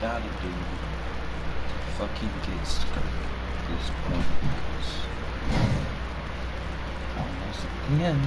gotta do to fucking get stuck at this point. It's almost at the end.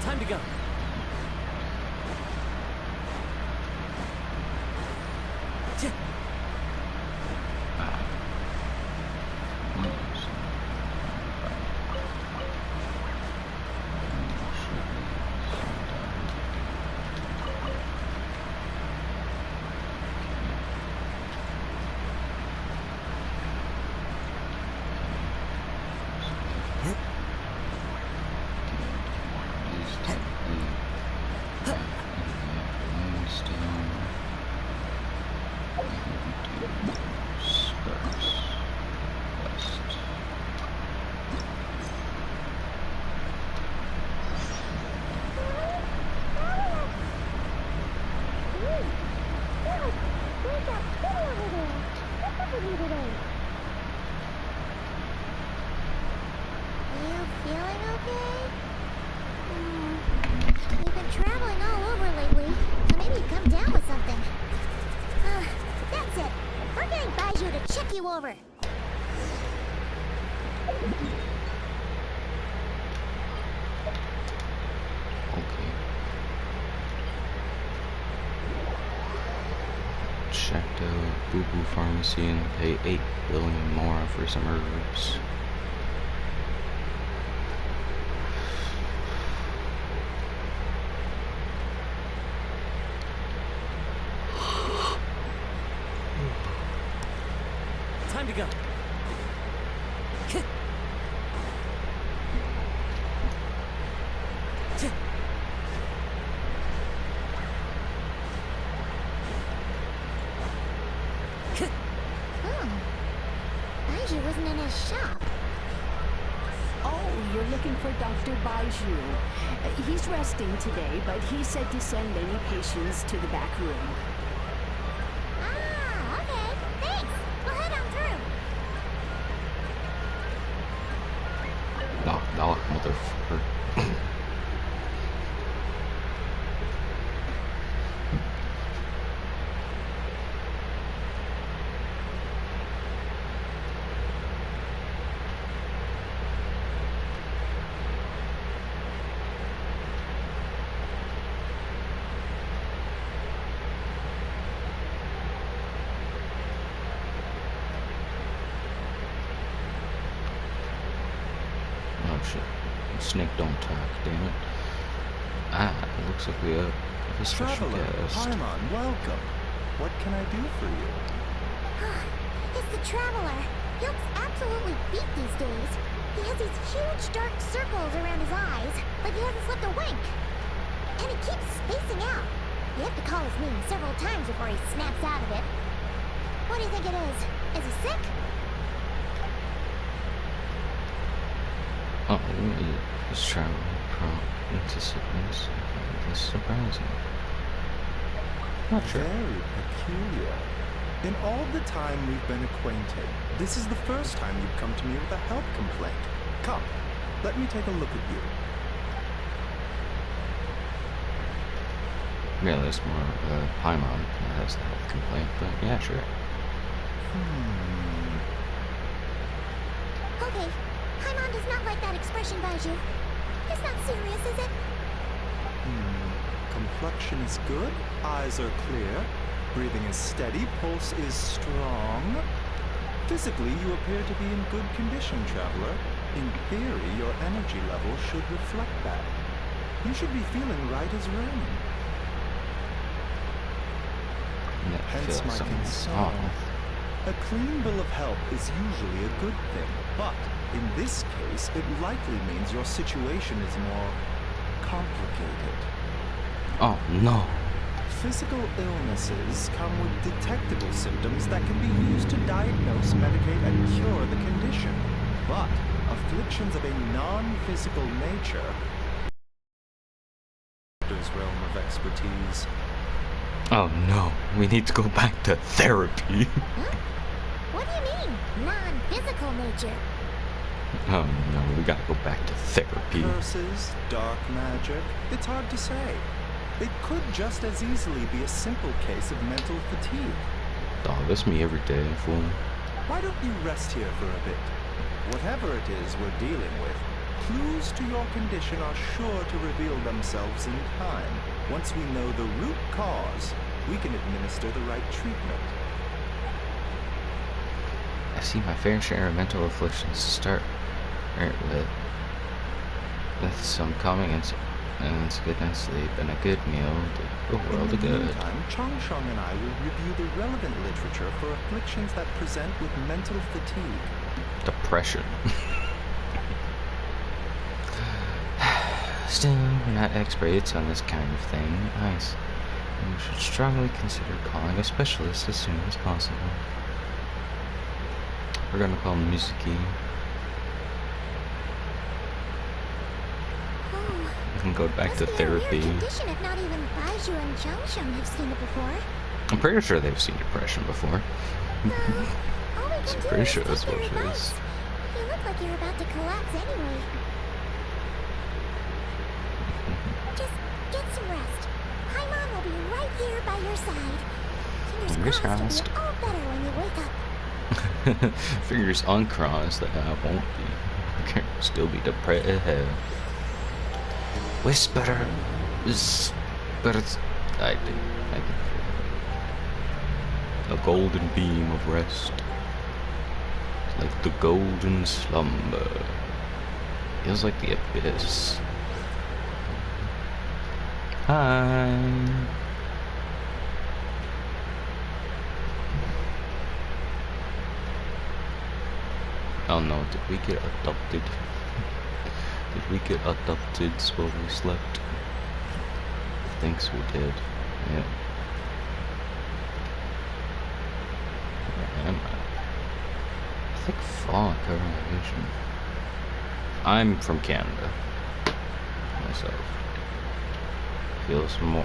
Time to go. with you today? You feeling okay? We've been traveling all over lately, so maybe you come down with something. That's it. We're getting Baiju to check you over. Okay. Checked out Boo Boo Pharmacy and pay 8 billion more for some herbs. Time to go. Baiju wasn't in his shop. Oh, you're looking for Dr. Baiju. He's resting today, but he said to send any patients to the back room. Ah, okay. Thanks. We'll head on through. Knock, knock, motherfucker. Oh shit. Snake don't talk, damn it. Ah, it looks like we have a special Traveler, guest. Paimon, welcome. What can I do for you? It's the Traveler. He looks absolutely beat these days. He has these huge dark circles around his eyes, like he hasn't slept a wink. And he keeps spacing out. You have to call his name several times before he snaps out of it. What do you think it is? Is he sick? Oh, he's traveling from into sickness. This is surprising. Not sure. Very peculiar. In all the time we've been acquainted, this is the first time you've come to me with a health complaint. Come, let me take a look at you. Yeah, that's more Paimon has the health complaint, but yeah, sure. Okay. Paimon does not like that expression, Baiju. It's not serious, is it? Complexion is good, eyes are clear, breathing is steady, pulse is strong. Physically, you appear to be in good condition, Traveler. In theory, your energy level should reflect that. You should be feeling right as rain. That Hence feels my something concern. off. A clean bill of health is usually a good thing, but in this case, it likely means your situation is more complicated. Oh no. Physical illnesses come with detectable symptoms that can be used to diagnose, medicate, and cure the condition. But afflictions of a non-physical nature, doctor's realm of expertise. Oh no. We need to go back to therapy. Huh? What do you mean, non-physical nature? Oh no, we gotta go back to therapy. Curses, dark magic, it's hard to say. It could just as easily be a simple case of mental fatigue. Oh, that's me every day, fool. Why don't you rest here for a bit? Whatever it is we're dealing with, clues to your condition are sure to reveal themselves in time. Once we know the root cause, we can administer the right treatment. I see my fair share of mental afflictions to start with some calming and some good night's sleep and a good meal do the world In of the good. meantime, Chongsheng and I will review the relevant literature for afflictions that present with mental fatigue. Depression. Still, we're not experts on this kind of thing. You should strongly consider calling a specialist as soon as possible. We're gonna call him Mizuki. We can go back to therapy. Must be a weird condition if not even Baiju and Changsheng have seen it before. I'm pretty sure they've seen depression before. All we can do pretty is sure that's take what your it is. advice. You look like you're about to collapse anyway. Just get some rest. Paimon will be right here by your side. Fingers Fingers crossed. crossed you'll be all better when you wake up. Fingers uncrossed that I won't be. Still be depressed. Whisper is better. I can feel it. A golden beam of rest, like the golden slumber. Feels like the abyss. Hi. Oh no, did we get adopted? Did we get adopted while we slept? I think we did. Yeah. Where am I? I think fall coronation. I'm from Canada. Myself. Feels more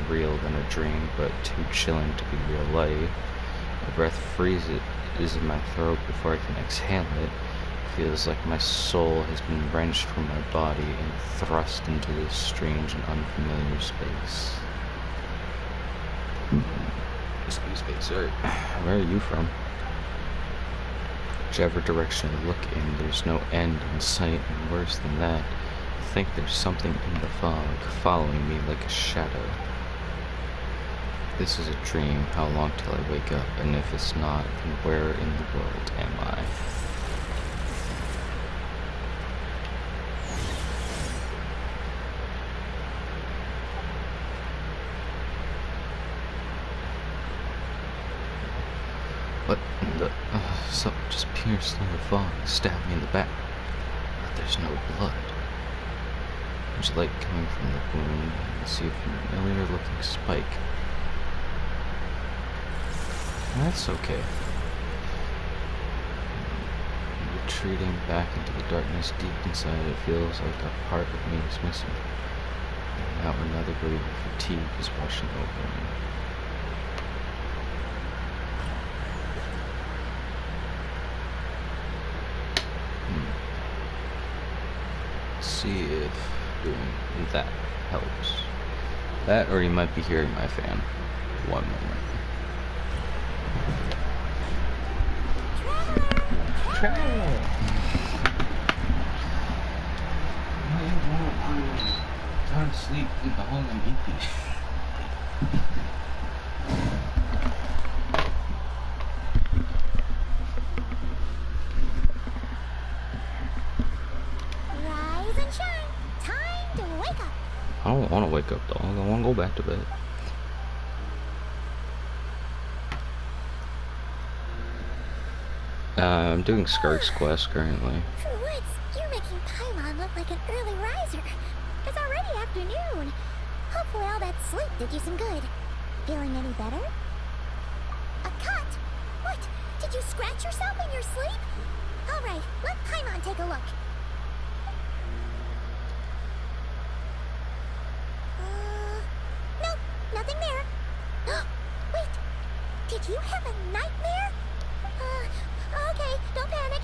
real than a dream, but too chilling to be real life. My breath freezes in my throat before I can exhale it. Feels like my soul has been wrenched from my body and thrust into this strange and unfamiliar space. Excuse me, sir. Where are you from? Whichever direction I look in, there's no end in sight, and worse than that, I think there's something in the fog following me like a shadow. This is a dream. How long till I wake up? And if it's not, then where in the world am I? What in the... something just pierced through the fog, stabbed me in the back. But there's no blood. There's light coming from the wound. I see a familiar looking spike. That's okay. Retreating back into the darkness deep inside, it feels like a part of me is missing. And now another wave of fatigue is washing over me. See if doing that helps. That, or you might be hearing my fan. One moment. Traveler! Trying to sleep in the hole and eat these. Rise and shine. Time to wake up. I don't want to wake up, dog. I want to go back to bed. I'm doing Skark's quest currently. For once, you're making Paimon look like an early riser. It's already afternoon. Hopefully all that sleep did you some good. Feeling any better? A cut? What? Did you scratch yourself in your sleep? Alright, let Paimon take a look. Nope, nothing there. Wait, did you have a nightmare? Okay, don't panic.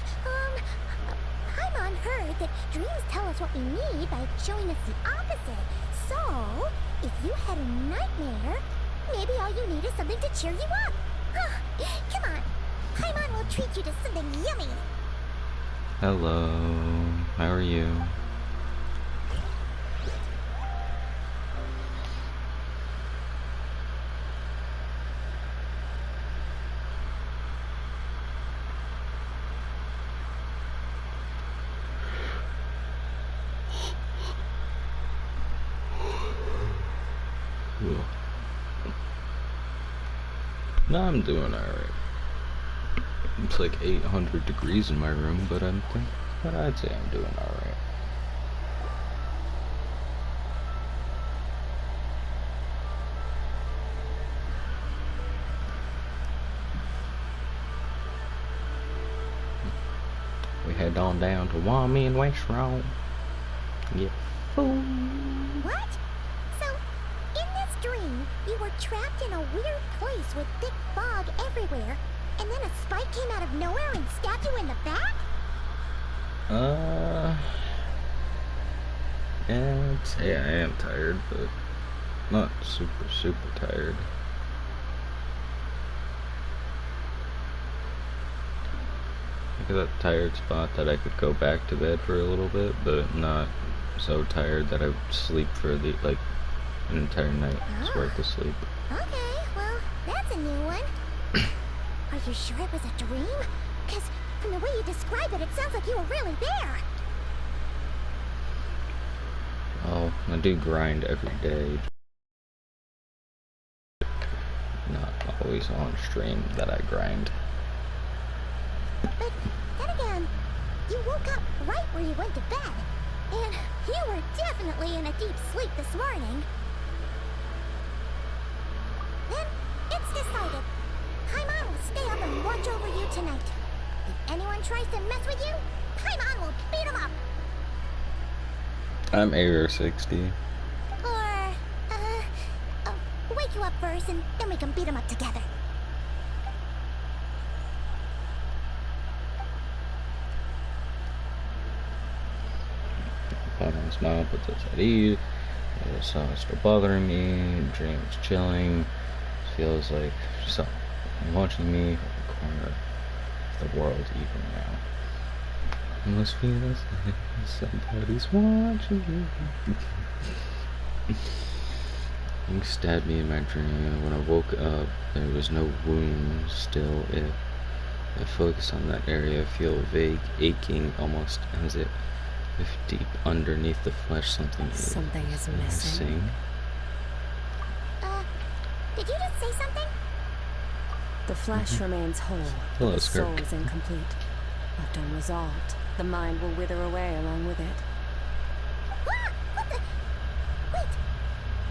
Paimon heard that dreams tell us what we need by showing us the opposite. So, if you had a nightmare, maybe all you need is something to cheer you up. Come on, Paimon will treat you to something yummy. Hello, how are you? No, I'm doing alright. It's like 800 degrees in my room, but I'd say I'm doing alright. We head on down to Wami and West Row. Get food. What? So, in this dream, you were trapped in a weird place with thick fog everywhere, and then a spike came out of nowhere and stabbed you in the back? Yeah, I'd say I am tired, but not super tired. I got that tired spot that I could go back to bed for a little bit, but not so tired that I would sleep for the an entire night's worth of sleep. Okay, well, that's a new one. Are you sure it was a dream? Because from the way you describe it, it sounds like you were really there. Well, I do grind every day. Not always on stream that I grind. But then again, you woke up right where you went to bed. And you were definitely in a deep sleep this morning. Then, it's decided. Paimon will stay up and watch over you tonight. If anyone tries to mess with you, Paimon will beat him up. I'm AR 60. Or, wake you up first and then we can beat him up together. Paimon smile, puts us at ease. The sun is still bothering me. The dream is chilling. Feels like someone watching me from the corner of the world even now. It must feel as if somebody's watching you. You stabbed me in my dream. When I woke up, there was no wound. Still, if I focus on that area, I feel vague aching, almost as if deep underneath the flesh something is missing. Did you just say something? The flesh remains whole. Hello, the soul Skirk. is incomplete. Left unresolved, the mind will wither away along with it. Ah! What the? Wait!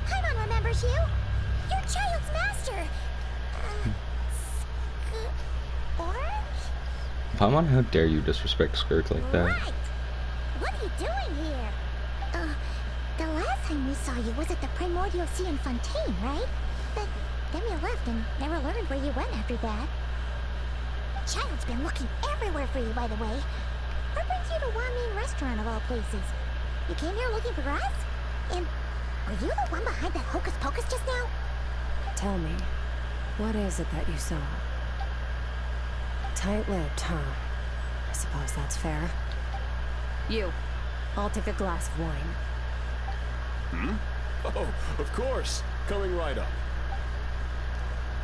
Paimon remembers you! Your child's master! Orange? Paimon, how dare you disrespect Skirk like that? Right! What are you doing here? The last time we saw you was at the Primordial Sea in Fontaine, right? But then you left and never learned where you went after that. Child's been looking everywhere for you, by the way. What brings you to Wanmin Restaurant of all places? You came here looking for us? And were you the one behind that hocus pocus just now? Tell me, what is it that you saw? Tight-lipped, huh? I suppose that's fair. You, I'll take a glass of wine. Hmm? Oh, of course. Coming right up.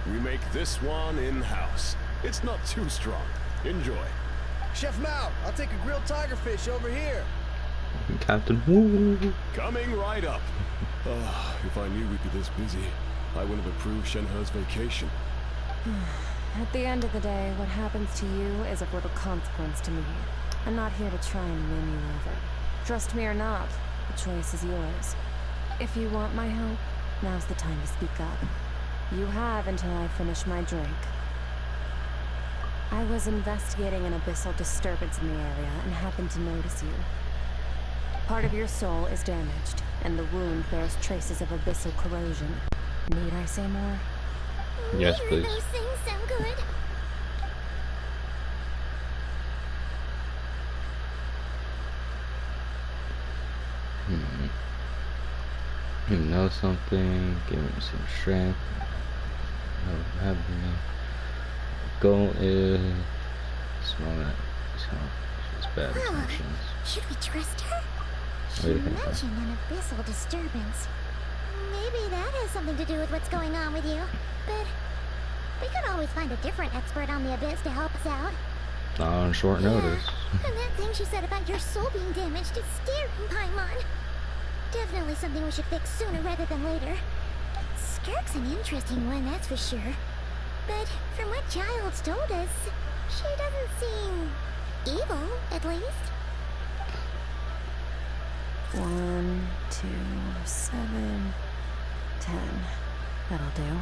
We make this one in-house. It's not too strong. Enjoy. Chef Mao, I'll take a grilled tigerfish over here. Captain Woo. Coming right up. If I knew we'd be this busy, I wouldn't have approved Shenhe's vacation. At the end of the day, what happens to you is of little consequence to me. I'm not here to try and win you over. Trust me or not, the choice is yours. If you want my help, now's the time to speak up. You have until I finish my drink. I was investigating an abyssal disturbance in the area and happened to notice you. Part of your soul is damaged, and the wound bears traces of abyssal corrosion. Need I say more? Yes, Neither please. of those things sound good. You know something, give him some strength. No happening. Goal is she's bad Well, assumptions. should we trust her? What She do you think, mentioned an abyssal disturbance. Maybe that has something to do with what's going on with you. But we could always find a different expert on the abyss to help us out. Not on short notice. Yeah, and that thing she said about your soul being damaged is scaring Paimon. Definitely something we should fix sooner rather than later. Skirk's an interesting one, that's for sure. But from what Child's told us, she doesn't seem evil, at least. 1, 2, 7, 10. That'll do.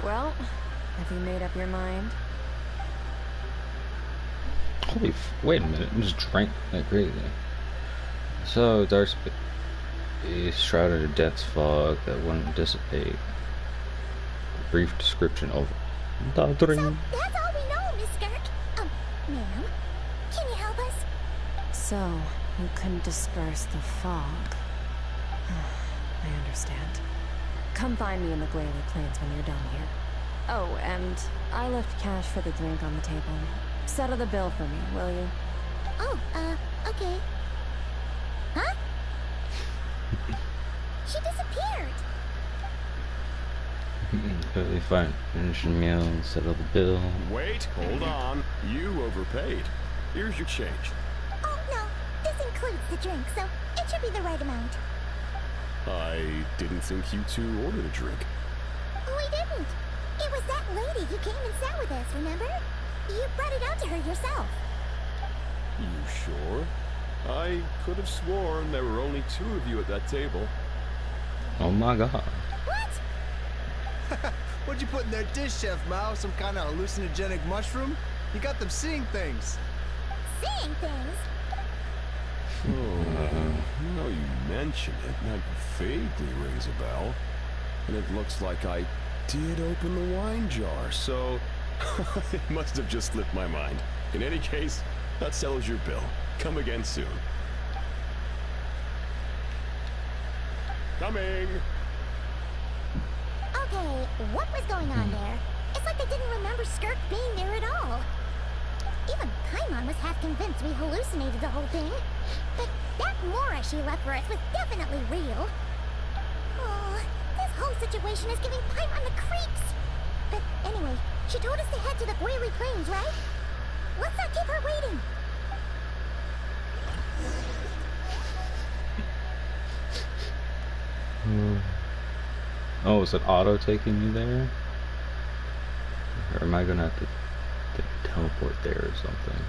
Well, have you made up your mind? Wait a minute, I just drank like crazy. So, Dark A shrouded in death's fog that wouldn't dissipate. Brief description over. So that's all we know, Miss Skirk. Ma'am, can you help us? So, you can disperse the fog. I understand. Come find me in the Glalie Plains when you're done here. Oh, and I left cash for the drink on the table. Settle the bill for me, will you? Oh, okay. Huh? She disappeared. Totally fine. Finish your meal and settle the bill. Wait, hold on. You overpaid. Here's your change. Oh, no. This includes the drink, so it should be the right amount. I didn't think you two ordered a drink. We didn't. It was that lady who came and sat with us, remember? You brought it out to her yourself. You sure? I could have sworn there were only 2 of you at that table. Oh my god. What? What'd you put in their dish, Chef Mao? Some kind of hallucinogenic mushroom? You got them seeing things. Seeing things? Oh, now you mention it, that vaguely rings a bell. And it looks like I did open the wine jar, so it must have just slipped my mind. In any case, that settles your bill. Come again soon. Coming! Okay, what was going on there? It's like they didn't remember Skirk being there at all. Even Paimon was half convinced we hallucinated the whole thing. But that Mora she left for us was definitely real. Oh, this whole situation is giving Paimon the creeps. But anyway, she told us to head to the Glalie Plains, right? Let's not keep her waiting. Oh, is it auto taking me there? Or am I gonna have to teleport there or something?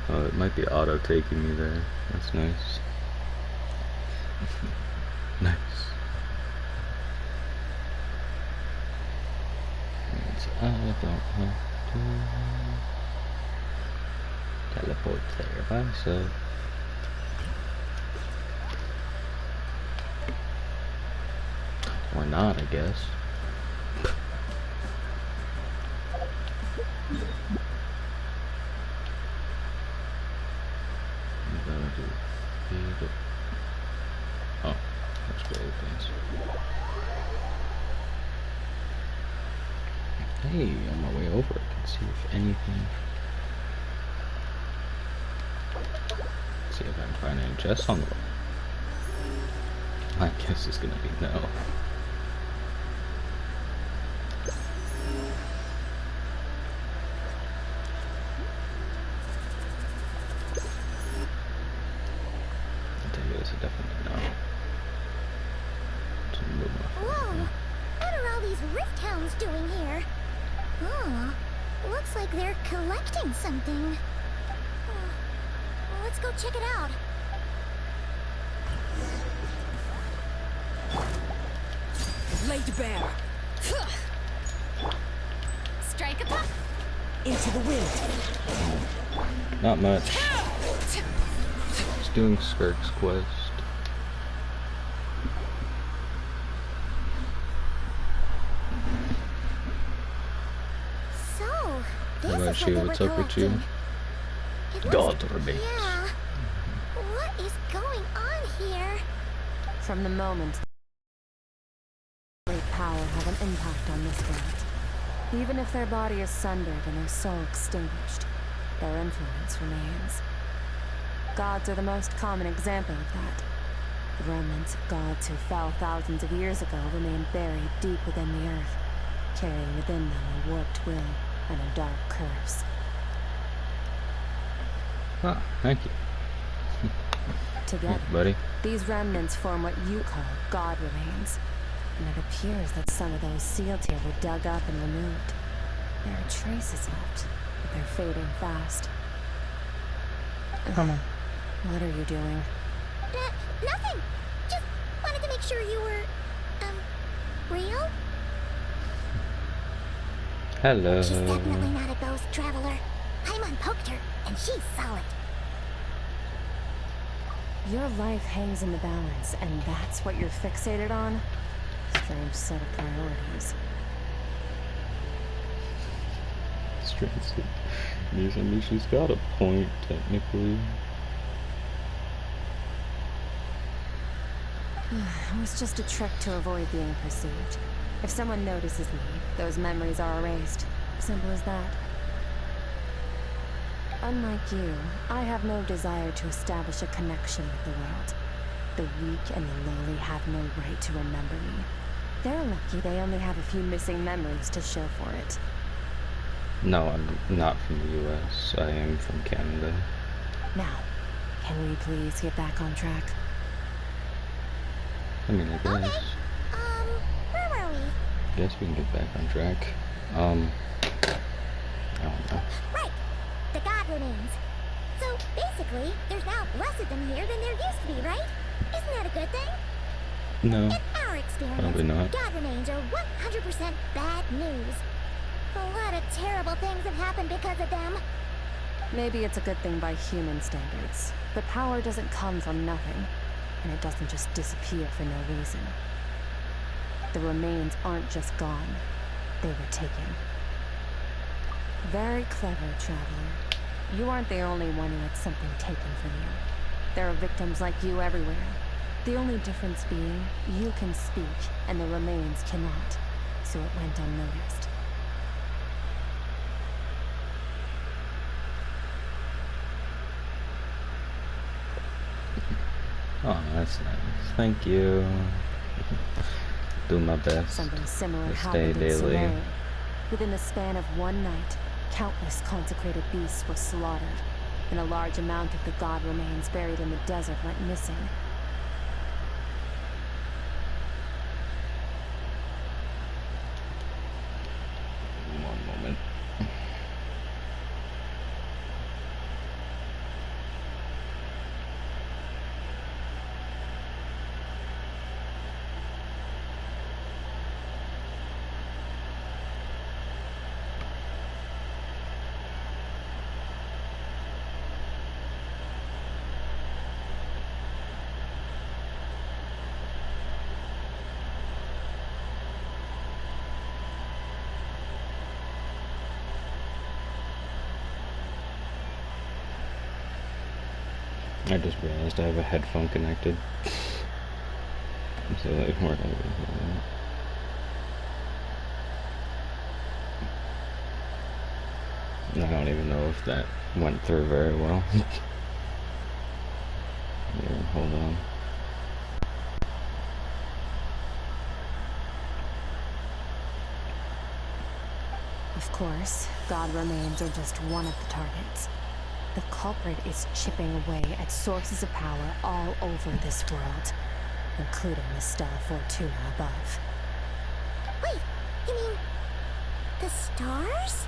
Oh, it might be auto taking me there. That's nice. Nice. I don't have to teleport there by myself. Or not, I guess. I'm gonna do feed. Oh, that's Glalie Plains. Hey, on my way over, I can see if anything. See if I can find any chests on the way. My guess is gonna be no. I'll tell you this, definitely no. Whoa! What are all these rift hounds doing here? Oh, looks like they're collecting something. Oh, well, let's go check it out. Laid bare. Strike a puff. Into the wind. Not much. Just doing Skirk's quest. So, this How about is you? what What's they up were with you? collecting. It God looks- remains. Yeah. What is going on here? From the moment great power have an impact on this world. Even if their body is sundered and their soul extinguished, their influence remains. Gods are the most common example of that. The remnants of gods who fell thousands of years ago remain buried deep within the earth, carrying within them a warped will and a dark curse. Ah, thank you. Together, Buddy. these remnants form what you call God remains. And it appears that some of those sealed here were dug up and removed. There are traces left, but they're fading fast. Come on. What are you doing? Nothing. Just wanted to make sure you were, real? Hello. She's definitely not a ghost traveler. Paimon poked her, and she's solid. Your life hangs in the balance, and that's what you're fixated on? Strange set of priorities. Strange. Yes, I mean, she's got a point, technically. It was just a trick to avoid being perceived. If someone notices me, those memories are erased. Simple as that. Unlike you, I have no desire to establish a connection with the world. The weak and the lowly have no right to remember me. They're lucky they only have a few missing memories to show for it. No, I'm not from the US. I am from Canada. Now, can we please get back on track? I mean, I guess. Okay. Where were we? Guess we can get back on track. I don't know. Right. The god remains. So basically, there's now less of them here than there used to be, right? Isn't that a good thing? No, In our experience, probably not. god remains are 100% bad news. A lot of terrible things have happened because of them. Maybe it's a good thing by human standards, but power doesn't come from nothing, and it doesn't just disappear for no reason. The remains aren't just gone, they were taken. Very clever, Traveler. You aren't the only one who had something taken from you. There are victims like you everywhere. The only difference being, you can speak, and the remains cannot, so it went unnoticed. Oh, that's nice. Thank you. Do my best. Something similar to stay happened in daily. Sumerian. Within the span of one night, countless consecrated beasts were slaughtered, and a large amount of the god remains buried in the desert went missing. One moment. I just realized I have a headphone connected. So like, where did I go? I don't even know if that went through very well. Here, hold on. Of course, god remains are just one of the targets. The culprit is chipping away at sources of power all over this world, including the Stella Fortuna above. Wait, you mean the stars?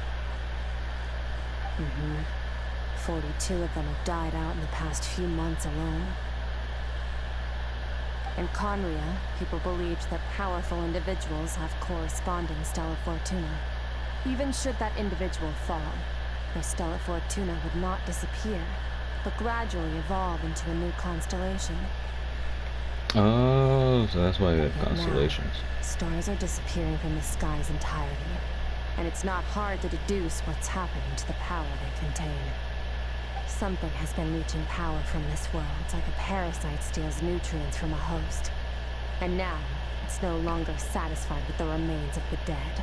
42 of them have died out in the past few months alone. In Conria, people believed that powerful individuals have corresponding Stella Fortuna. Even should that individual fall, their Stella Fortuna would not disappear, but gradually evolve into a new constellation. Oh, so that's why we have But constellations. now, stars are disappearing from the sky's entirety, and it's not hard to deduce what's happening to the power they contain. Something has been leeching power from this world, like a parasite steals nutrients from a host. And now, it's no longer satisfied with the remains of the dead.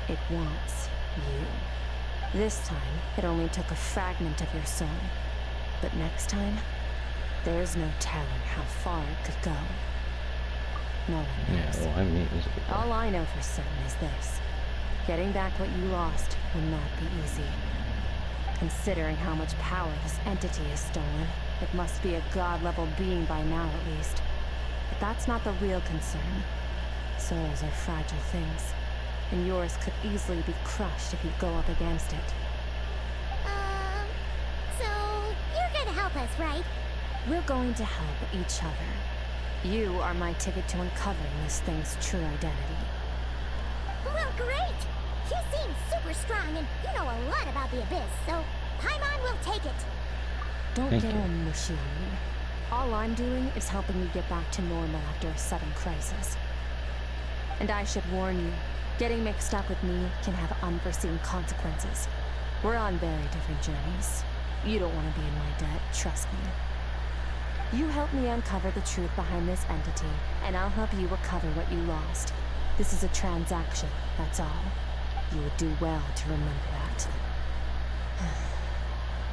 It wants you. This time, it only took a fragment of your soul. But next time, there's no telling how far it could go. No one Yeah, knows. well, I mean, All I know for certain is this. Getting back what you lost will not be easy. Considering how much power this entity has stolen, it must be a god-level being by now at least. But that's not the real concern. Souls are fragile things, and yours could easily be crushed if you go up against it. So you're gonna help us, right? We're going to help each other. You are my ticket to uncovering this thing's true identity. Well, great! You seem super strong and you know a lot about the Abyss, so Paimon will take it. Don't Thank get you. all mushy on me. All I'm doing is helping you get back to normal after a sudden crisis. And I should warn you, getting mixed up with me can have unforeseen consequences. We're on very different journeys. You don't want to be in my debt, trust me. You help me uncover the truth behind this entity, and I'll help you recover what you lost. This is a transaction, that's all. You would do well to remember that.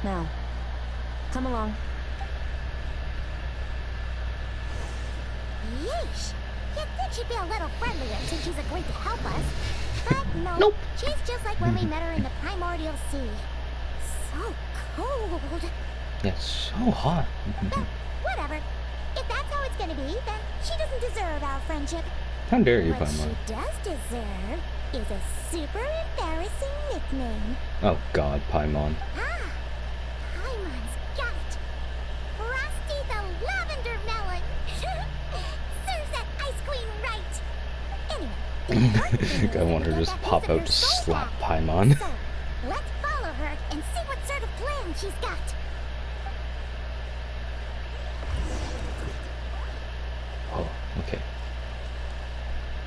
Now, come along. Yeesh. You'd think she'd be a little friendlier since she's agreed to help us. But no, Nope. she's just like when we met her in the primordial sea. So cold. Yeah, it's so hot. Well, whatever. If that's how it's gonna be, then she doesn't deserve our friendship. How dare you, What Paimon? she does deserve is a super embarrassing nickname. Oh God, Paimon. Ah, Paimon's got it. Frosty the Lavender Melon. Serves that ice queen right. Anyway, the important thing is I want her to to get just that pop piece of out her to soul slap back. Paimon. So, let's follow her and see what sort of plan she's got. Oh, okay.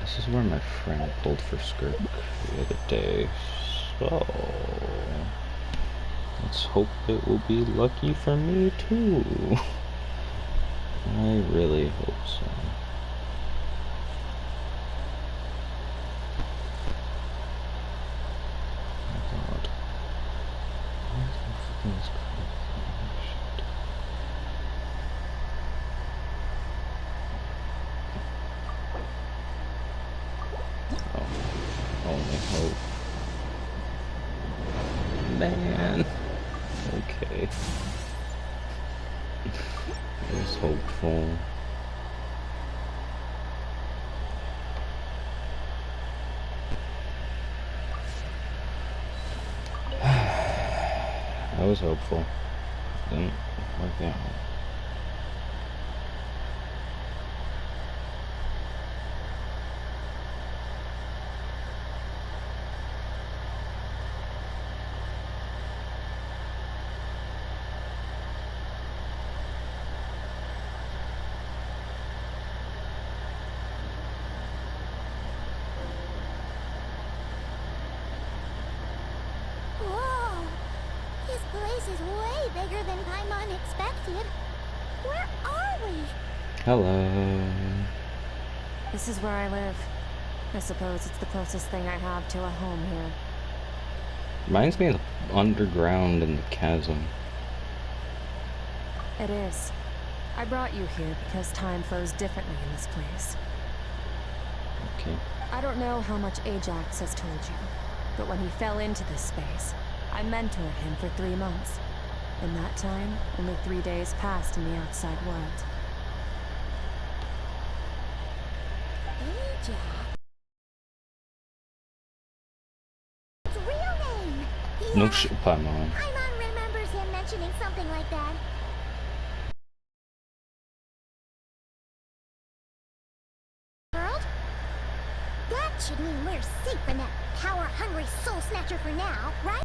This is where my friend pulled for skirt the other day. So let's hope it will be lucky for me too. I really hope so. Oh God. Why is my fucking screen? Shit. Oh, only hope. Man. Okay. I was hopeful. I was hopeful. Didn't work out. Whoa! This place is way bigger than Paimon expected. Where are we? Hello. This is where I live. I suppose it's the closest thing I have to a home here. Reminds me of the underground in the chasm. It is. I brought you here because time flows differently in this place. Okay. I don't know how much Ajax has told you, but when he fell into this space, I mentored him for 3 months. In that time, only 3 days passed in the outside world. Ajax. His real name. No Yeah, shit, Paimon. Paimon remembers him mentioning something like that. World? That should mean we're safe from that power-hungry soul snatcher for now, right?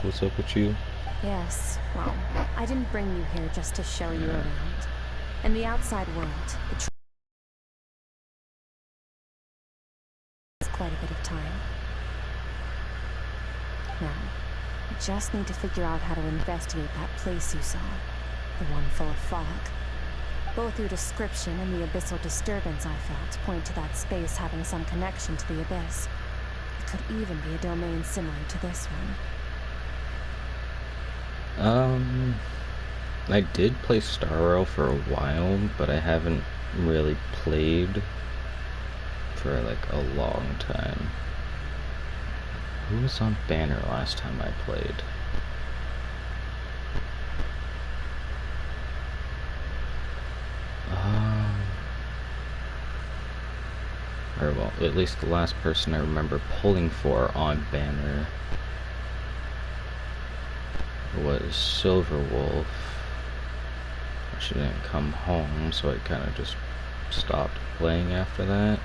What's up with you? Yes, well, I didn't bring you here just to show you around. In the outside world, it takes quite a bit of time. Now, I just need to figure out how to investigate that place you saw. The one full of fog. Both your description and the abyssal disturbance I felt point to that space having some connection to the abyss. It could even be a domain similar to this one. I did play Starro for a while, but I haven't really played for like a long time. Who was on Banner last time I played? Or well, at least the last person I remember pulling for on Banner was Silverwolf. She didn't come home, so I kind of just stopped playing after that.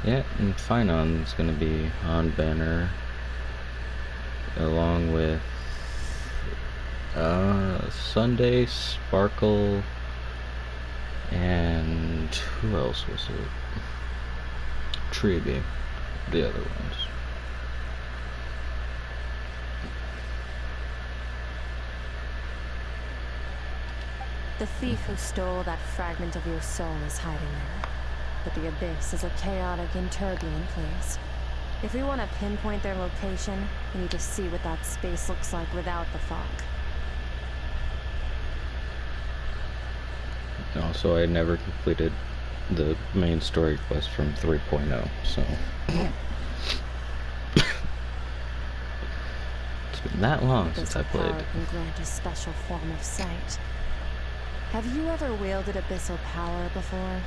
Yeah, and Finon's gonna be on Banner along with Sunday, Sparkle, and who else was it? Treeby, the other ones. The thief who stole that fragment of your soul is hiding there. But the Abyss is a chaotic and turbulent place. If we want to pinpoint their location, we need to see what that space looks like without the fog. Also, I had never completed the main story quest from 3.0, so... It's been that long since I played. Power can grant a special form of sight. Have you ever wielded abyssal power before?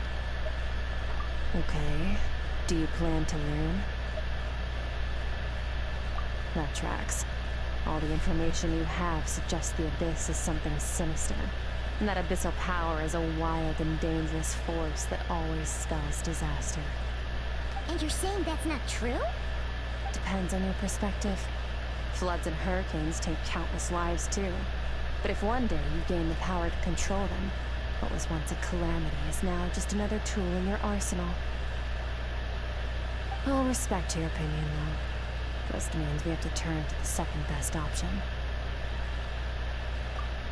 Okay. Do you plan to learn? That tracks. All the information you have suggests the Abyss is something sinister, and that abyssal power is a wild and dangerous force that always spells disaster. And you're saying that's not true? Depends on your perspective. Floods and hurricanes take countless lives too. But if one day you gain the power to control them, what was once a calamity is now just another tool in your arsenal. I'll respect your opinion, though. Just means we have to turn to the second best option.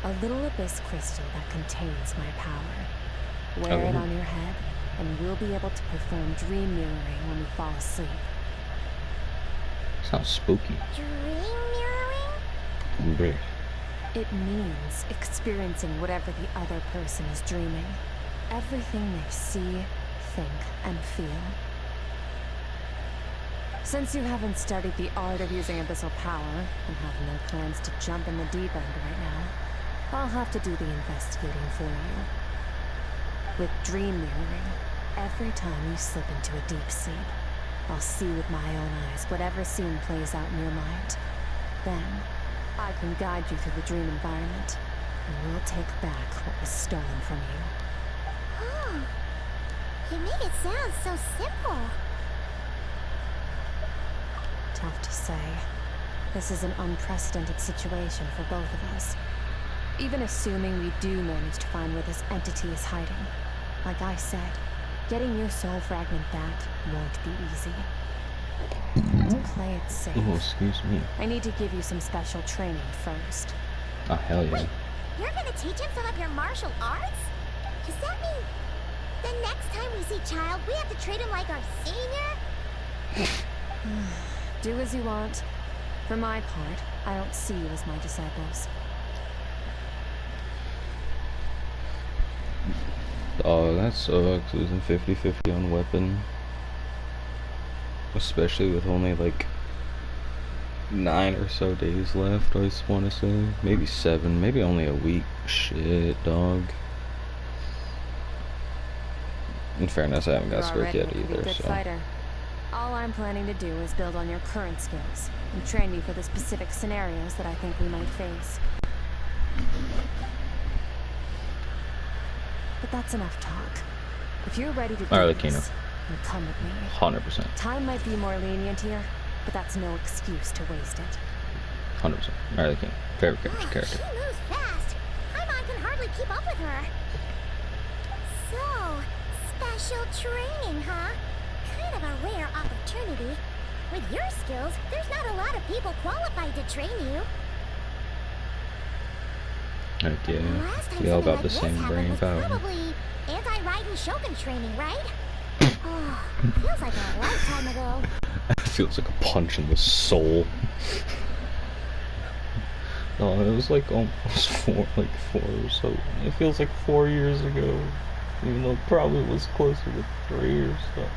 A little abyss crystal that contains my power. Wear it on your head, and we'll be able to perform dream mirroring when we fall asleep. Sounds spooky. Dream mirroring? Great. It means experiencing whatever the other person is dreaming. Everything they see, think, and feel. Since you haven't studied the art of using abyssal power, and have no plans to jump in the deep end right now, I'll have to do the investigating for you. With dream mirroring, every time you slip into a deep sleep, I'll see with my own eyes whatever scene plays out in your mind. Then, I can guide you through the dream environment, and we'll take back what was stolen from you. Oh, you make it sound so simple. Tough to say. This is an unprecedented situation for both of us. Even assuming we do manage to find where this entity is hiding, like I said, getting your soul fragment back won't be easy. To play it safe, Oh, excuse me. I need to give you some special training first. Oh, hell yeah. Wait, you're gonna teach him some of your martial arts? Does that mean the next time we see Child, we have to treat him like our senior? Do as you want. For my part, I don't see you as my disciples. Oh, that sucks. Losing 50-50 on weapon. Especially with only like 9 or so days left, I just want to say. Maybe 7, maybe only a week. Shit, dog. In fairness, I haven't got Squirt yet either, good so. Fighter. All I'm planning to do is build on your current skills and train you for the specific scenarios that I think we might face. But that's enough talk. If you're ready to do Alright, this, Kino. then come with me. 100%. Time might be more lenient here, but that's no excuse to waste it. 100%. Alright, King. Favorite Wow, character. she moves fast. Paimon can hardly keep up with her. So, special training, huh? Kind of a rare opportunity. With your skills, there's not a lot of people qualified to train you. Heck yeah. Last time We all something got like the this same happened brain was power. probably anti-Raiden Shogun training, right? Oh, feels like a lifetime ago. It feels like a punch in the soul. No, it was like almost 4 or so. It feels like 4 years ago. Even though it probably was closer to 3 or so.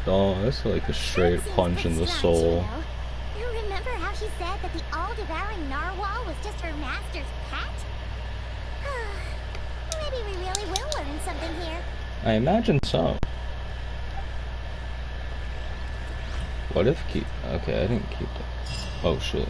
Oh, that's like a straight That punch in seems the pretty soul. strange, you know? You remember how she said that the all-devouring narwhal was just her master's pet? Maybe we really will learn something here. I imagine so. What if keep? Okay, I didn't keep that. Oh shit.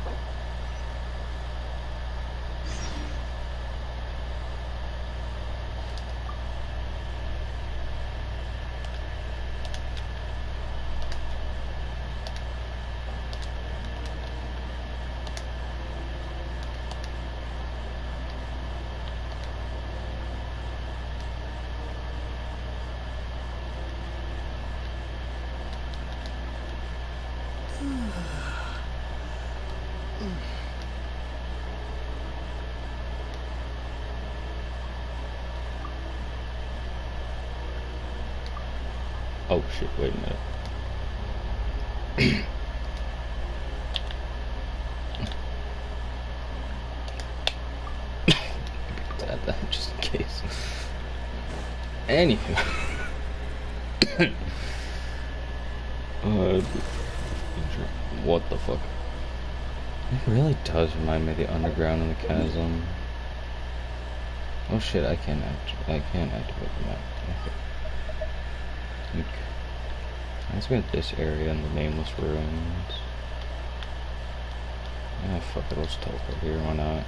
Oh shit, wait a minute. Add that just in case. Anywho. What the fuck? It really does remind me of the underground and the chasm. Oh shit, I can't activate the map. Okay. Let's get this area in the nameless ruins. Ah, fuck it, let's teleport here, why not?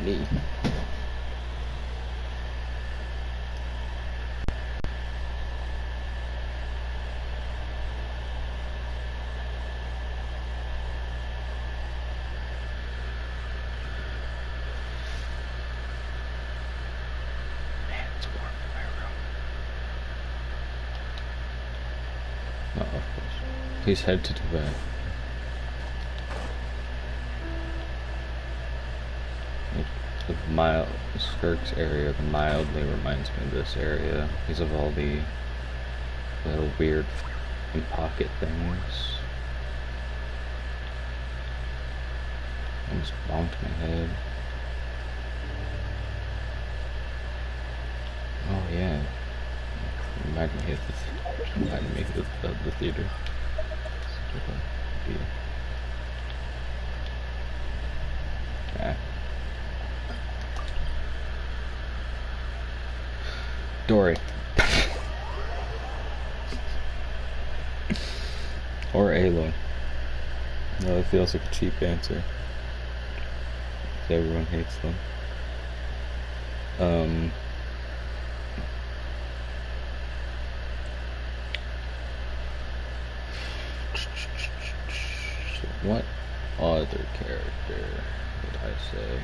Me. Of course. Please head to Tibet. The Skirk's area mildly reminds me of this area because of all the little weird pocket things. Almost bonked my head. Oh yeah. Reminded me of the theater. Yeah. Dory. Or Aloy. No, it feels like a cheap answer. Everyone hates them. What other character would I say?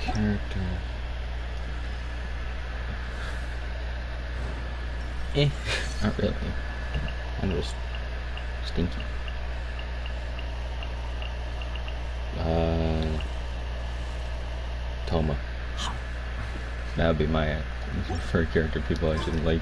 Character. Not really. I'm just stinky. Toma. That would be my preferred character people I shouldn't like.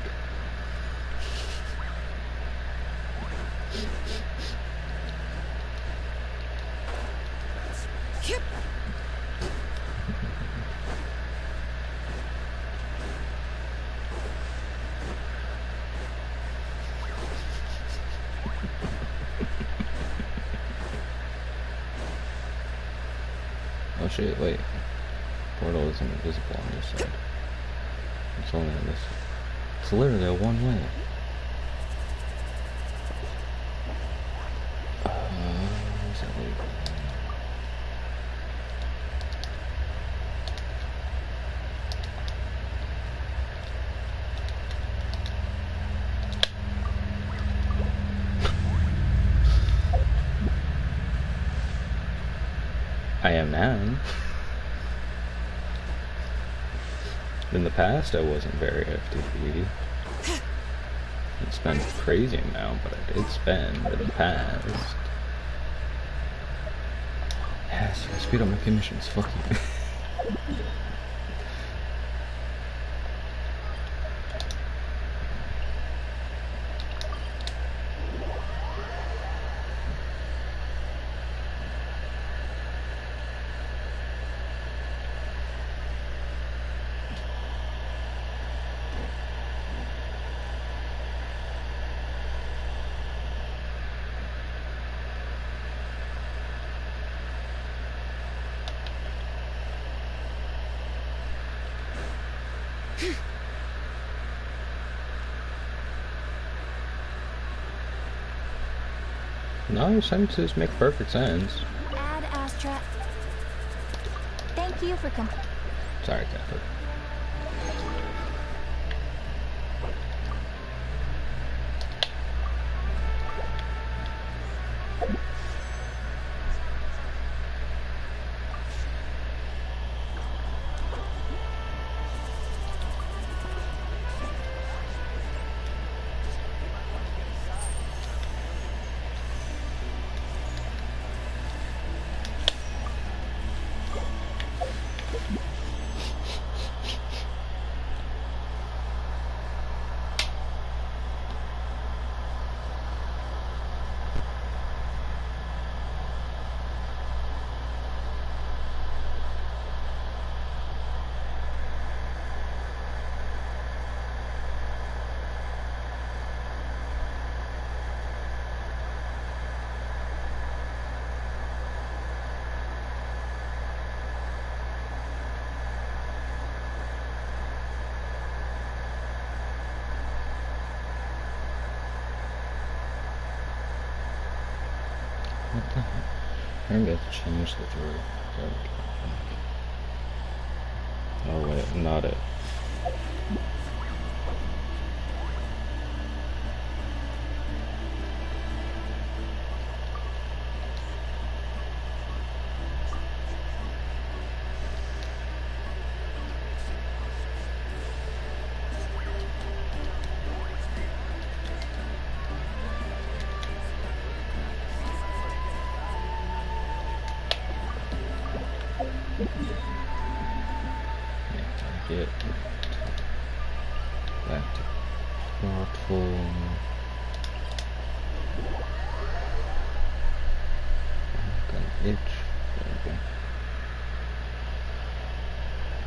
Oh shit, wait. Portal isn't invisible on this side. It's only on this side. It's literally a one way. Where's that lead? I am now. In the past, I wasn't very FTP. I'd spend a crazy amount, but I did spend in the past. Yes, I speed up my commissions. Fuck you. No, your sentences make perfect sense. Ad Astra. Thank you for Sorry, Catholic. What the heck? I'm going to change the through. Oh wait, not it. Get back to platform. Got an itch. There we go.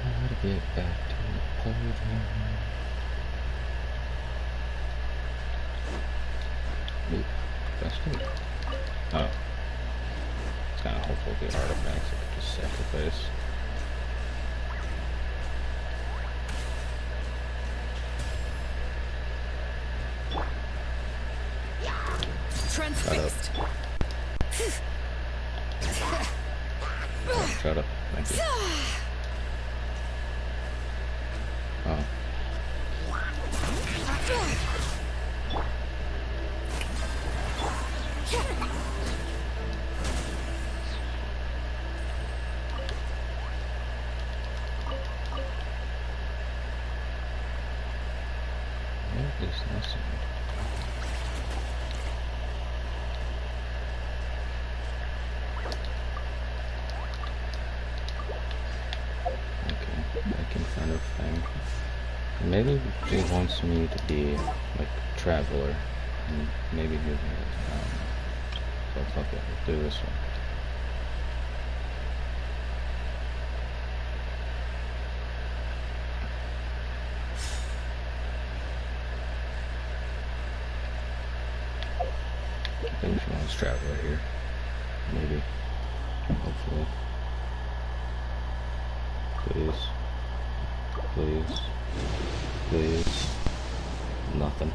How to get back to the podium. Ooh, that's good. Oh. It's kind of hopeful the artifacts I could just sacrifice. Transfixed. Shut up. Thank you. Oh. What is this? Making fun of thing. Maybe he wants me to be like a traveler. And maybe he so fuck it, let's do this one. I think she wants traveler here. Maybe. Hopefully. Please. Please. Please. Nothing.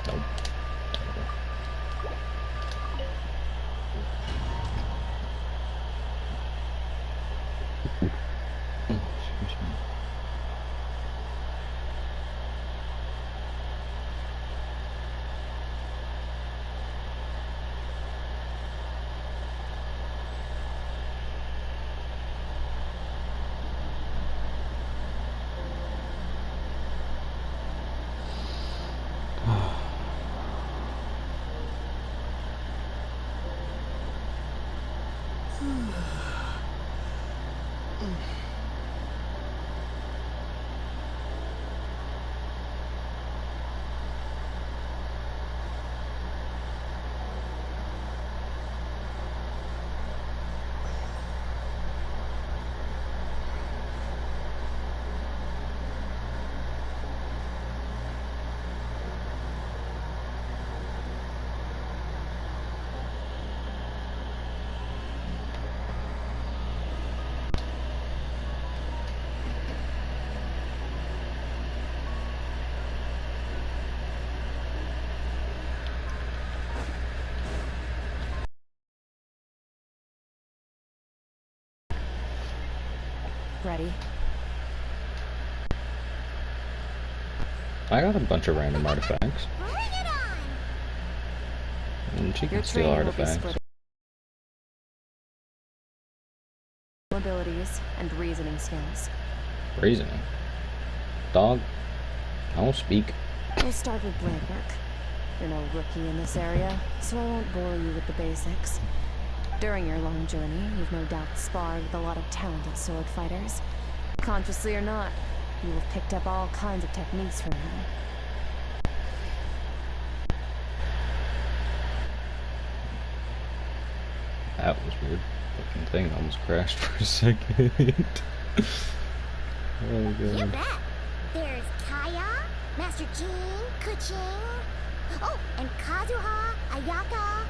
Nope. Excuse me. Ready? I got a bunch of random artifacts. Bring it on! And she Your can steal training will be artifacts. split abilities and reasoning skills. Reasoning. Dog, I don't speak. We'll start with blade work. You're no rookie in this area, so I won't bore you with the basics. During your long journey, you've no doubt sparred with a lot of talented sword fighters. Consciously or not, you have picked up all kinds of techniques from them. That was weird. Fucking thing almost crashed for a second. Oh You god. bet. There's Kaya, Master Jean, Kuching. Oh, and Kazuha, Ayaka.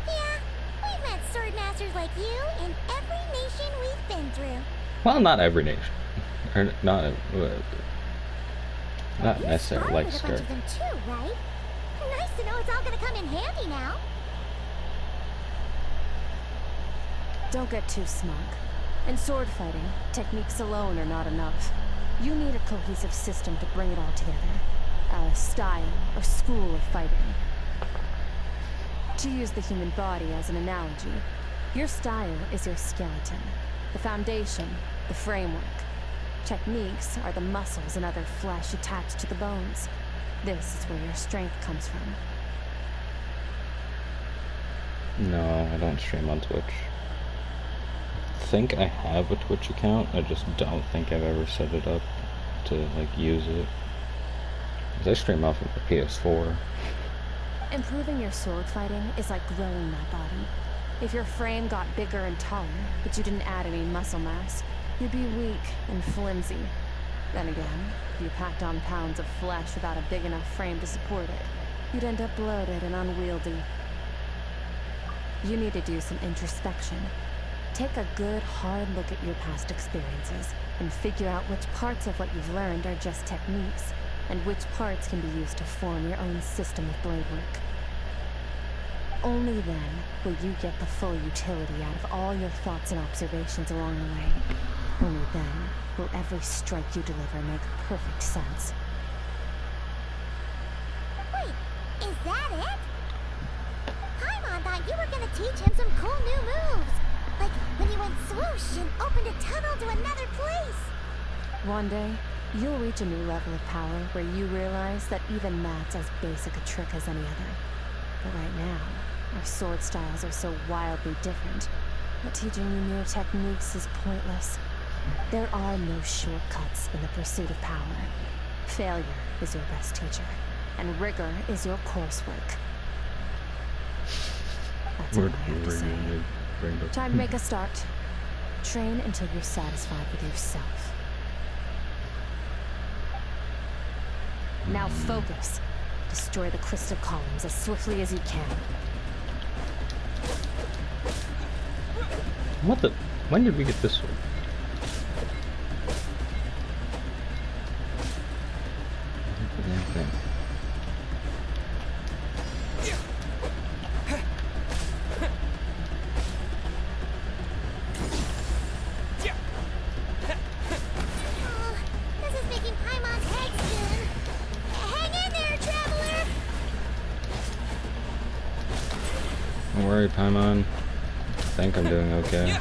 Yeah, we've met sword masters like you in every nation we've been through. Well, not every nation. Or not You necessarily sparred like with a bunch skirt. of them too, right? Nice to know it's all gonna come in handy now. Don't get too smug. In sword fighting, techniques alone are not enough. You need a cohesive system to bring it all together. A style or school of fighting. To use the human body as an analogy, your style is your skeleton, the foundation, the framework. Techniques are the muscles and other flesh attached to the bones. This is where your strength comes from. No, I don't stream on Twitch. I think I have a Twitch account, I just don't think I've ever set it up to like use it. 'Cause I stream off of a PS4. Improving your sword fighting is like growing that body. If your frame got bigger and taller, but you didn't add any muscle mass, you'd be weak and flimsy. Then again, if you packed on pounds of flesh without a big enough frame to support it, you'd end up bloated and unwieldy. You need to do some introspection. Take a good, hard look at your past experiences and figure out which parts of what you've learned are just techniques, and which parts can be used to form your own system of blade work. Only then will you get the full utility out of all your thoughts and observations along the way. Only then will every strike you deliver make perfect sense. Wait, is that it? Paimon thought you were gonna teach him some cool new moves. Like when you went swoosh and opened a tunnel to another place. One day, you'll reach a new level of power where you realize that even that's as basic a trick as any other. But right now, our sword styles are so wildly different that teaching you new techniques is pointless. There are no shortcuts in the pursuit of power. Failure is your best teacher, and rigor is your coursework. That's all I have to say. Time to make a start. Train until you're satisfied with yourself. Now focus. Destroy the crystal columns as swiftly as you can. What the? When did we get this one? Oh, this is making Paimon's head spin. Hang in there, traveler! Don't worry, Paimon. I think I'm doing okay.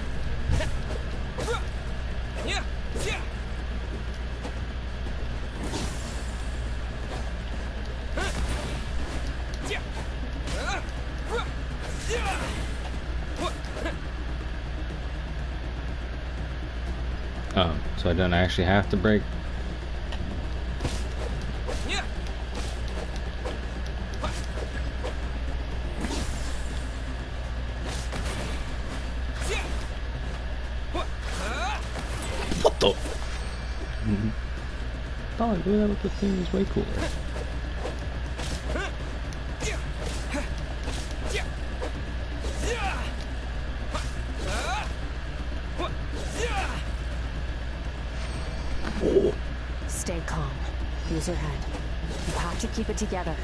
Oh, so I don't actually have to break. What the? Dog, doing that with the thing is way cooler. Stay calm. Use your head. You have to keep it together.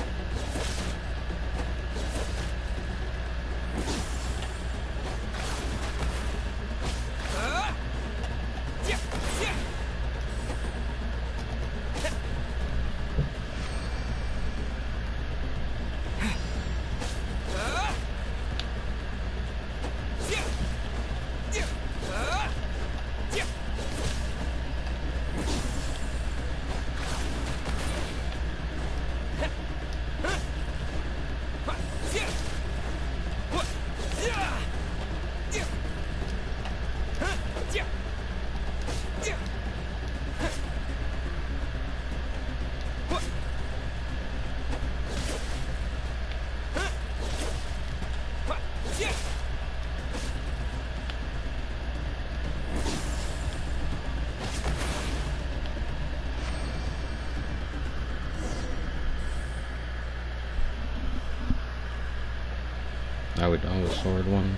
Are we done with sword one?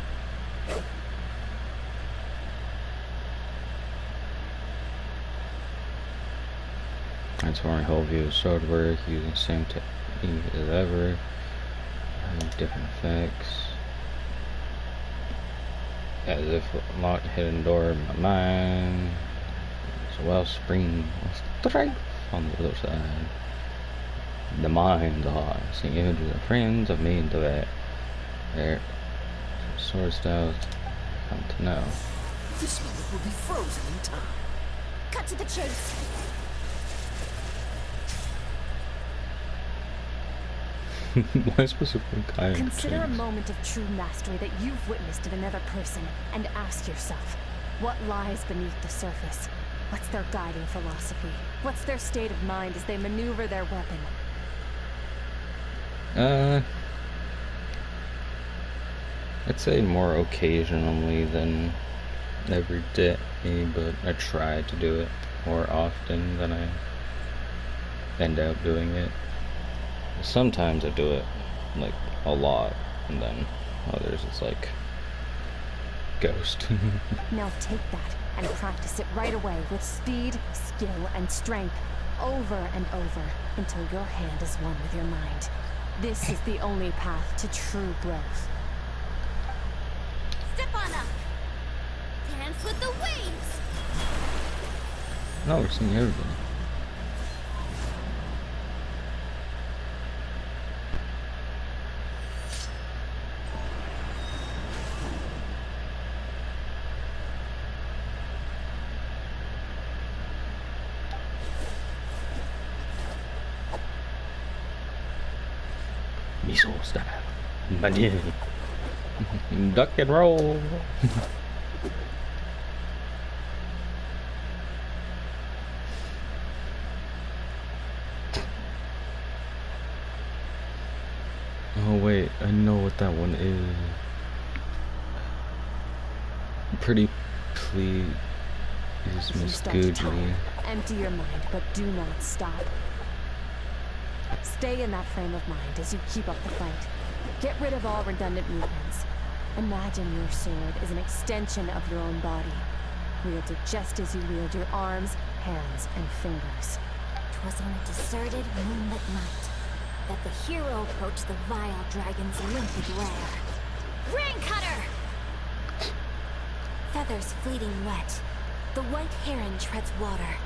Transforming whole view of sword work using same technique as ever. Different effects. As if unlocked hidden door in my mind. It's a wellspring straight on the other side. The mind's eye. Seeing images of friends of me into that. There. Sword styles come to know. This moment will be frozen in time. Cut to the chase. Why specifically kind of Consider a moment of true mastery that you've witnessed in another person, and ask yourself, what lies beneath the surface? What's their guiding philosophy? What's their state of mind as they maneuver their weapon? I'd say more occasionally than every day, but I try to do it more often than I end up doing it. Sometimes I do it like a lot, and then others it's like ghost. Now take that and practice it right away with speed, skill, and strength, over and over, until your hand is one with your mind. This is the only path to true growth. Step on up. Dance with the waves. No, we're seeing everything. Missile style. Money. Duck and roll. Oh wait, I know what that one is. Pretty please, As you Miss start to Gucci. tire, empty your mind, but do not stop. Stay in that frame of mind as you keep up the fight. Get rid of all redundant movements. Imagine your sword is an extension of your own body. Wield it just as you wield your arms, hands, and fingers. 'Twas on a deserted moonlit night that the hero approached the vile dragon's limpid lair. Ring cutter! Feathers fleeting wet. The white heron treads water.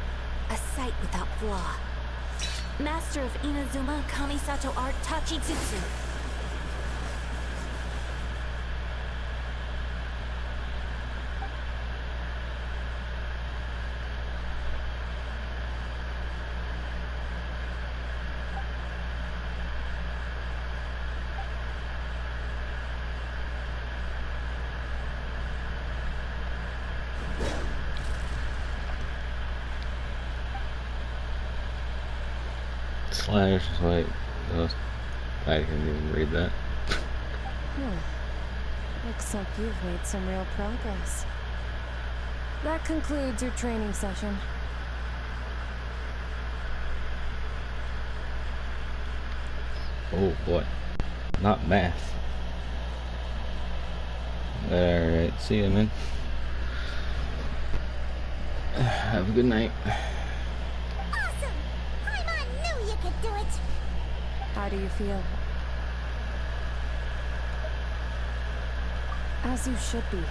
A sight without flaw. Master of Inazuma Kamisato art Tachijutsu. Slash, wait, I didn't even read that. Looks like you've made some real progress. That concludes your training session. Oh boy, not math. Alright, see you, man. Have a good night. Awesome! Paimon knew you could do it! How do you feel? As you should be.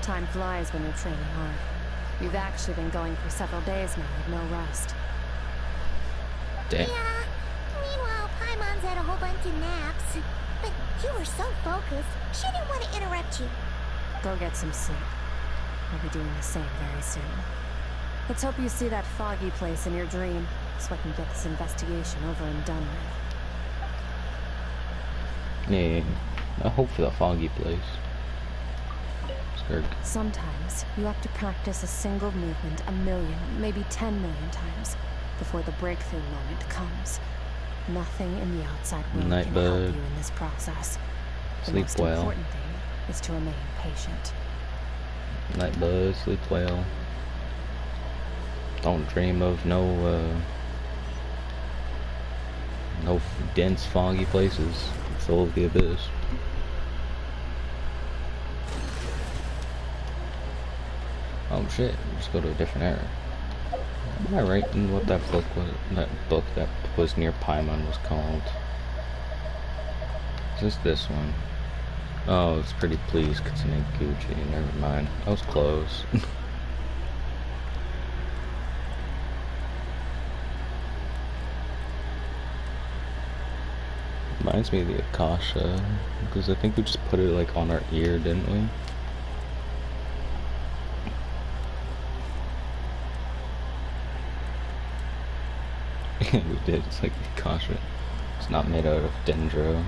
Time flies when you're training hard. You've actually been going for several days now with no rest. Damn. Yeah. Meanwhile, Paimon's had a whole bunch of naps. But you were so focused, she didn't want to interrupt you. Go get some sleep. I'll be doing the same very soon. Let's hope you see that foggy place in your dream, so I can get this investigation over and done with. Yeah, I hope for the foggy place. Skirt. Sometimes, you have to practice a single movement 1 million, maybe 10 million times, before the breakthrough moment comes. Nothing in the outside world Night can help bud. you in this process. The Sleep most well. important thing is to remain patient. Night bud, sleep well. Don't dream of no dense foggy places full of the abyss. Oh shit, just go to a different era. Am I right in what that book was? That book that was near Paimon was called? Is this one? Oh, it's Pretty Please, Kitsune Gucci. Never mind. I was close. Reminds me of the Akasha, because I think we just put it like on our ear, didn't we? Yeah, we did. It's like the Akasha. It's not made out of dendro.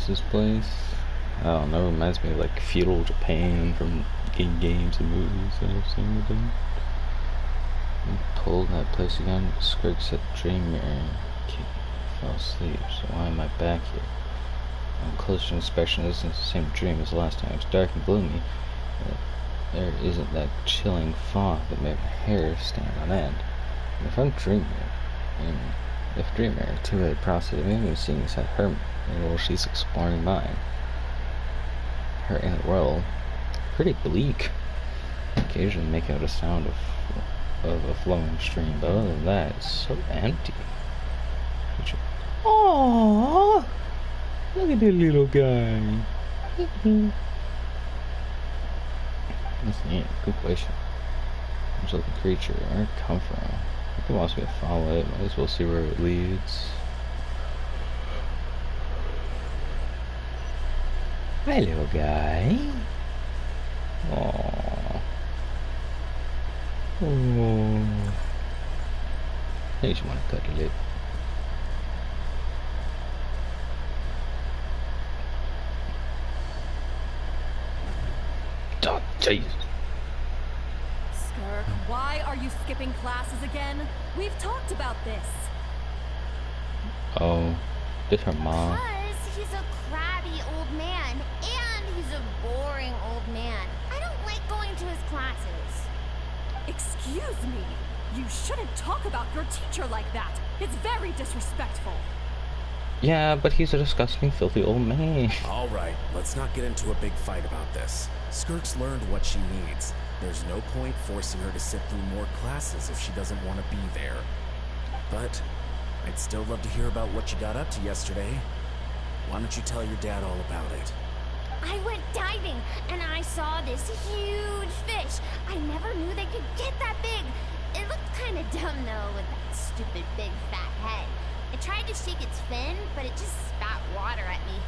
This place? I don't know, it reminds me of like feudal Japan from games and movies that I've seen with them. I'm told that place again. Skirk said dream mirror. Kid fell asleep, so why am I back here? On closer inspection, this isn't the same dream as last time. It's dark and gloomy. There isn't that chilling fog that made my hair stand on end. And if I'm dreaming, and if dreamer, a two-way process, maybe seeing inside her, well, she's exploring mine. Her inner world, pretty bleak. Occasionally make out a sound of a flowing stream, but other than that, it's so empty. Aww, look at the little guy. That's neat. Good question. There's like a creature. Where'd it come from? I think it wants me to follow it. Might as well see where it leads. Hi, little guy. Aww. Oh. I just want to cuddle it. Oh, Jesus. Skirk, why are you skipping classes again? We've talked about this. Oh, did her mom? Because he's a crabby old man, and he's a boring old man. I don't like going to his classes. Excuse me. You shouldn't talk about your teacher like that. It's very disrespectful. Yeah, but he's a disgusting, filthy old man. All right, let's not get into a big fight about this. Skirk's learned what she needs. There's no point forcing her to sit through more classes if she doesn't want to be there. But I'd still love to hear about what you got up to yesterday. Why don't you tell your dad all about it? I went diving, and I saw this huge fish. I never knew they could get that big. It looked kind of dumb, though, with that stupid big fat head. It tried to shake its fin, but it just spat water at me.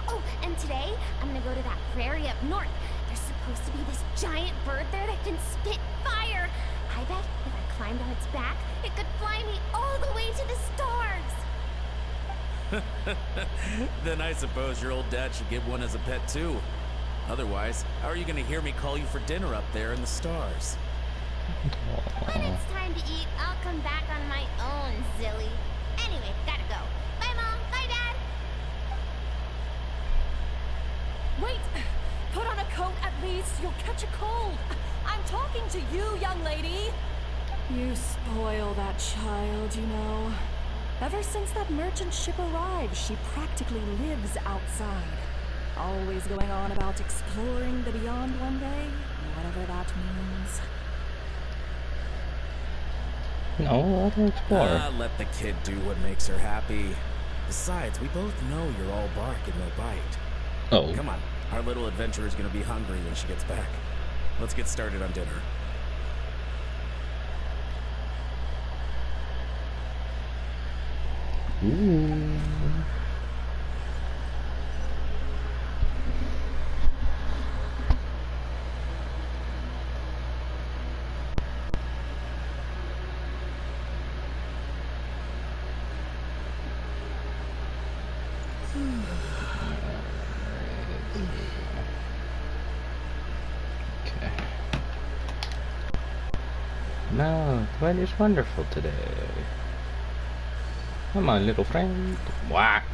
Oh, and today, I'm gonna go to that prairie up north. There's supposed to be this giant bird there that can spit fire. I bet if I climbed on its back, it could fly me all the way to the stars. Then I suppose your old dad should get one as a pet too. Otherwise, how are you gonna hear me call you for dinner up there in the stars? When it's time to eat, I'll come back on my own, silly. Anyway, gotta go. Bye, Mom. Bye, Dad. Wait! Put on a coat at least. You'll catch a cold. I'm talking to you, young lady. You spoil that child, you know. Ever since that merchant ship arrived, she practically lives outside. Always going on about exploring the beyond one day, whatever that means. No, let her explore. Let the kid do what makes her happy. Besides, we both know you're all bark and no bite. Oh. Come on, our little adventurer is gonna be hungry when she gets back. Let's get started on dinner. Ooh. Okay. No, the weather's wonderful today. Come on, little friend. Whack.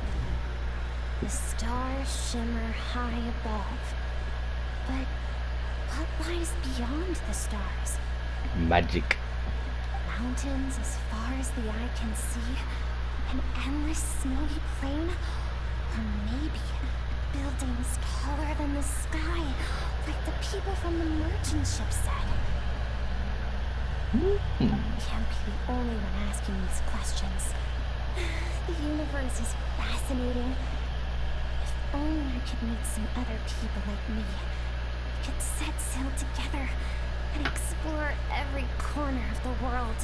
The stars shimmer high above. But what lies beyond the stars? Magic. Mountains as far as the eye can see? An endless snowy plain? Or maybe buildings taller than the sky, like the people from the merchant ship said? Can't be the only one asking these questions. The universe is fascinating. If only I could meet some other people like me. We could set sail together and explore every corner of the world.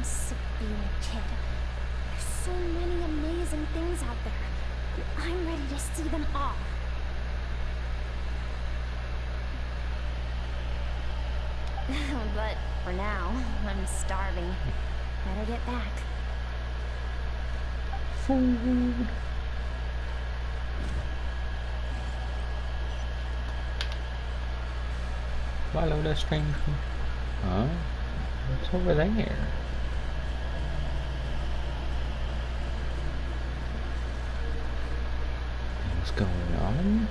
Sick of being a kid. There's so many amazing things out there. And I'm ready to see them all. But for now, I'm starving. Better get back. Food. Follow the stranger. Huh? What's over there? What's going on?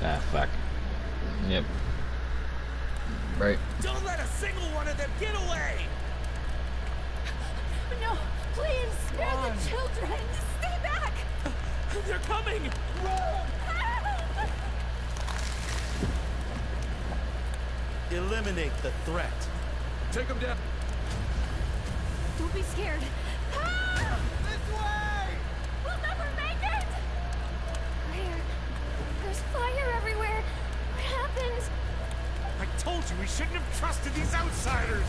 Ah, fuck. Yep. Right. Don't let a single one of them get away! No, please, spare the children! Stay back! They're coming! Run! Eliminate the threat. Take them down. Don't be scared. Ah! This way! We'll never make it! There's fire everywhere. What happened? I told you we shouldn't have trusted these outsiders!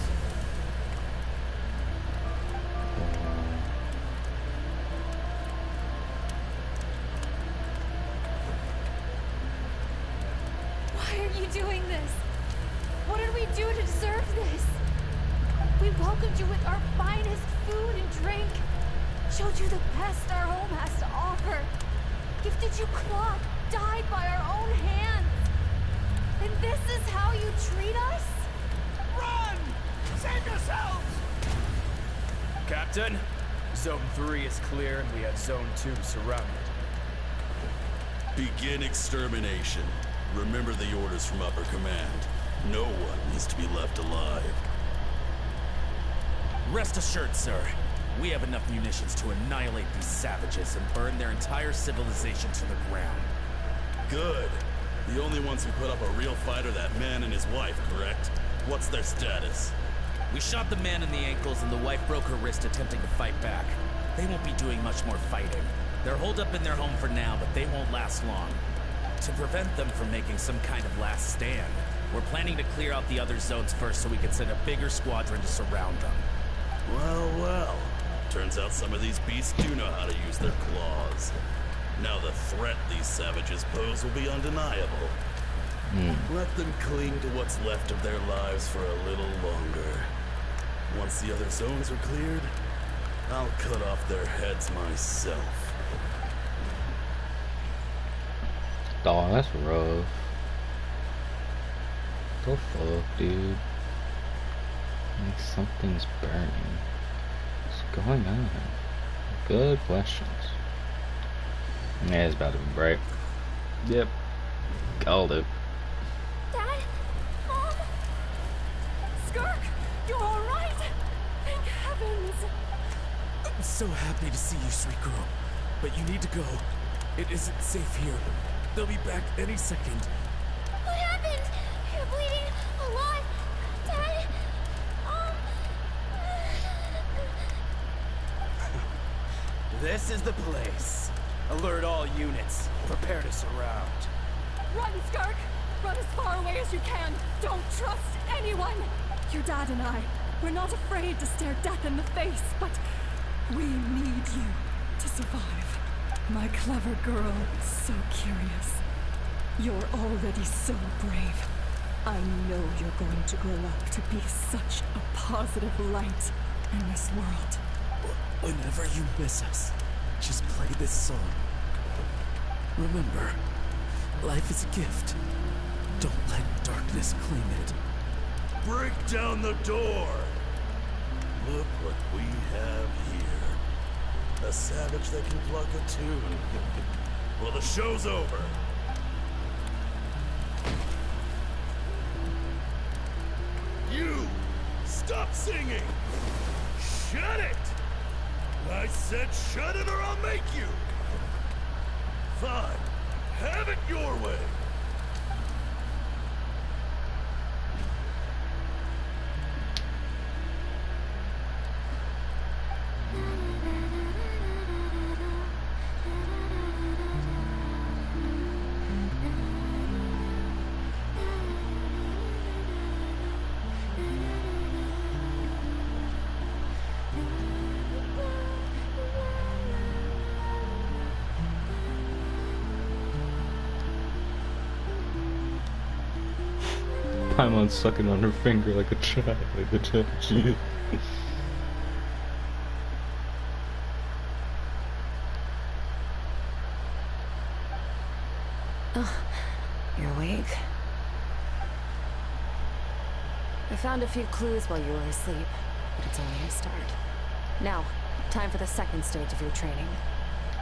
Why are you doing this? What did we do to deserve this? We welcomed you with our finest food and drink, showed you the best our home has to offer, gifted you cloth dyed by our own hands. And this is how you treat us? Run! Save yourselves! Captain, Zone 3 is clear and we have Zone 2 surrounded. Begin extermination. Remember the orders from upper command. No one is to be left alive. Rest assured, sir. We have enough munitions to annihilate these savages and burn their entire civilization to the ground. Good. The only ones who put up a real fight are that man and his wife, correct? What's their status? We shot the man in the ankles and the wife broke her wrist attempting to fight back. They won't be doing much more fighting. They're holed up in their home for now, but they won't last long. To prevent them from making some kind of last stand, we're planning to clear out the other zones first so we can send a bigger squadron to surround them. Well, well. Turns out some of these beasts do know how to use their claws. Now the threat these savages pose will be undeniable. Let them cling to what's left of their lives for a little longer. Once the other zones are cleared, I'll cut off their heads myself. Oh, that's rough. The fuck, dude? Like something's burning. What's going on? Good questions. Yeah, it's about to be bright. Yep. Called it. Dad? Mom? Skirk, you're alright? Thank heavens. I'm so happy to see you, sweet girl. But you need to go. It isn't safe here. They'll be back any second. What happened? You're bleeding a lot. Dad? This is the place. Alert all units. Prepare to surround. Run, Skirk! Run as far away as you can! Don't trust anyone! Your dad and I, we're not afraid to stare death in the face, but we need you to survive. My clever girl, so curious. You're already so brave. I know you're going to grow up to be such a positive light in this world. Whenever you miss us, just play this song. Remember, life is a gift. Don't let darkness claim it. Break down the door! Look what we have here. A savage that can pluck a tune. Well, the show's over. You! Stop singing! Shut it! I said shut it or I'll make you! Fine. Have it your way! Paimon's sucking on her finger like a child. Jeez. Oh, you're awake. I found a few clues while you were asleep, but it's only a start. Now, time for the second stage of your training.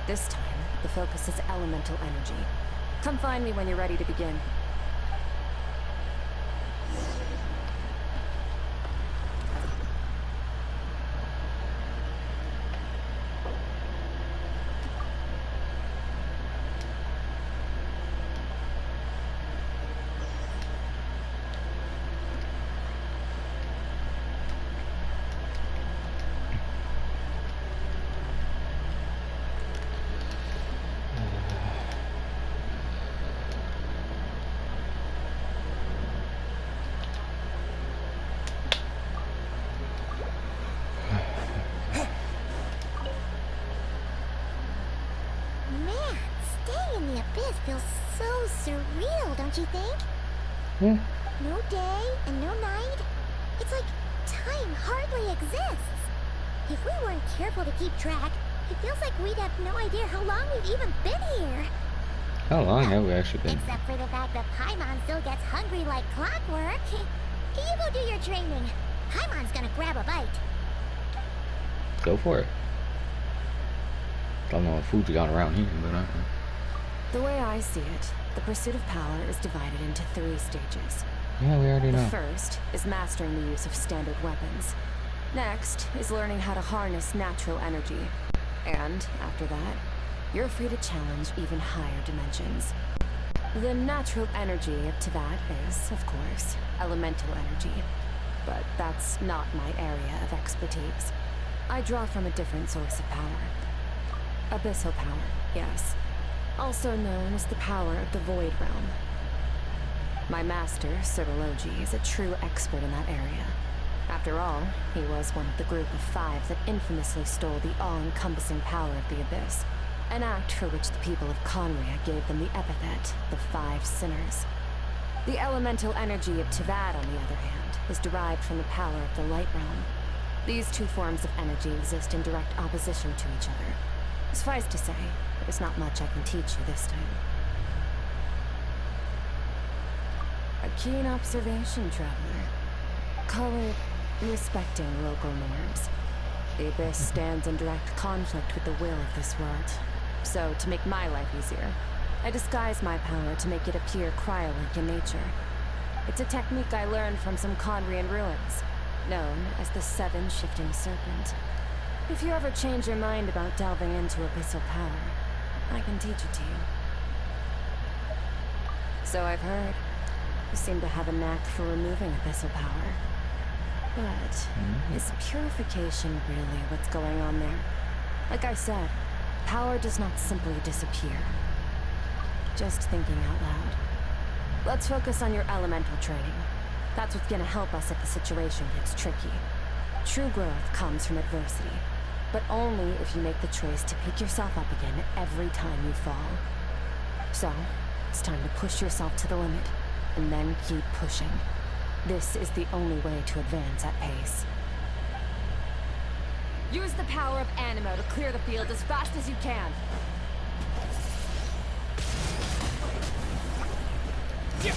This time, the focus is elemental energy. Come find me when you're ready to begin. Man, staying in the abyss feels so surreal, don't you think? Yeah. No day and no night. It's like time hardly exists. If we weren't careful to keep track, it feels like we'd have no idea how long we've even been here. How long have we actually been? Except for the fact that Paimon still gets hungry like clockwork. You go do your training. Paimon's gonna grab a bite. Go for it. Don't know what food you got around here, but The way I see it, the pursuit of power is divided into 3 stages. yeah, we already The know. first is mastering the use of standard weapons. Next is learning how to harness natural energy. And after that, you're free to challenge even higher dimensions. The natural energy up to that is, of course, elemental energy. But that's not my area of expertise. I draw from a different source of power. Abyssal power, yes. Also known as the power of the Void Realm. My master, Sirologi, is a true expert in that area. After all, he was one of the group of 5 that infamously stole the all-encompassing power of the Abyss. An act for which the people of Conria gave them the epithet, the 5 Sinners. The elemental energy of Tivad, on the other hand, is derived from the power of the Light Realm. These 2 forms of energy exist in direct opposition to each other. Suffice to say, there's not much I can teach you this time. A keen observation, traveler. Call it respecting local norms. The Abyss stands in direct conflict with the will of this world. So, to make my life easier, I disguise my power to make it appear cryo-like in nature. It's a technique I learned from some Conrian ruins, known as the 7 Shifting Serpent. If you ever change your mind about delving into abyssal power, I can teach it to you. So I've heard. You seem to have a knack for removing abyssal power. But is purification really what's going on there? Like I said, power does not simply disappear. Just thinking out loud. Let's focus on your elemental training. That's what's gonna help us if the situation gets tricky. True growth comes from adversity, but only if you make the choice to pick yourself up again every time you fall. So, it's time to push yourself to the limit, and then keep pushing. This is the only way to advance at pace. Use the power of Animo to clear the field as fast as you can. Yeah.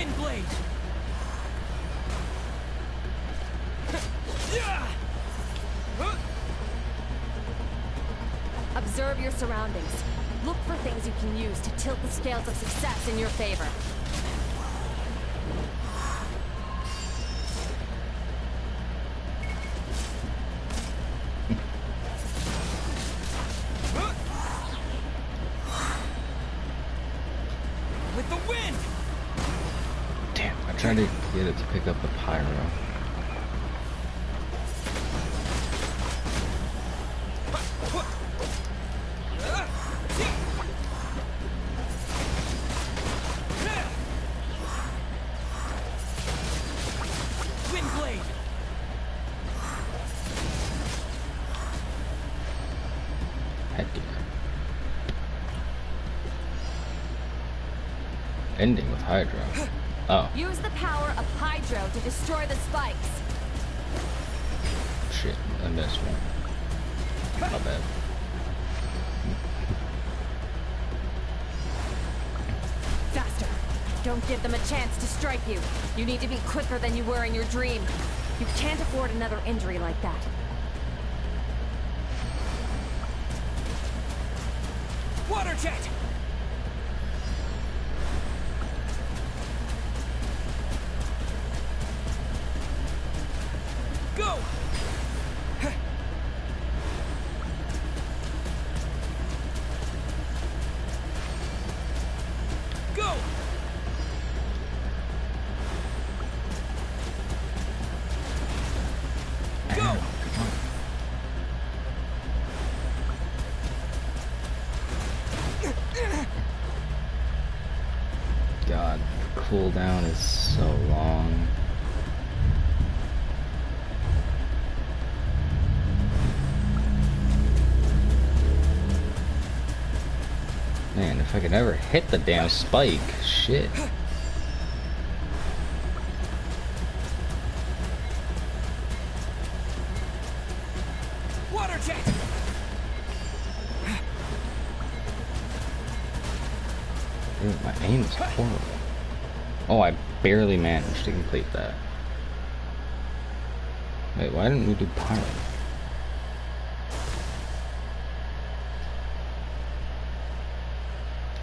Windblade! Observe your surroundings. Look for things you can use to tilt the scales of success in your favor. With the wind! Damn, I tried to get it to pick up the pyro. Windblade! Heck yeah. Ending with Hydro. Oh, Use the power of Hydro to destroy the spikes. shit. I missed one. My bad. Faster. Don't give them a chance to strike you. You need to be quicker than you were in your dream. You can't afford another injury like that. Water jet! Go! Go! Go! God, cooldown is so long. Man, if I could ever hit the damn spike, shit. Water jet! Dude, my aim is horrible. Oh, I barely managed to complete that. Wait, why didn't we do pyro?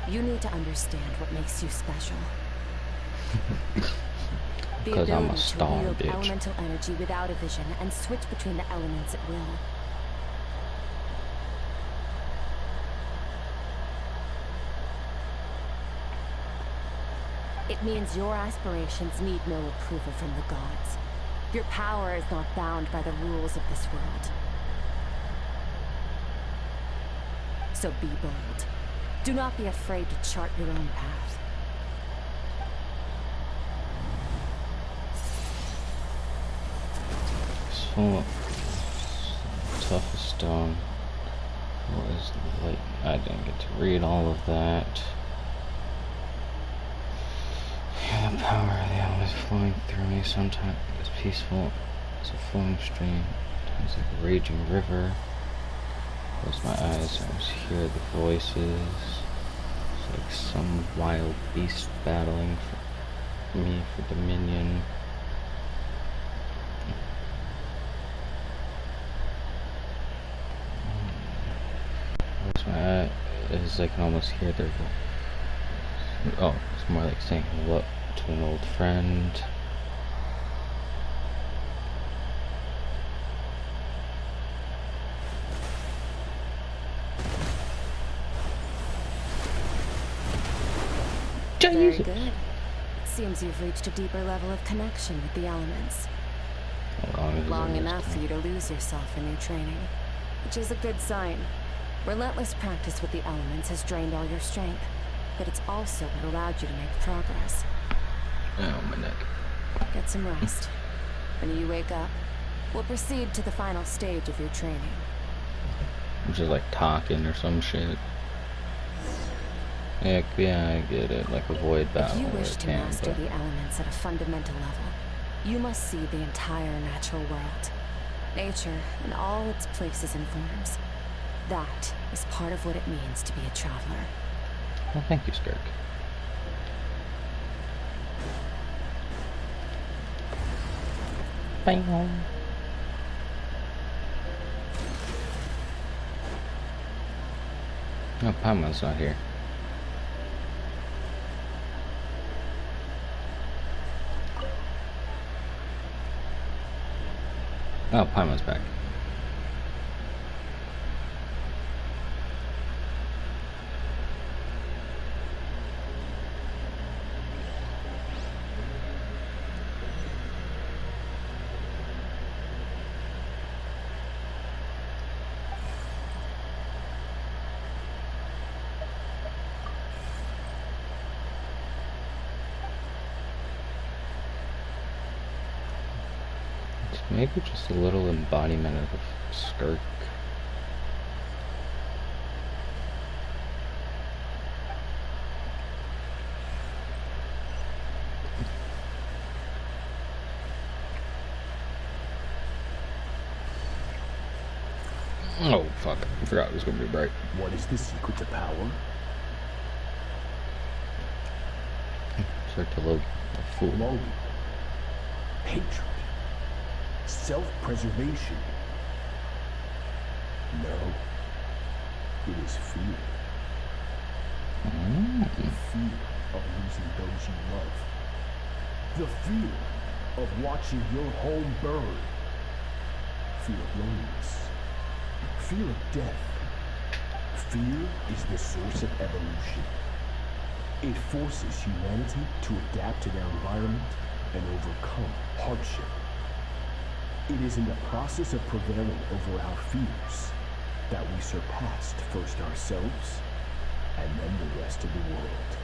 You need to understand what makes you special. The Because I'm a ability star, to wield bitch. elemental energy without a vision and switch between the elements at will. It means your aspirations need no approval from the gods. Your power is not bound by the rules of this world. So be bold. Do not be afraid to chart your own path. So toughest stone. What is light? I didn't get to read all of that. Yeah, the power of the elements flowing through me sometimes is peaceful as a flowing stream, sometimes like a raging river. Close my eyes, I almost hear the voices. It's like some wild beast battling for me for dominion. Close my eyes, I can almost hear their voice. Oh, it's more like saying hello to an old friend. Very good. Seems you've reached a deeper level of connection with the elements. Long enough for you to lose yourself in your training, which is a good sign. Relentless practice with the elements has drained all your strength, but it's also what allowed you to make progress. Oh, my neck. Get some rest. When you wake up, we'll proceed to the final stage of your training. Which is like talking or some shit. Heck yeah, I get it. Like a void battle. If you wish to master but the elements at a fundamental level, you must see the entire natural world. Nature in all its places and forms. That is part of what it means to be a traveler. Well, thank you, Skirk. Bam. Oh, Paimon's not here. Oh, Paimon's back. Maybe just a little embodiment of a skirk. Oh fuck, I forgot it was gonna be bright. What is the secret to power? Start to load a fool. Longing. Hatred. Self-preservation. No. It is fear. The fear of losing those you love. The fear of watching your home burn. Fear of loneliness. Fear of death. Fear is the source of evolution. It forces humanity to adapt to their environment and overcome hardship. It is in the process of prevailing over our fears that we surpassed first ourselves and then the rest of the world.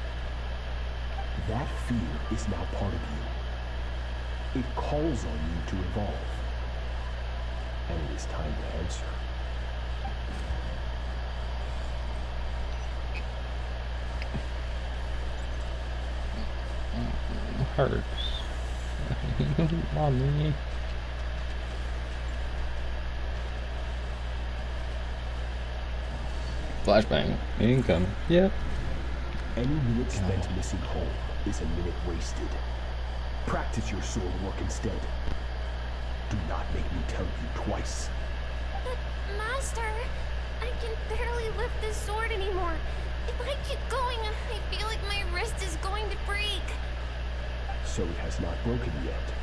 That fear is now part of you. It calls on you to evolve. And it is time to answer. Hurts. Mommy. Flashbang. Income. Yep. Any minute spent missing home is a minute wasted. Practice your sword work instead. Do not make me tell you twice. But, Master, I can barely lift this sword anymore. If I keep going, I feel like my wrist is going to break. So it has not broken yet.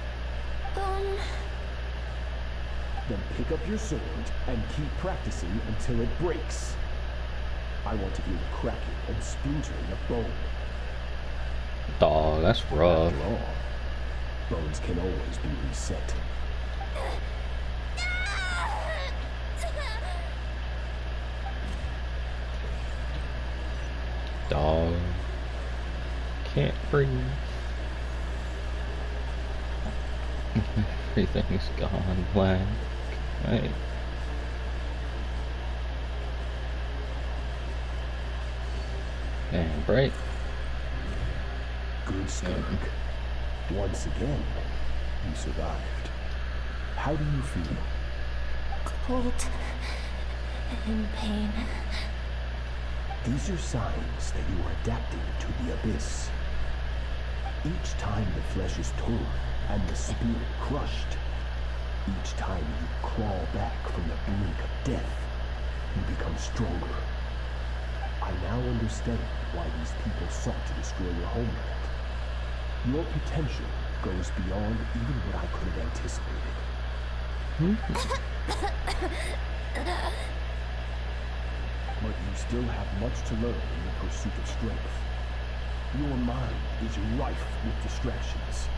Then pick up your sword and keep practicing until it breaks. I want to hear the cracking and splintering of bone. Dog, that's rough. After all, bones can always be reset. Dog. Can't breathe. Everything's gone blank. Right. And bright. Good skunk. Once again, you survived. How do you feel? Cold and pain. These are signs that you are adapting to the abyss. Each time the flesh is torn and the spirit crushed, each time you crawl back from the brink of death, you become stronger. I now understand why these people sought to destroy your homeland. Your potential goes beyond even what I could have anticipated. But you still have much to learn in the pursuit of strength. Your mind is rife with distractions.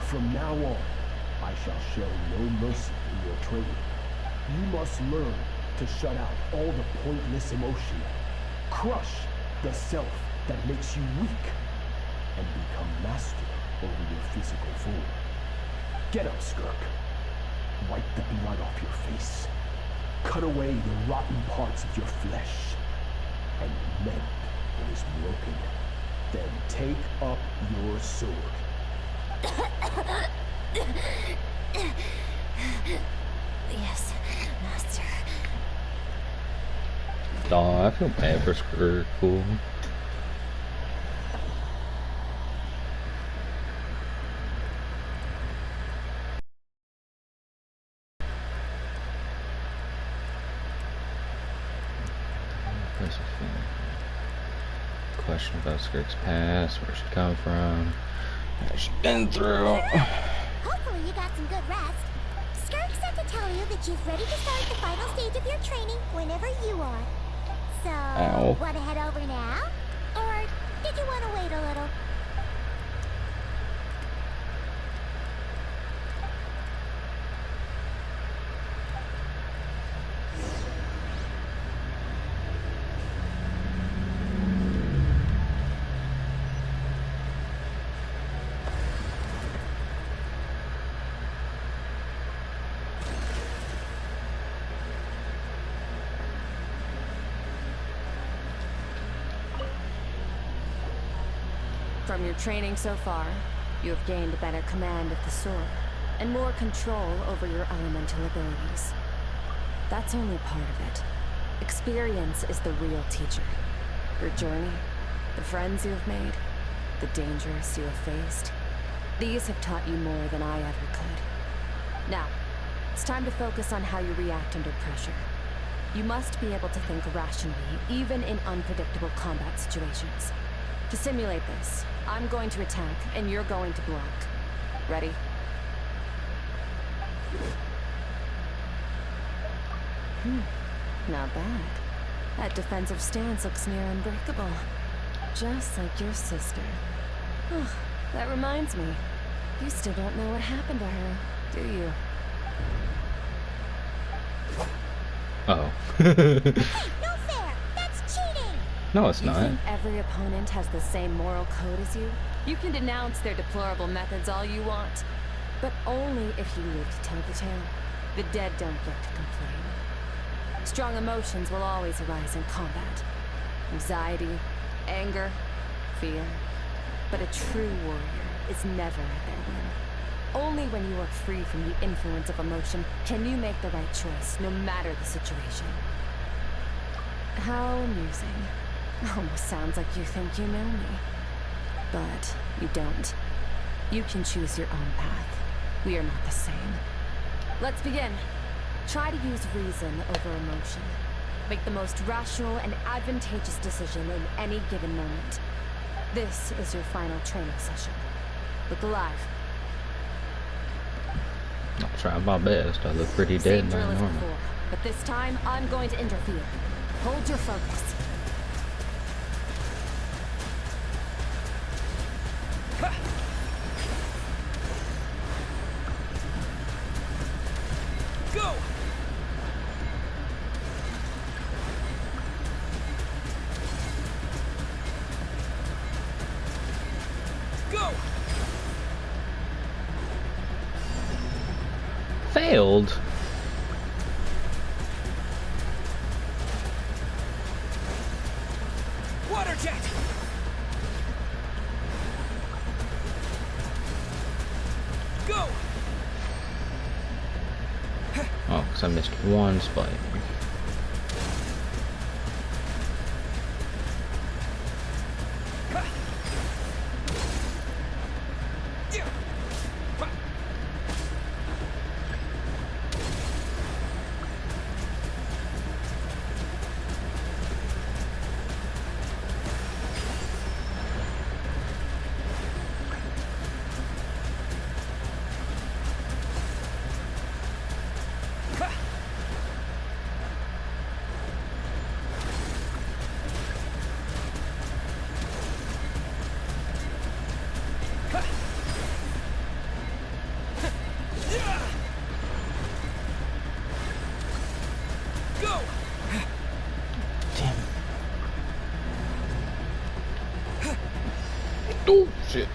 From now on, I shall show no mercy in your training. You must learn to shut out all the pointless emotion. Crush the self that makes you weak, and become master over your physical form. Get up, Skirk. Wipe the blood off your face. Cut away the rotten parts of your flesh, and mend what is broken. Then take up your sword. Yes, Master. Dog, I feel bad for Skrr. Cool. question about Skirk's past, where she come from, what she's been through. Hopefully you got some good rest. Skirk said to tell you that she's ready to start the final stage of your training whenever you are. So, Ow. want to head over now? Or did you want to wait a little? From your training so far, you have gained better command of the sword, and more control over your elemental abilities. That's only part of it. Experience is the real teacher. Your journey, the friends you have made, the dangers you have faced, these have taught you more than I ever could. Now, it's time to focus on how you react under pressure. You must be able to think rationally, even in unpredictable combat situations. To simulate this, I'm going to attack, and you're going to block. Ready? Not bad. That defensive stance looks near unbreakable. Just like your sister. Oh, that reminds me. You still don't know what happened to her, do you? Oh. No fair! That's cheating! No, it's You not. think every opponent has the same moral code as you? You can denounce their deplorable methods all you want, but only if you live to tell the tale. The dead don't get to complain. Strong emotions will always arise in combat. Anxiety, anger, fear. But a true warrior is never at their whim. Only when you are free from the influence of emotion can you make the right choice, no matter the situation. How amusing. Almost sounds like you think you know me. But you don't. You can choose your own path. We are not the same. Let's begin. Try to use reason over emotion. Make the most rational and advantageous decision in any given moment. This is your final training session. Look alive. I'll try my best. I look pretty dead Same by drill as normal. before, but this time I'm going to interfere. Hold your focus. Go! Go! Failed. Water jet! Go! Oh, because I missed one spike. Go! Damn. Oh, shit.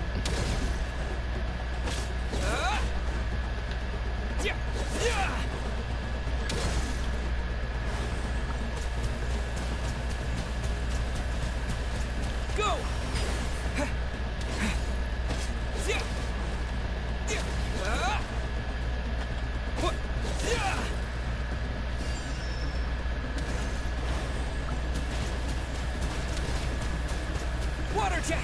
Go! Water jet!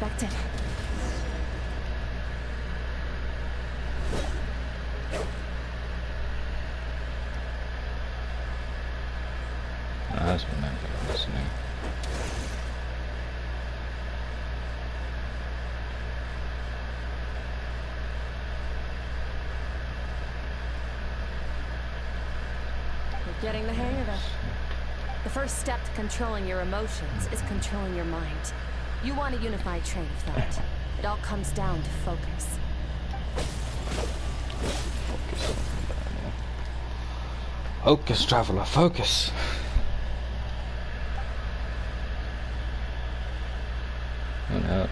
expected. That's what I'm listening. You're getting the hang of it. The first step to controlling your emotions is controlling your mind. You want a unified train of thought. It all comes down to focus. Focus, traveler, focus! Went out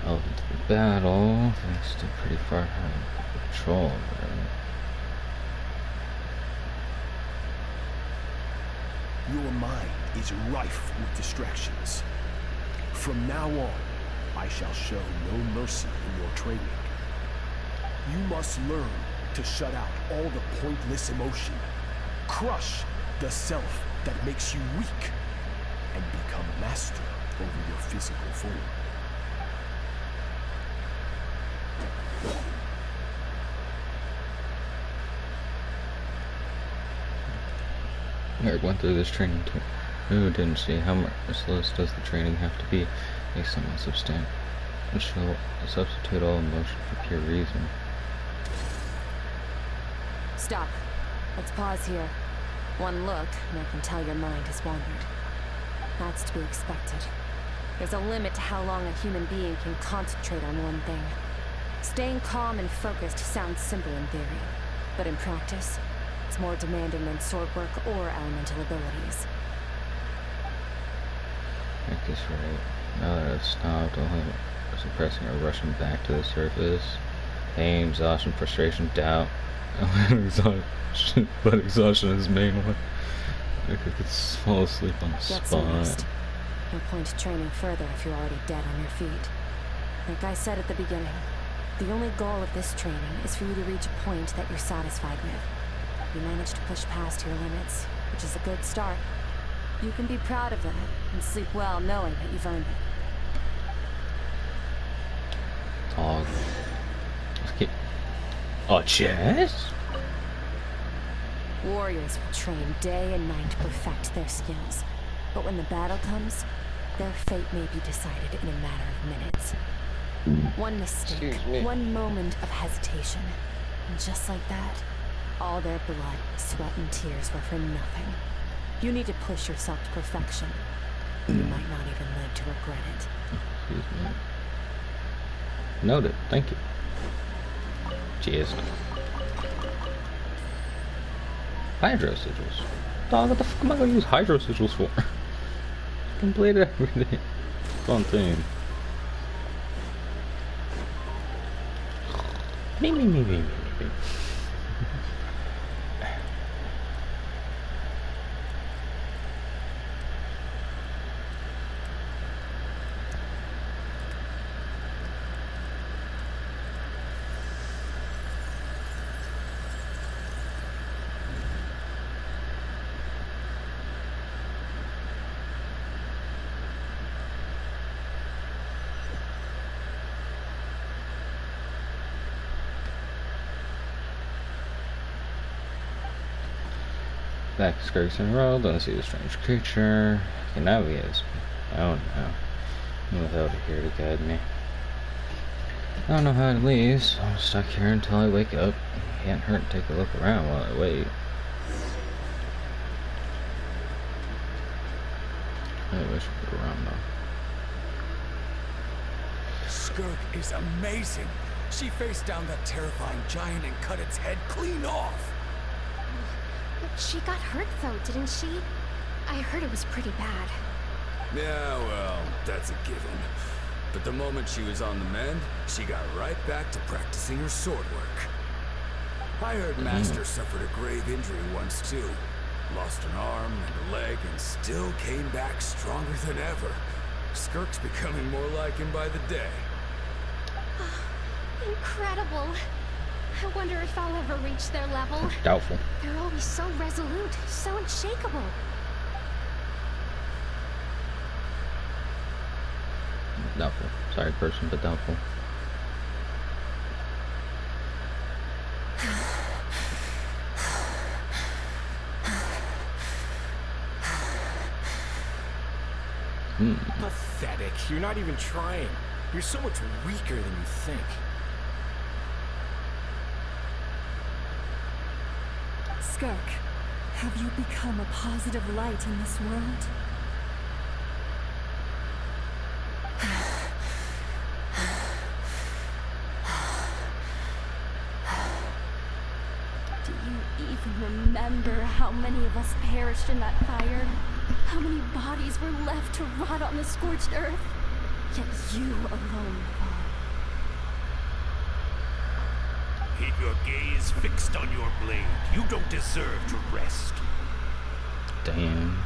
into the battle, thanks to pretty far high patrol. Your mind is rife with distractions. From now on, I shall show no mercy in your training. You must learn to shut out all the pointless emotion. Crush the self that makes you weak, and become master over your physical form. Eric went through this training too. Who didn't see how merciless does the training have to be based on substantial substitute all emotion for pure reason. Stop. Let's pause here. One look, and I can tell your mind has wandered. That's to be expected. There's a limit to how long a human being can concentrate on one thing. Staying calm and focused sounds simple in theory, but in practice, it's more demanding than sword work or elemental abilities. I guess right. Now that I've stopped, only suppressing or rushing back to the surface. Pain, exhaustion, frustration, doubt. Exhaustion, but exhaustion is the main one. I could fall asleep on the Get spot. some rest. No point training further if you're already dead on your feet. Like I said at the beginning, the only goal of this training is for you to reach a point that you're satisfied with. You managed to push past your limits, which is a good start. You can be proud of that and sleep well knowing that you've earned it. Dog. Let's keep. Oh, chess? Warriors will train day and night to perfect their skills. But when the battle comes, their fate may be decided in a matter of minutes. One mistake, one moment of hesitation, and just like that, all their blood, sweat, and tears were for nothing. You need to push yourself to perfection. You might not even live to regret it. Excuse me. Noted. Thank you. Cheers. Hydro sigils. Dog, what the fuck am I gonna use hydro sigils for? Complete everything. Fun thing. Me. Back to Skirks in a row, don't see the strange creature. Can navigate this. Oh no. Without it here to guide me. I don't know how it leaves, so I'm stuck here until I wake up. It can't hurt to take a look around while I wait. I wish I could go around though. Skirk is amazing. She faced down that terrifying giant and cut its head clean off. She got hurt though, didn't she? I heard it was pretty bad. Yeah, well, that's a given. But the moment she was on the mend, she got right back to practicing her sword work. I heard Master suffered a grave injury once too. Lost an arm and a leg and still came back stronger than ever. Skirk's becoming more like him by the day. Incredible. I wonder if I'll ever reach their level. Doubtful. They're always so resolute, so unshakable. Doubtful. Sorry, person, but doubtful. Pathetic. You're not even trying. You're so much weaker than you think. Skirk, have you become a positive light in this world? Do you even remember how many of us perished in that fire? How many bodies were left to rot on the scorched earth? Yet you alone fall. Keep your gaze fixed on your blade. You don't deserve to rest. Damn.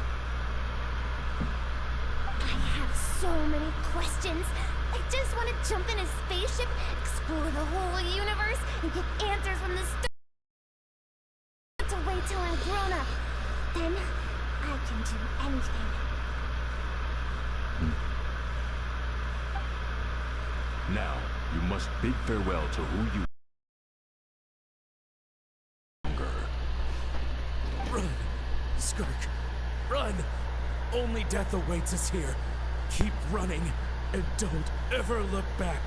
I have so many questions. I just want to jump in a spaceship, explore the whole universe, and get answers from the stars. To wait till I'm grown up. Then I can do anything. Now, you must bid farewell to who you Run! Skirk! Run! Only death awaits us here. Keep running, and don't ever look back.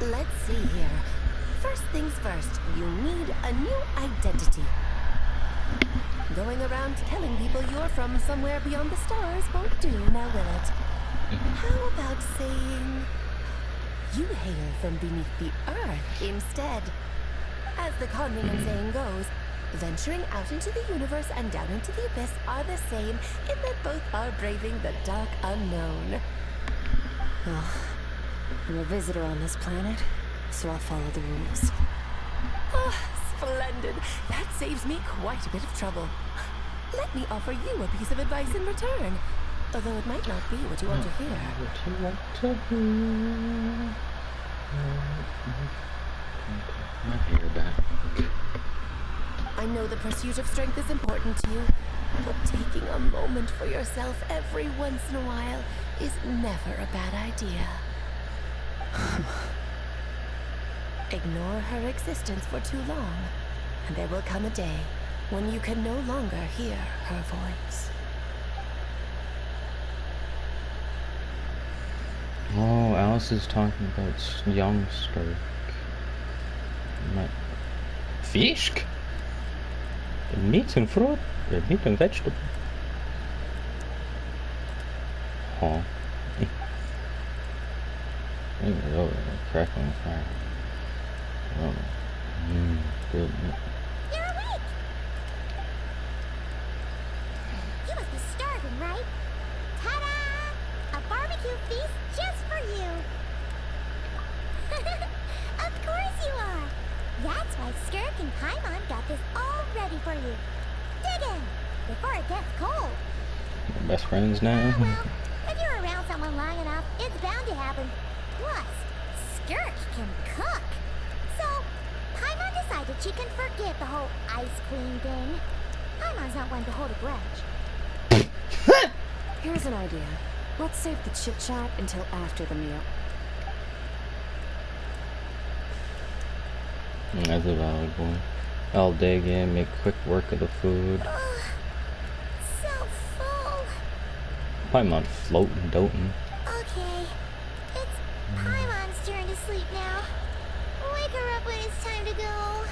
Let's see here. First things first, you need a new identity. Going around telling people you're from somewhere beyond the stars won't do, now will it? How about saying you hail from beneath the earth instead? As the convenient saying goes, venturing out into the universe and down into the abyss are the same in that both are braving the dark unknown. I'm a visitor on this planet, so I'll follow the rules. Oh, splendid. That saves me quite a bit of trouble. Let me offer you a piece of advice in return, although it might not be what you want to hear. My hair back. I know the pursuit of strength is important to you, but taking a moment for yourself every once in a while is never a bad idea. Ignore her existence for too long, and there will come a day when you can no longer hear her voice. Oh, Alice is talking about young Skirk. Fish? Meat and fruit? Meat and vegetable? Huh. Oh, crackling fire. Oh. Good. You're awake! You must be starving, right? Ta-da! A barbecue feast just for you! Of course you are! That's why Skirk and Paimon got this all ready for you. Dig in! Before it gets cold! We're best friends now. Well, if you're around someone long enough, it's bound to happen. Plus, Skirk can cook. So, Paimon decided she can forget the whole Ice Queen thing. Paimon's not one to hold a grudge. Here's an idea. Let's save the chit-chat until after the meal. That's a valid point. I'll dig in, make quick work of the food. So full. Paimon floating, doting. Okay, it's Paimon's turn to sleep now. Wake her up when it's time to go.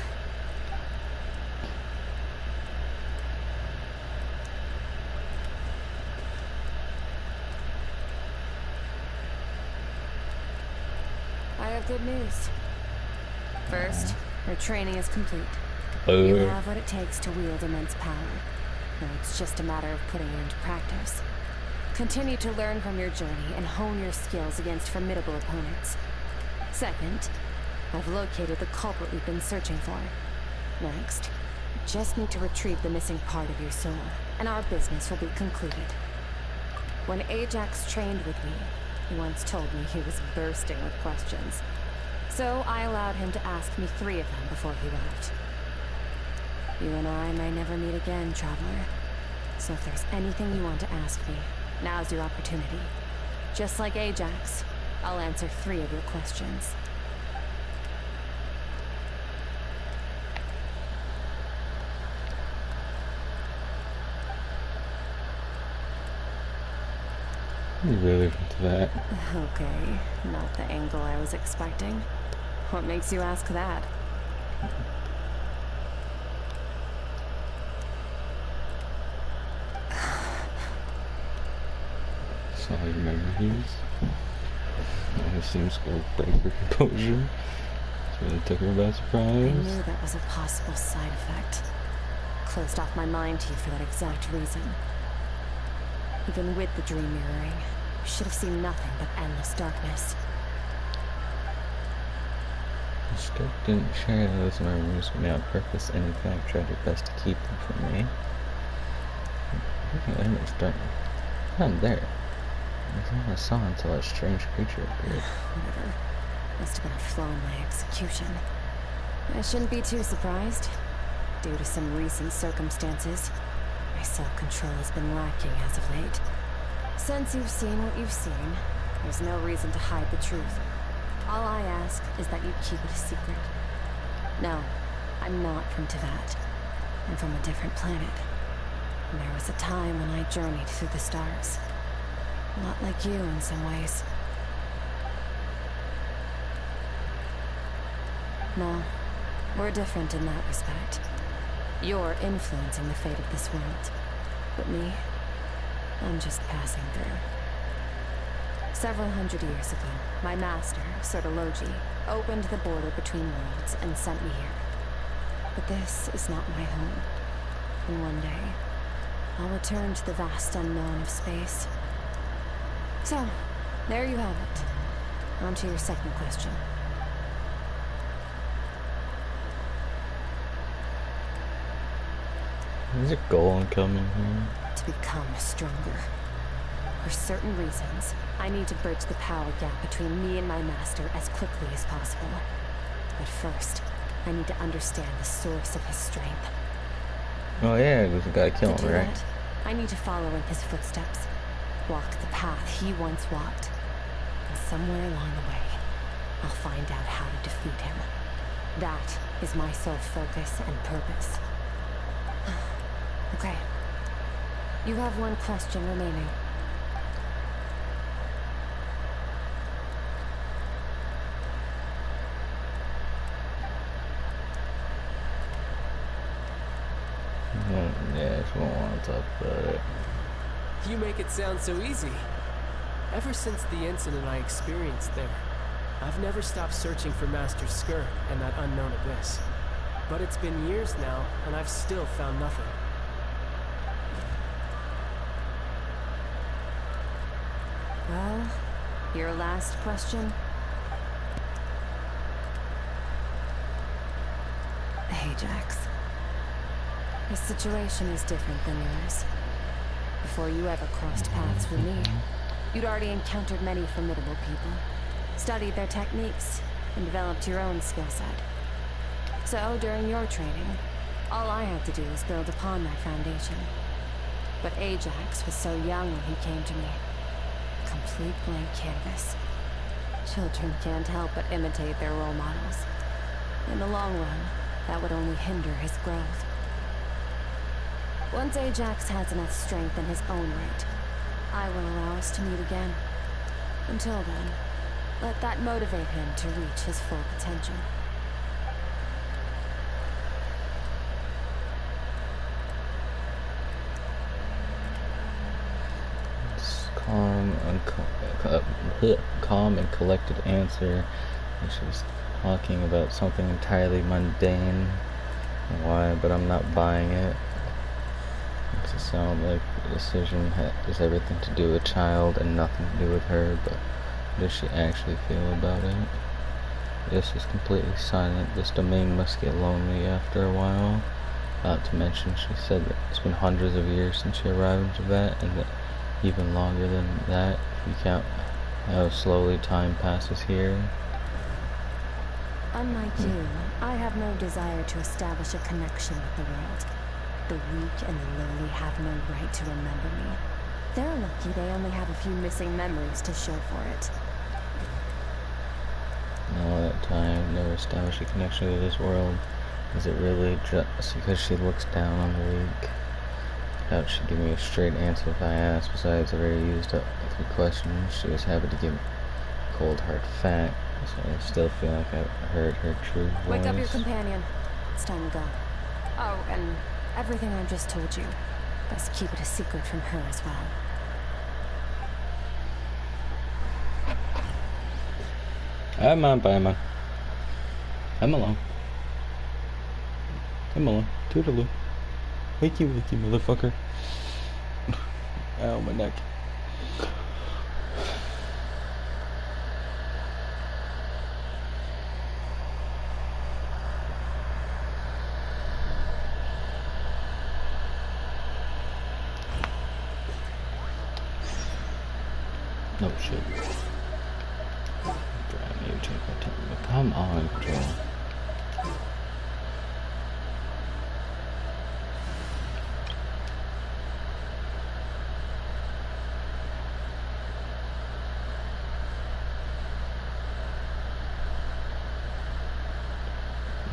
I have good news. First, your training is complete. You have what it takes to wield immense power. Now it's just a matter of putting it into practice. Continue to learn from your journey and hone your skills against formidable opponents. Second, I've located the culprit we've been searching for. Next, just need to retrieve the missing part of your soul, and our business will be concluded. When Ajax trained with me, he once told me he was bursting with questions. So I allowed him to ask me 3 of them before he left. You and I may never meet again, Traveler. So if there's anything you want to ask me, now's your opportunity. Just like Ajax, I'll answer 3 of your questions. You really into that? Okay, not the angle I was expecting. What makes you ask that? Saw your memories. It seems to break her composure. It really took her by surprise. I knew that was a possible side effect. Closed off my mind to you for that exact reason. Even with the dream mirroring, you should have seen nothing but endless darkness. You still didn't share those memories with me on purpose, and in fact tried your best to keep them from me. The image darkness. I'm there. That's all I saw until that strange creature appeared. Whatever. Must have been a flaw in my execution. I shouldn't be too surprised. Due to some recent circumstances, my self-control has been lacking as of late. Since you've seen what you've seen, there's no reason to hide the truth. All I ask is that you keep it a secret. No, I'm not from Teyvat. I'm from a different planet. And there was a time when I journeyed through the stars. A lot like you in some ways. No, we're different in that respect. You're influencing the fate of this world. But me, I'm just passing through. Several hundred years ago, my master, Sertologi, opened the border between worlds and sent me here. But this is not my home. And one day, I'll return to the vast unknown of space. So, there you have it. On to your second question. Is a goal coming here? To become stronger. For certain reasons, I need to bridge the power gap between me and my master as quickly as possible. But first, I need to understand the source of his strength. Oh yeah, we gotta kill him, right? That, I need to follow in his footsteps. Walk the path he once walked. And somewhere along the way, I'll find out how to defeat him. That is my sole focus and purpose. Okay. You have one question remaining. Yeah, she won't want to talk about it. You make it sound so easy. Ever since the incident I experienced there, I've never stopped searching for Master Skir and that unknown abyss. But it's been years now, and I've still found nothing. Well, your last question? Ajax. His situation is different than yours. Before you ever crossed paths with me, you'd already encountered many formidable people, studied their techniques, and developed your own skill set. So, during your training, all I had to do was build upon that foundation. But Ajax was so young when he came to me. Complete blank canvas. Children can't help but imitate their role models. In the long run, that would only hinder his growth. Once Ajax has enough strength in his own right, I will allow us to meet again. Until then, let that motivate him to reach his full potential. Calm and collected answer. She was talking about something entirely mundane. Why? But I'm not buying it. Makes it sound like the decision has everything to do with a child and nothing to do with her. But what does she actually feel about it? This is completely silent. This domain must get lonely after a while. Not to mention, she said that it's been hundreds of years since she arrived in Tibet, and that even longer than that if you count how slowly time passes here. Unlike you, I have no desire to establish a connection with the world. The weak and the lowly have no right to remember me. They're lucky they only have a few missing memories to show for it. All that time, never established a connection with this world. Is it really just because she looks down on the weak? I doubt she'd give me a straight answer if I asked. Besides, I already used up 3 questions. She was happy to give me a cold hard fact, so I still feel like I heard her true voice. Wake up your companion. It's time to go. Oh, and everything I just told you, best keep it a secret from her as well. I'm on, bye, man. I'm alone. I'm alone. Toodaloo. Wakey, wakey, motherfucker. Ow, my neck. No shit. Drive me to my time. Come on, Joel.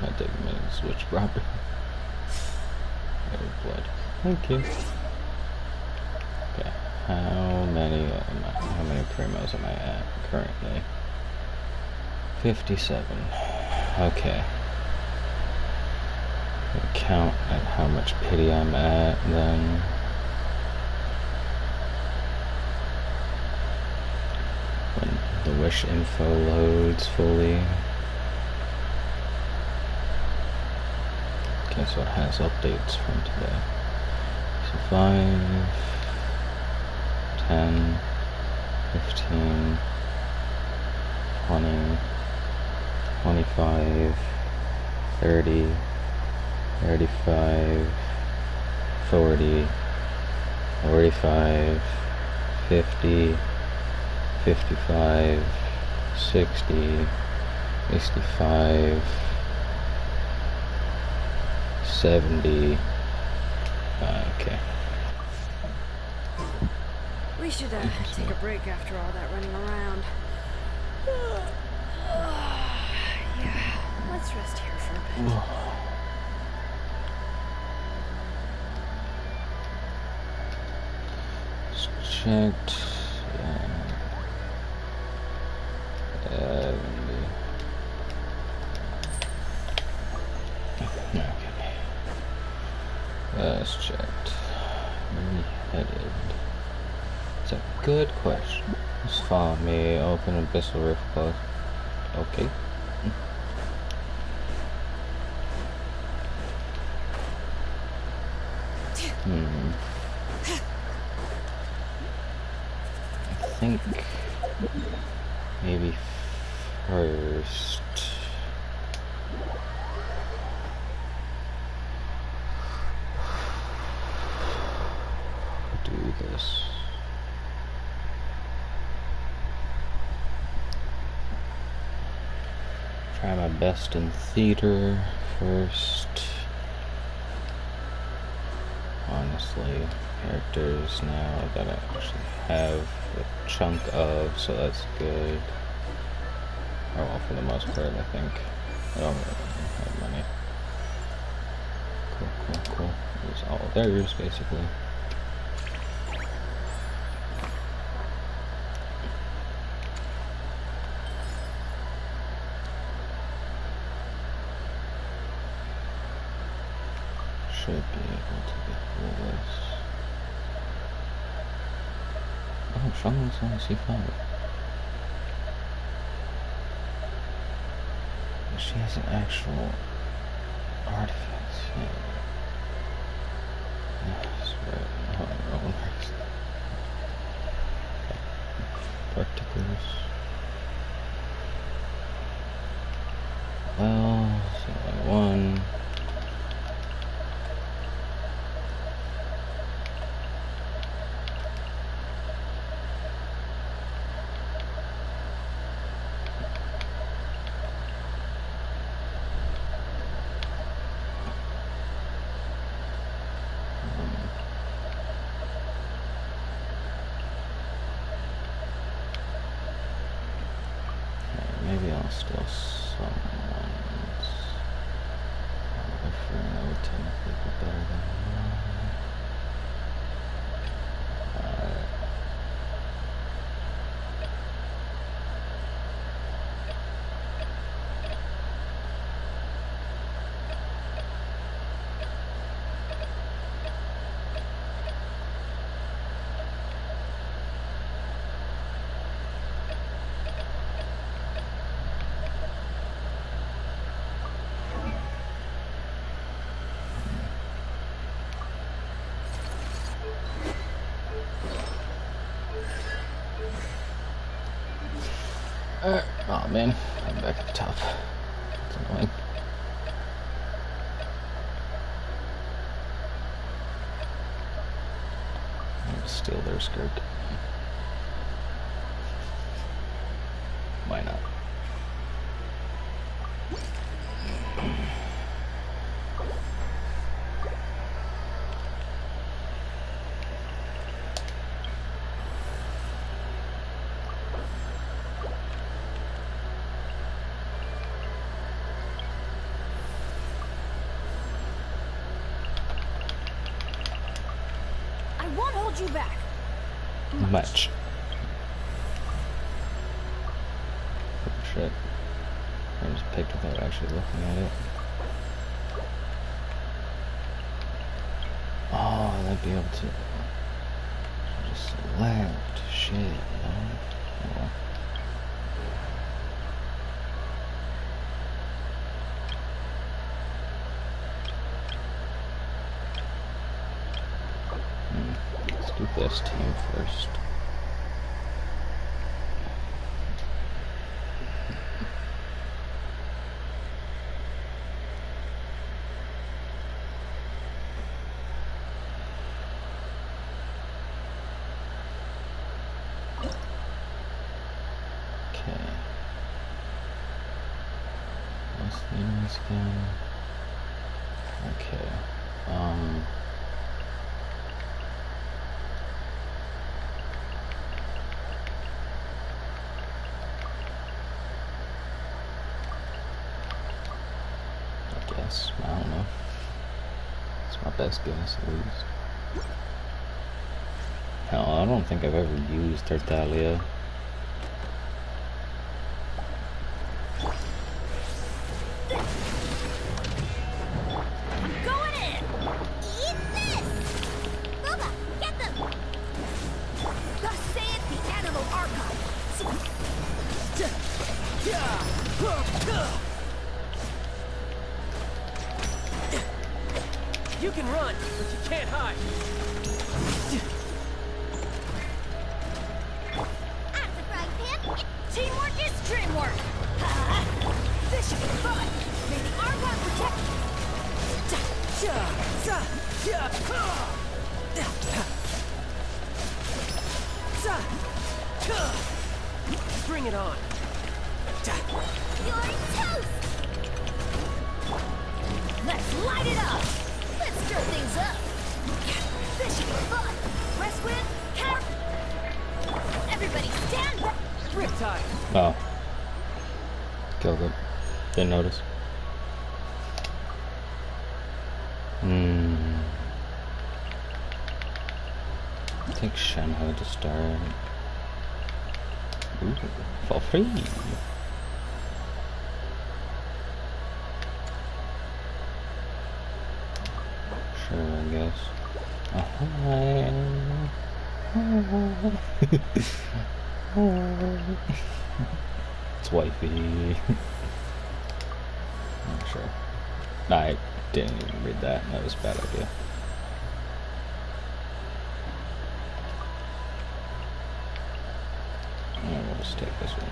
Might take a minute to switch properly. Oh, blood. Thank you. Okay. How many primos am I at currently? 57. Okay. I'll count at how much pity I'm at then. When the wish info loads fully. Okay, so it has updates from today. So 5, 10, 15, 20, 25, 30, 35, 40, 45, 50, 55, 60, 65, 70. Okay. We should take a break after all that running around. Yeah, let's rest here for a bit. Just checked. Okay. That's checked. Where are we headed? It's a good question. Just follow me. Open Abyssal Rift close. Okay. I think maybe first do this. Try my best in theater first. Honestly, characters now I gotta actually have a chunk of, so that's good. Oh, well, for the most part, I think. I don't really have money. Cool. It's all theirs, basically. Should be able to get through this. Oh, Shang's on C5. She has an actual artifact. Yes, right. Her own particulars. Well, so 1. I'll steal someone's. However, I would technically be better than mine. Oh man, I'm back at the top. That's annoying. I'm gonna steal their skirt. Why not? I won't hold you back. Much. Oh shit. I just picked without actually looking at it. Oh, I'd be able to just select shit, you know? Oh, well. Let's do this team first. Okay. What's the enemies again? Okay. I guess. I don't know. It's my best guess, at least. Hell, I don't think I've ever used Tertalia. Going in! Eat this! Bubba, get them! Thus saith the Animal Archive. You can run, but you can't hide. I'm the frying pan. Teamwork is dreamwork. This should be fun. May the Archive protect you. Bring it on. You're toast! Let's light it up. Let's stir things up. This should be fun. Rest with counter. Everybody stand back. Riptide. Oh. Killed it. Didn't notice. Take Shenhe to start. Ooh, for free. Sure, I guess. It's wifey. I'm sure. I didn't even read that. That was a bad idea. And we'll just take this one.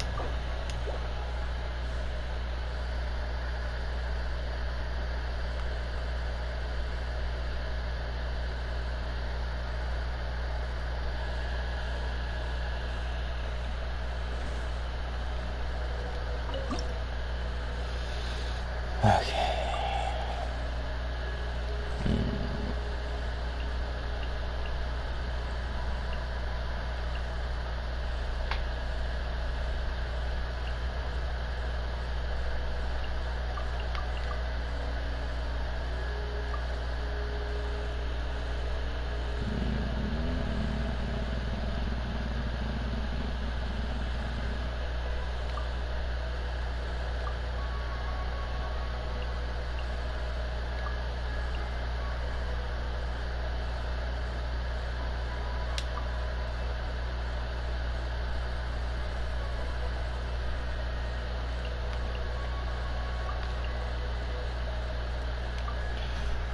Okay.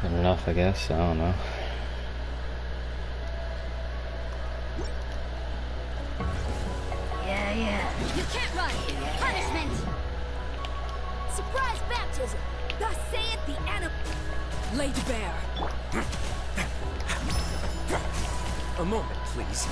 Good enough, I guess. I don't know. Yeah. You can't run! Punishment! Surprise baptism! Thus saith the animal. Laid bare. A moment, please.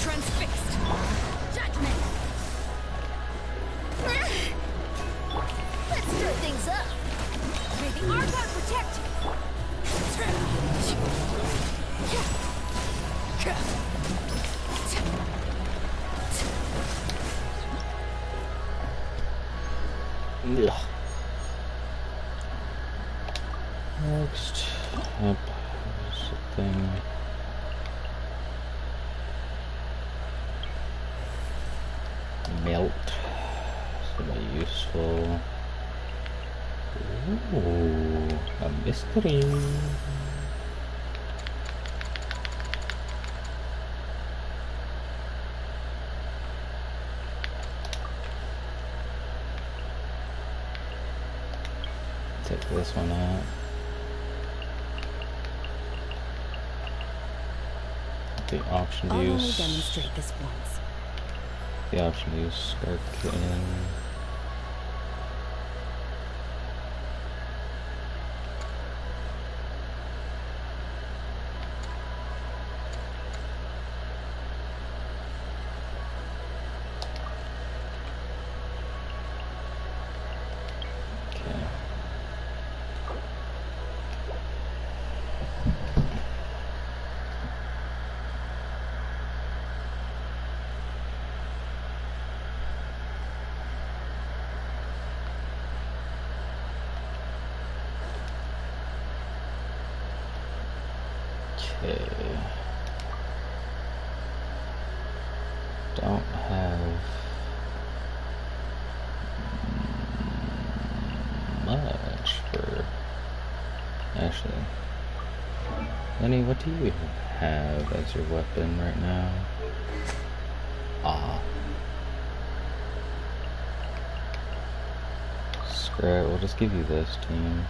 Transfixed. Judgment. Let's stir things up. May the Archon protect you. Ugh. Next up is the thing. Melt. Somewhat useful. Ooh, a mystery. Take this one out. The option to I'll only use. demonstrate this once. The option to use Scarf Kitten. Okay. Don't have much for. Actually, Lenny, what do you have as your weapon right now? Scrap. We'll just give you this, team.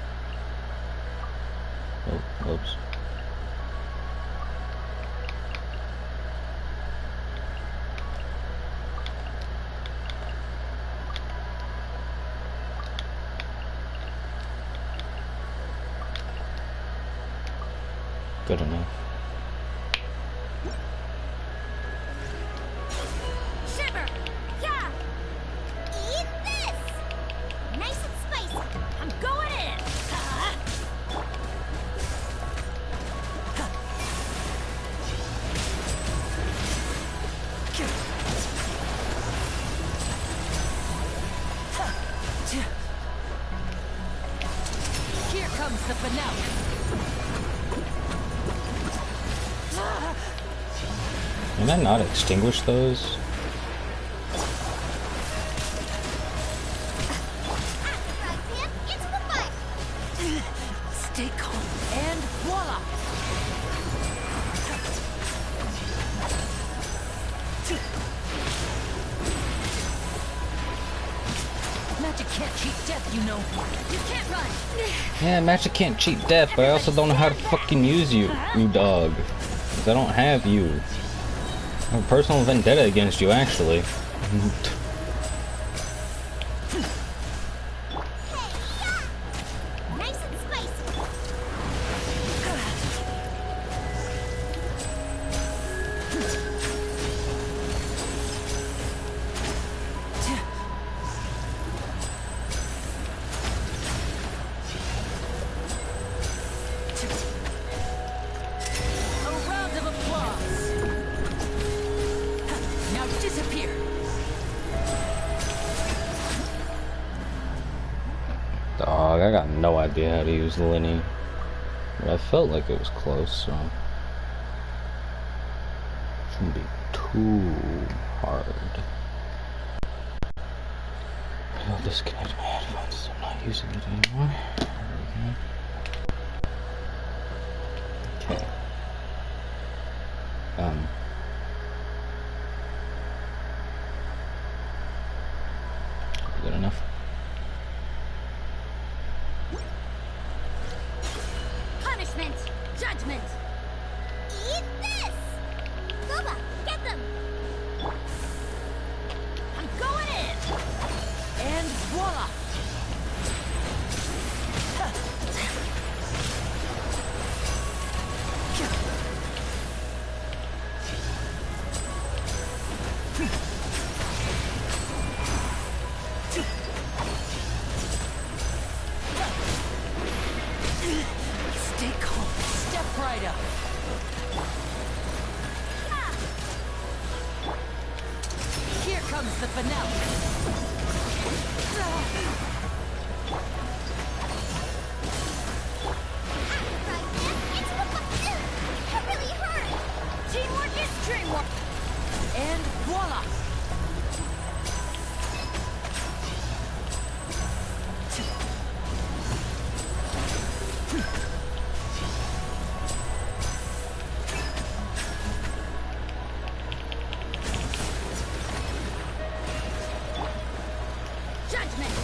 Oh, whoops. Good enough. Shiver! Yeah! Eat this! Nice and spicy. I'm going in! Here comes the finale. Can I not extinguish those? Stay calm and voila! Magic can't cheat death, you know. You can't run. Yeah, Magic can't cheat death, but I also don't know how to fucking use you, you dog. 'Cause I don't have you. I have a personal vendetta against you, actually. Nice and spicy. A round of applause. Now disappear. Dog, I got no idea how to use Linny. But I felt like it was close, so shouldn't be too hard. I'll disconnect my headphones. I'm not using it anymore. There we go. Okay. Good enough. Punishment! Judgment! Eat this! Boba, get them! I'm going in! And voila! Stay calm. Step right up. Here comes the finale. That really hurt! Teamwork is dreamwork! And voila! Judgment!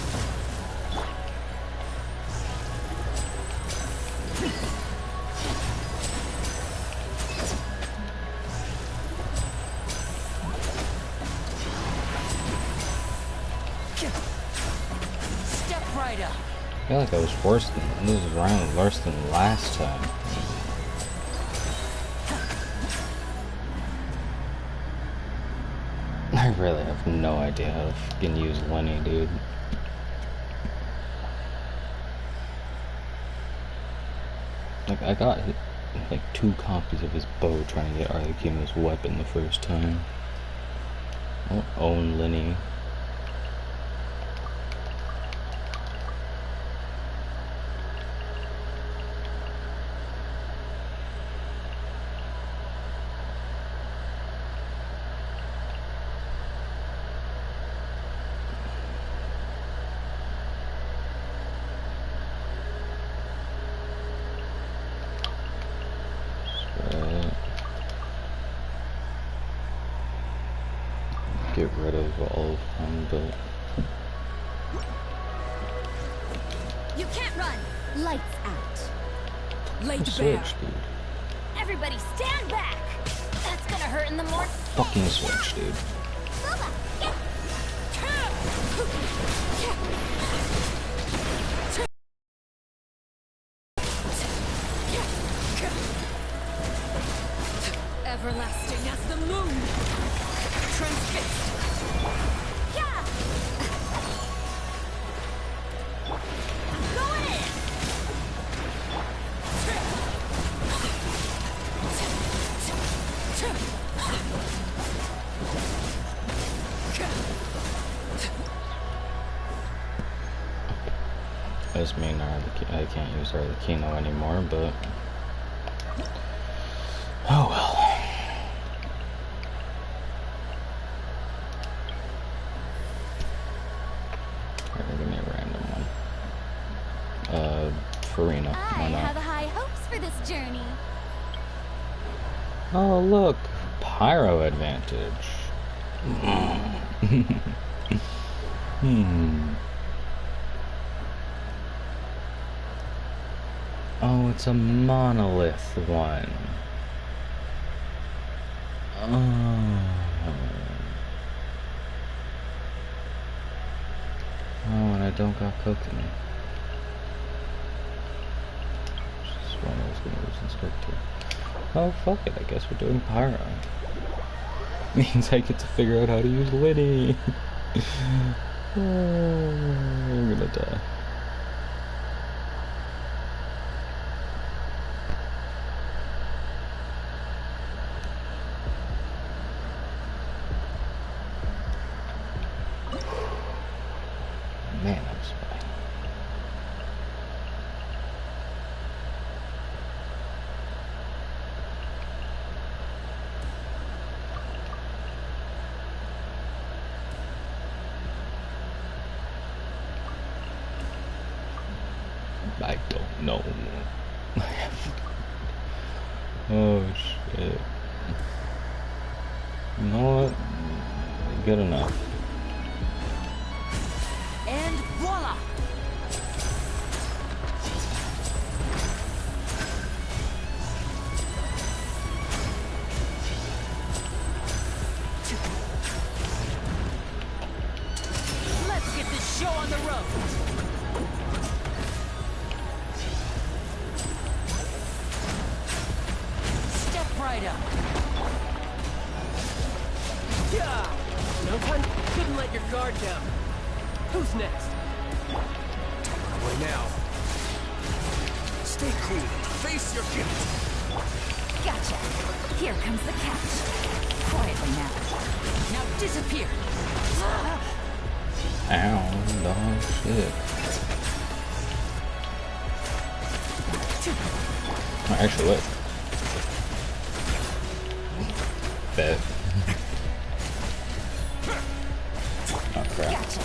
Step right up. I feel like I was worse than this round, worse than last time. I really have no idea how to fucking use Lenny, dude. Like, I got like 2 copies of his bow trying to get Arlecchino's weapon the first time. I don't own Lenny. Get rid of all of them, but You can't run! Lights out. Laid bare. switch, dude. Everybody stand back! That's gonna hurt in the morning. Fucking switch, dude. Boba, get... Everlasting as the moon. Transfixed. Yeah! I'm going in! This mean I can't use Arlecchino anymore, but oh well. Here, give me a random one. Farina. I Why have not? high hopes for this journey. Oh look, pyro advantage. Oh, it's a monolith one. Oh. Oh, and I don't got cooking. Just one I was gonna lose Inspector. Oh, fuck it, I guess we're doing pyro. Means I get to figure out how to use Liddy. Oh, I'm gonna die. Man, I'm sweating. I don't know. Oh shit. You know what? Good enough. And voila! Let's get this show on the road! Step right up. Yeah! No time. Couldn't let your guard down. Who's next? Away now. Stay cool. Face your guilt. Gotcha. Here comes the catch. Quietly now. Now disappear. Ow, dog shit. Oh, actually, what? Bet. Oh crap. Gotcha.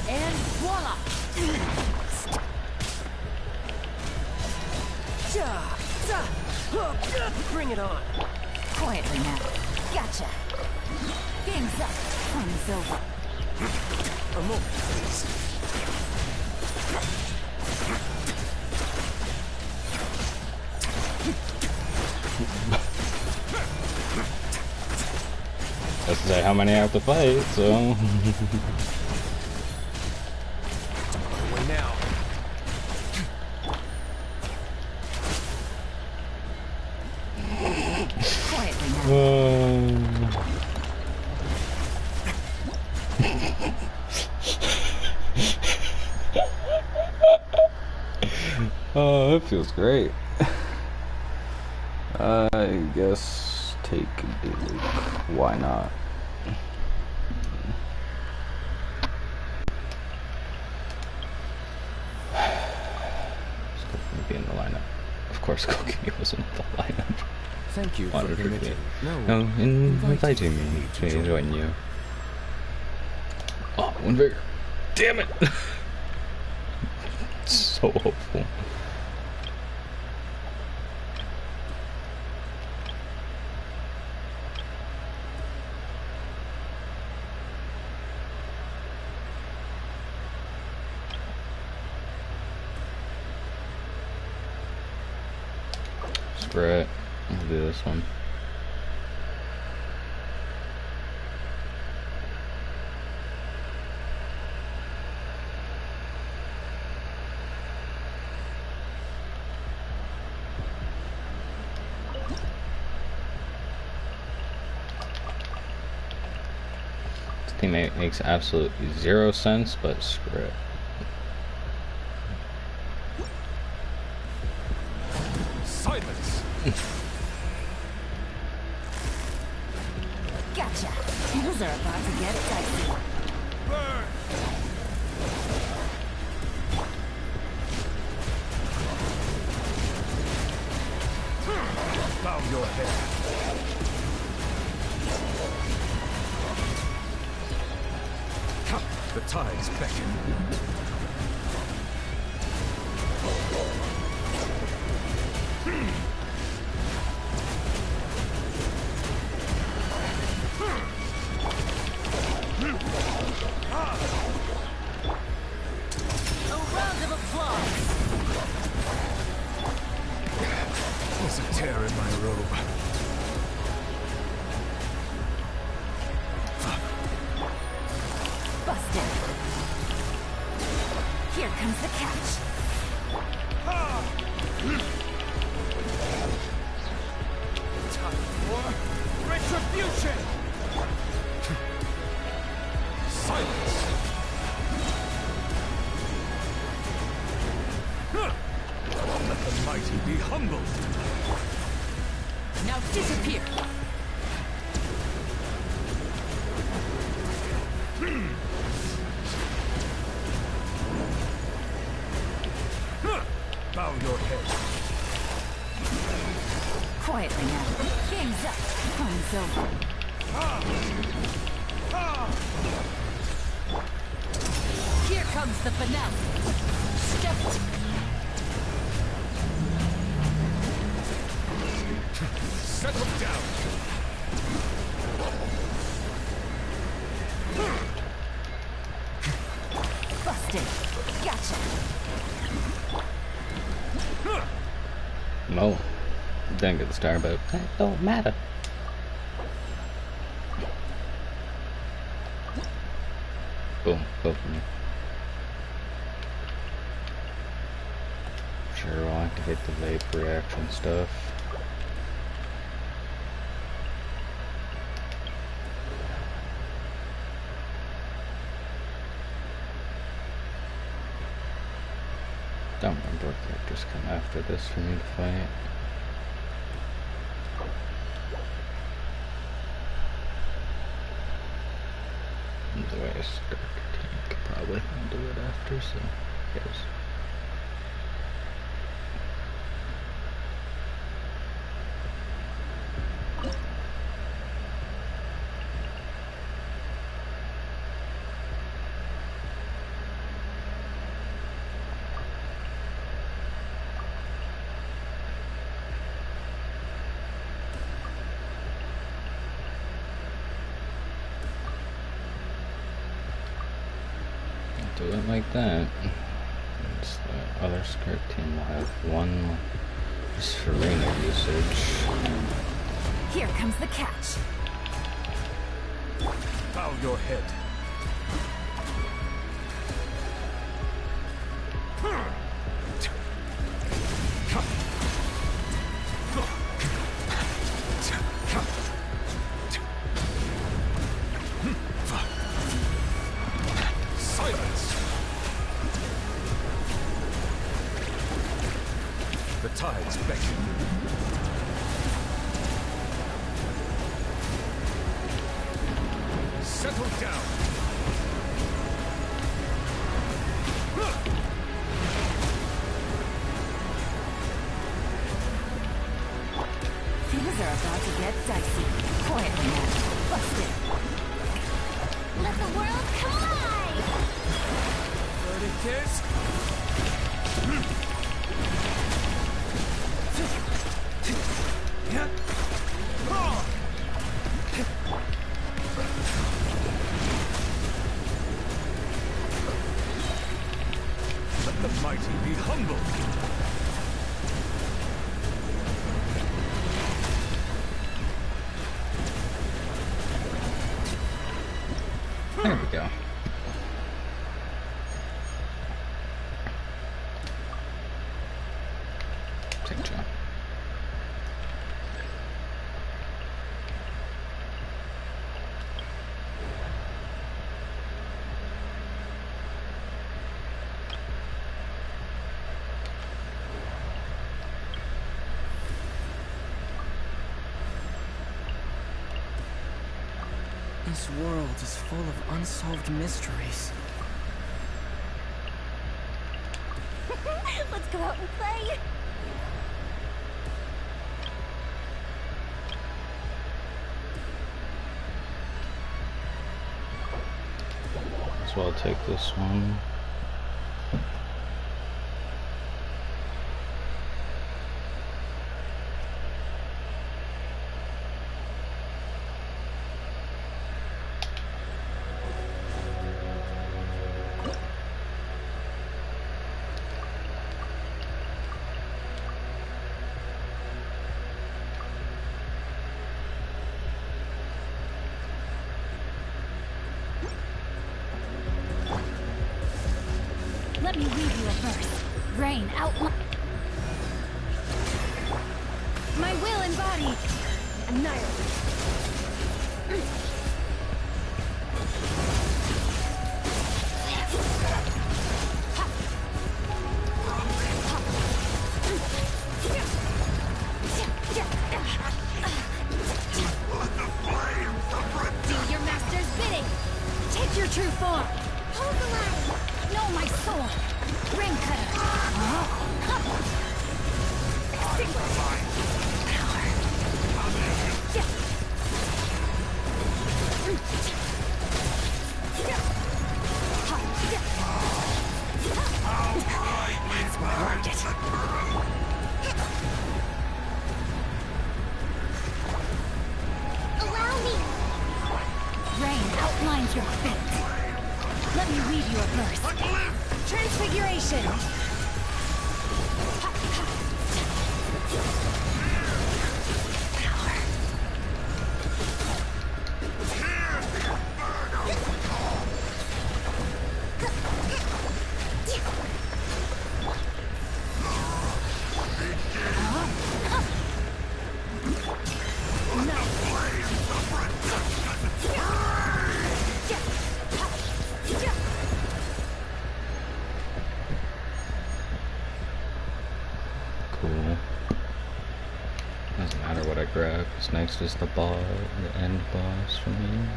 And voila! Bring it on. Quietly now. Gotcha. Game's up. Fun's over. A moment, please. That's like how many I have to fight, so. Away now. Quietly now. Oh, that feels great. I guess take a look. Why not? Let's be in the lineup. Of course, Kokimi wasn't in the lineup. Thank you for permitting. No, inviting me to join you. Oh, one vigor. Damn it! So hopeful. Screw it. I'll do this one. This thing makes absolutely zero sense, but screw it. Silence! Gotcha. Those are about to get dicey. Burn! Bow your head. Come, the tides beckon. There's a tear in my robe. Busted. Here comes the catch. Time for retribution! Silence! Let the mighty be humbled! Now disappear. Bow your head. Quietly now. Game's up. Fun's over. Here comes the finale. Step. Settle down. Busted. Gotcha. No. Didn't get the star, but that don't matter. Boom. Boom. Sure, we'll activate the vape reaction stuff. Don't remember what characters come after this for me to fight. The way I start, I could probably do it after, so yes. Do it like that. It's the other skirt team will have one just for arena usage. Here comes the catch. Bow your head. Silence! The tides beckon. Settle down! Things are about to get dicey. Quietly now. Busted. Let the world collide! Dirty kids! Let the mighty be humble! There we go. Take John. This world is full of unsolved mysteries. Let's go out and play. So I'll take this one. Let me read you a verse. Rain outline. My will and body. Annihilate. Do your master's bidding. Take your true form. Hold the line. Know my soul. Ring cutter. Extinguish. Power. Worked it. Perfect. Let me read your verse. Transfiguration. Power. Cool. Doesn't matter what I grab, because next is the end boss for me.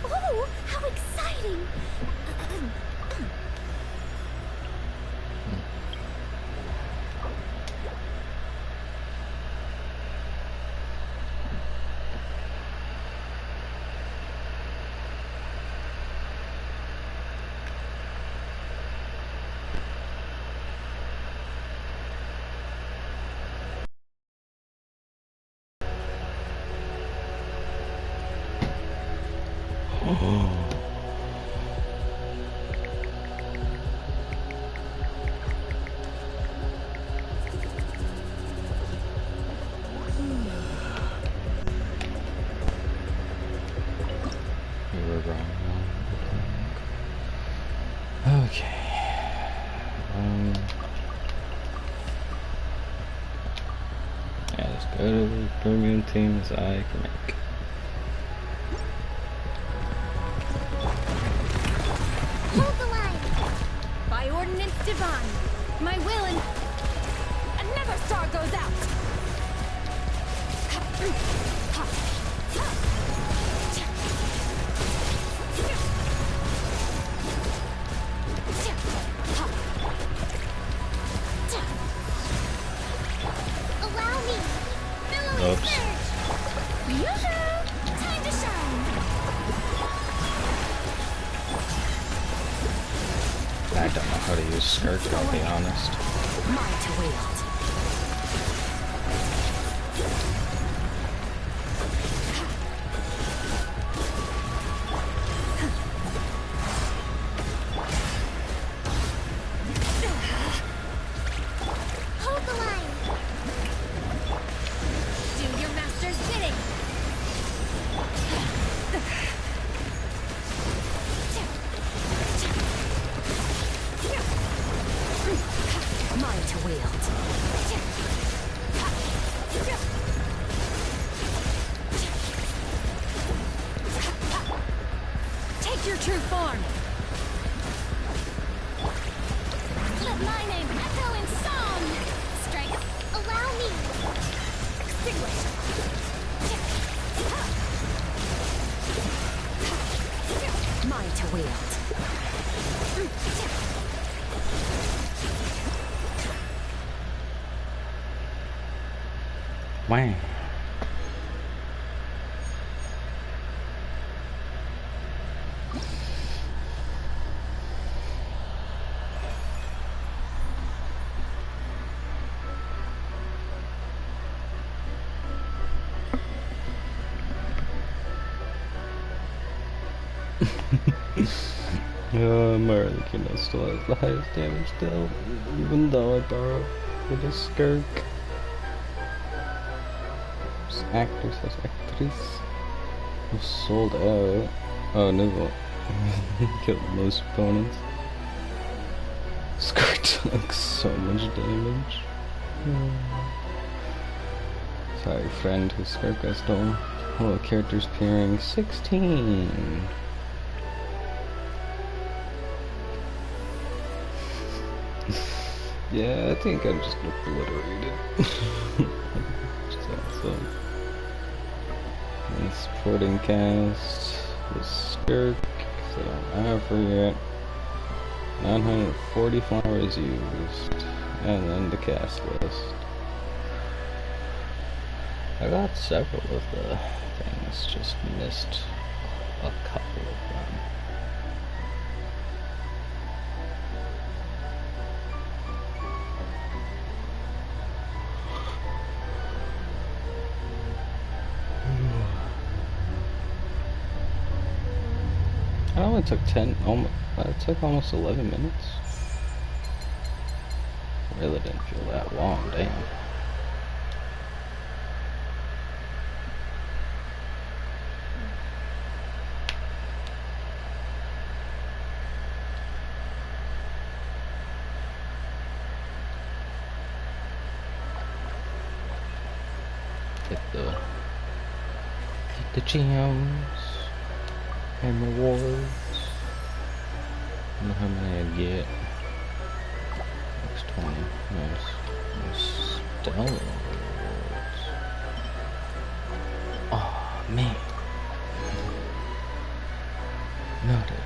Oh, how exciting! We were wrong. Okay. As good of a premium team as I can make. Hold the line! By ordinance divine, my will and never star goes out. Allow me! Billowing Oops. surge! Yoo-hoo! Time to shine! I don't know how to use Skirk, I'll be honest. Mine to wield. Hold the line! Do your master's bidding. Mine to wield. Take your true form. Let my name echo in song! Strike! Allow me! Extinguish. Mine to wield. Wang. Marlikina still has the highest damage dealt, even though I borrowed with a Skirk. Actor says actrice who sold out. Oh no, killed most opponents. Skirk took so much damage. Sorry, friend, whose Skirk I stole. Hello, characters appearing 16. Yeah, I think I'm just obliterated. Just awesome. And supporting cast was Skirk, because I don't have her yet. 940 flowers used. And then the cast list. I got several of the things, just missed a couple of them. It only took it took almost 11 minutes. Really didn't feel that long, damn. Get the gems and rewards. I don't know how many I get. Next 20. Nice. Stellar rewards. Oh man. Noted.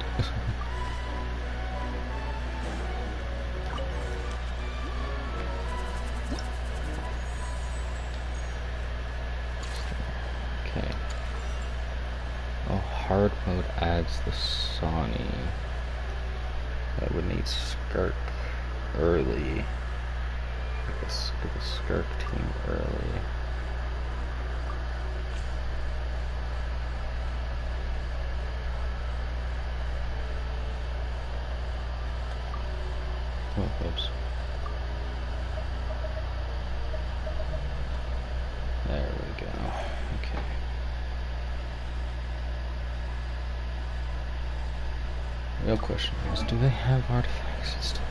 Okay. Oh, hard mode adds the Sony. I would need Skirk early. Get the Skirk team early. Oh, oops. There we go. Okay. Real question is, do they have artifacts and stuff?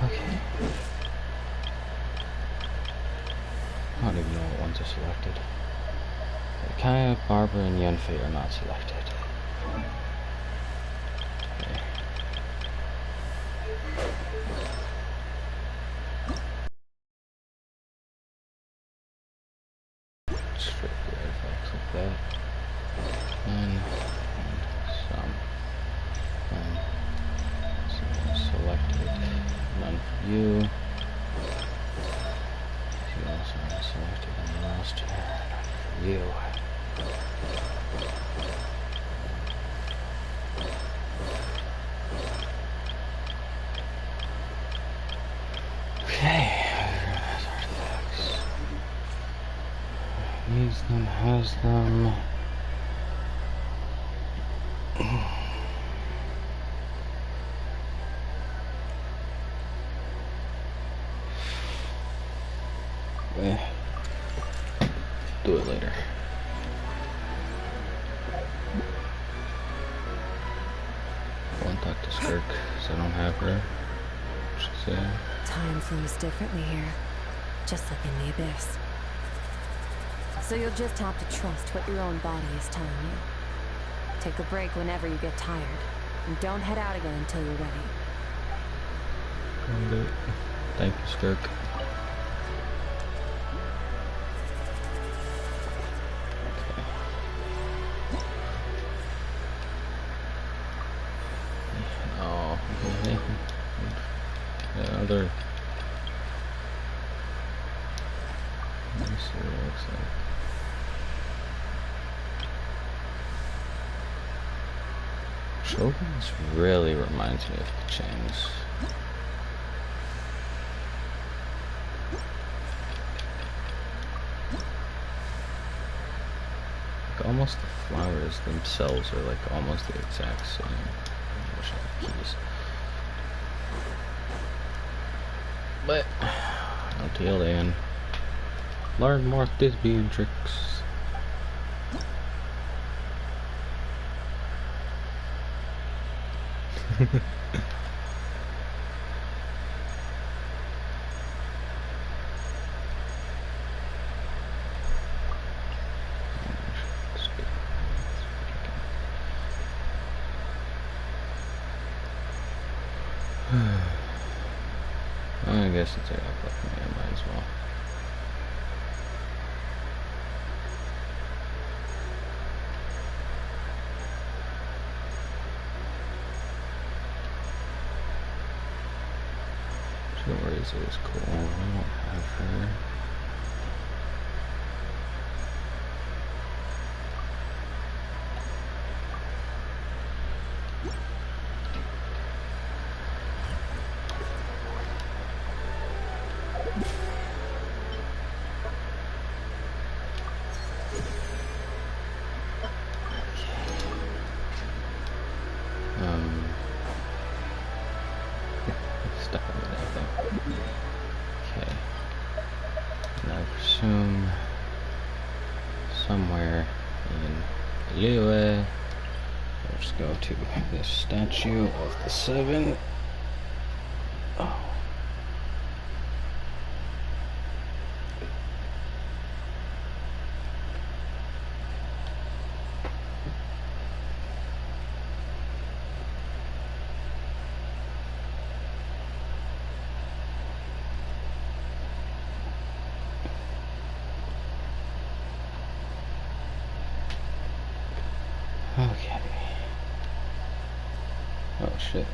Okay. I don't even know what ones are selected. Kaya, Barbara, and Yenfei are not selected. Okay. Strip the artifacts like that. And some. Selected. None for you. You also are selected on the roster. None for you. Okay. Artifacts. Needs them, has them. Do it later. I won't talk to Skirk, because I don't have her. She said. Time flows differently here, just like in the Abyss. So you'll just have to trust what your own body is telling you. Take a break whenever you get tired, and don't head out again until you're ready. Thank you, Skirk. Other. Let me see what it looks like. Shogun's really reminds me of the chains. Like almost the flowers themselves are like almost the exact same. I wish I had keys. But until then, learn more Thisbian tricks. I guess it's a I might as well. Stories is cool. I don't have her. Stuck with that thing. Okay. And I presume somewhere in Liyue, let's go to this statue of the seven. Oh. Okay. Oh shit.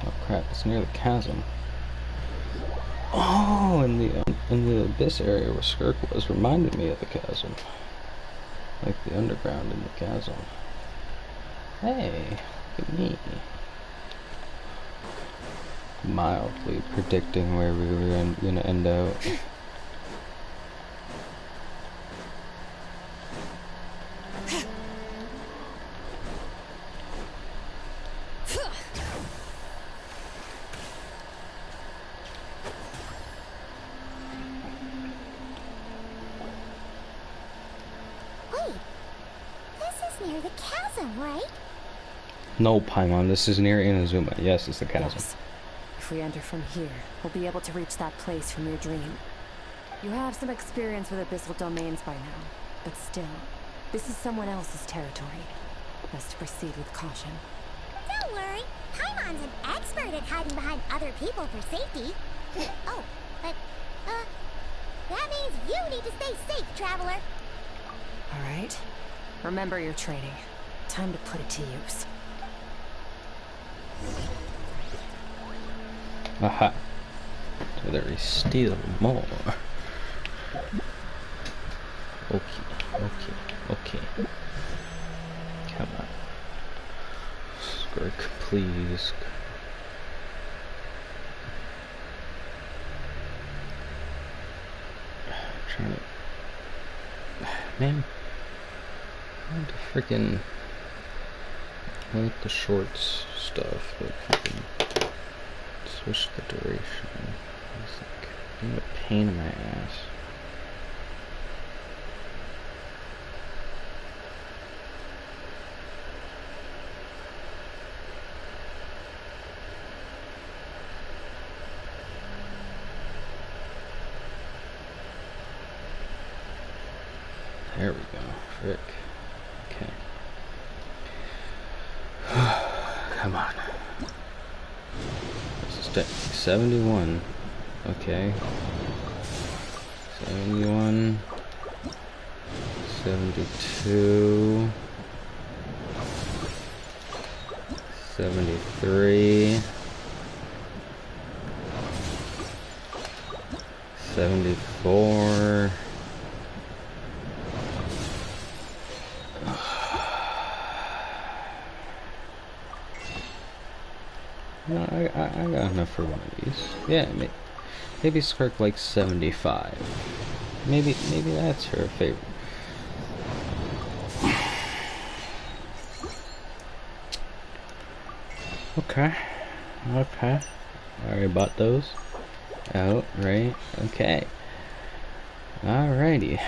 Oh crap, it's near the chasm. Oh, in the abyss area where Skirk was reminded me of the chasm. Like the underground in the chasm. Hey, look at me. Mildly predicting where we were gonna end out. No, Paimon, this is near Inazuma. Yes, it's the chasm. Yes. If we enter from here, we'll be able to reach that place from your dream. You have some experience with abyssal domains by now, but still, this is someone else's territory. Best to proceed with caution. Don't worry, Paimon's an expert at hiding behind other people for safety. Oh, but, that means you need to stay safe, traveler. All right. Remember your training. Time to put it to use. Aha. So there is still more. Okay. Come on. Skirk, please. I'm trying to... Man. I want to freaking... I like the shorts stuff, but you can switch the duration. It's like being a pain in my ass. There we go. Frick. Okay. Come on. This is 71. Okay. 71. 72. 73. 74. No, I got enough for one of these. Yeah, maybe Skirk likes 75. Maybe that's her favorite. Okay. I already bought those. Out, right? Okay. Alrighty.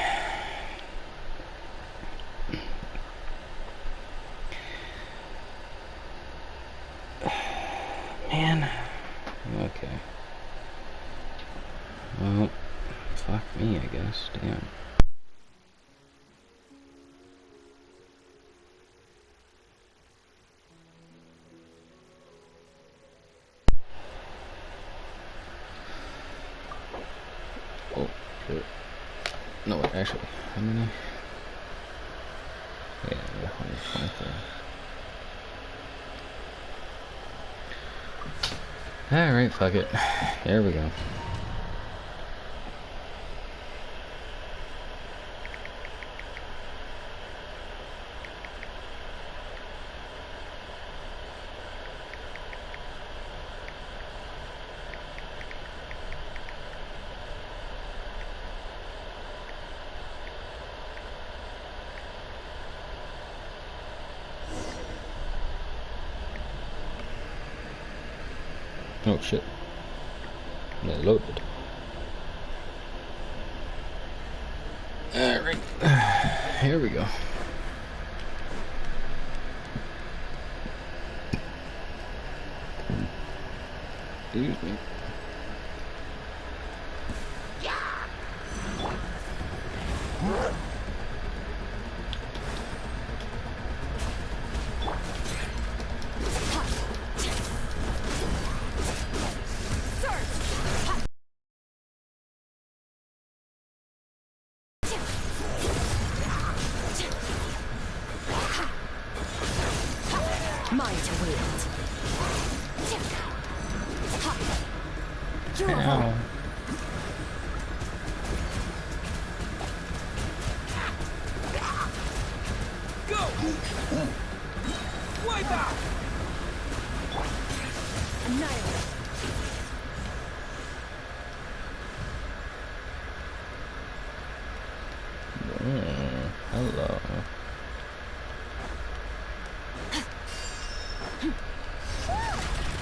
Man. Okay. Well, fuck me, I guess. Damn. Oh, shit. No, actually, how many? Yeah, 123. Alright, fuck it. Here we go. Oh shit. It loaded. Alright. Here we go. Excuse me. Mine to wield. Ow. Go! Wipe out! Annihilate. Hello.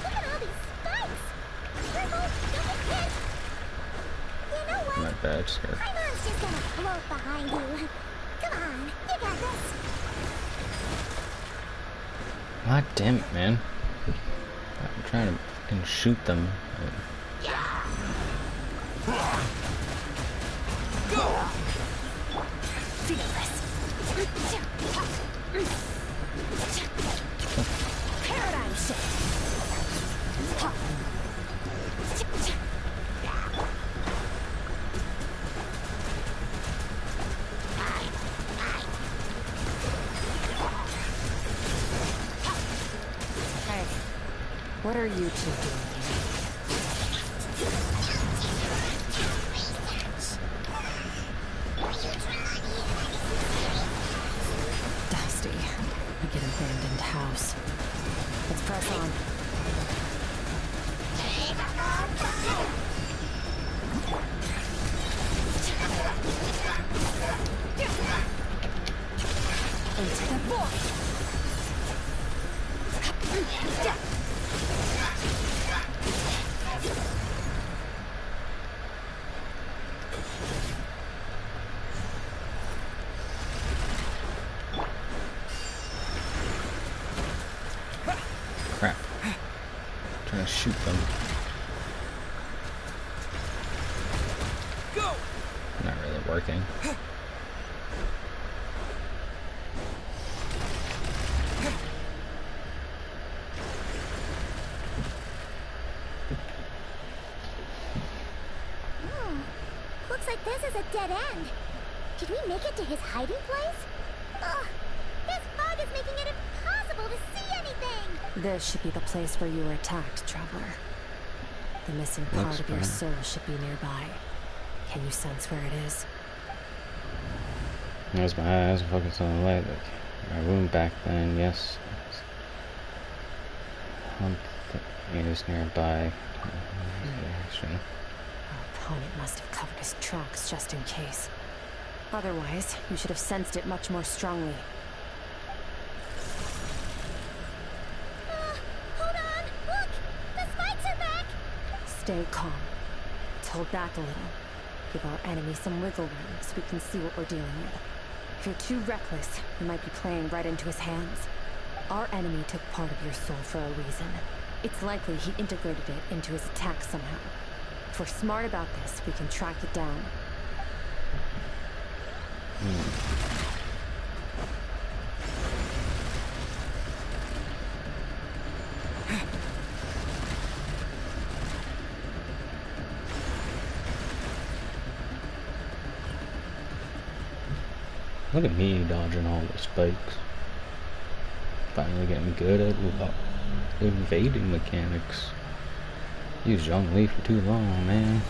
Look at all these spikes! Purple, don't get hit! You know what? My bad, sir. Paimon's just gonna float behind you. Come on, you got this. God damn it, man. I'm trying to fucking shoot them. Go! Feel this. Paradigm shift. Hey, what are you two doing here? Dusty, like an abandoned house. Let's press on. Into the void. Crap. Trying to shoot them. Go! Not really working. Looks like this is a dead end. Did we make it to his hiding place? Ugh, this fog is making it impossible to see anything! This should be the place where you were attacked, Traveler. The missing part Looks of your fine. soul should be nearby. Can you sense where it is? As my eyes are focused on the light, like my room back then, yes. Something is nearby. Action. Our opponent must have covered his tracks just in case. Otherwise, you should have sensed it much more strongly. Hold on! Look! The spikes are back! Stay calm. Let's hold back a little. Give our enemy some wiggle room so we can see what we're dealing with. If you're too reckless, you might be playing right into his hands. Our enemy took part of your soul for a reason. It's likely he integrated it into his attack somehow. If we're smart about this, we can track it down. Look at me dodging all the spikes. Finally getting good at invading mechanics. Use Zhongli for too long, man.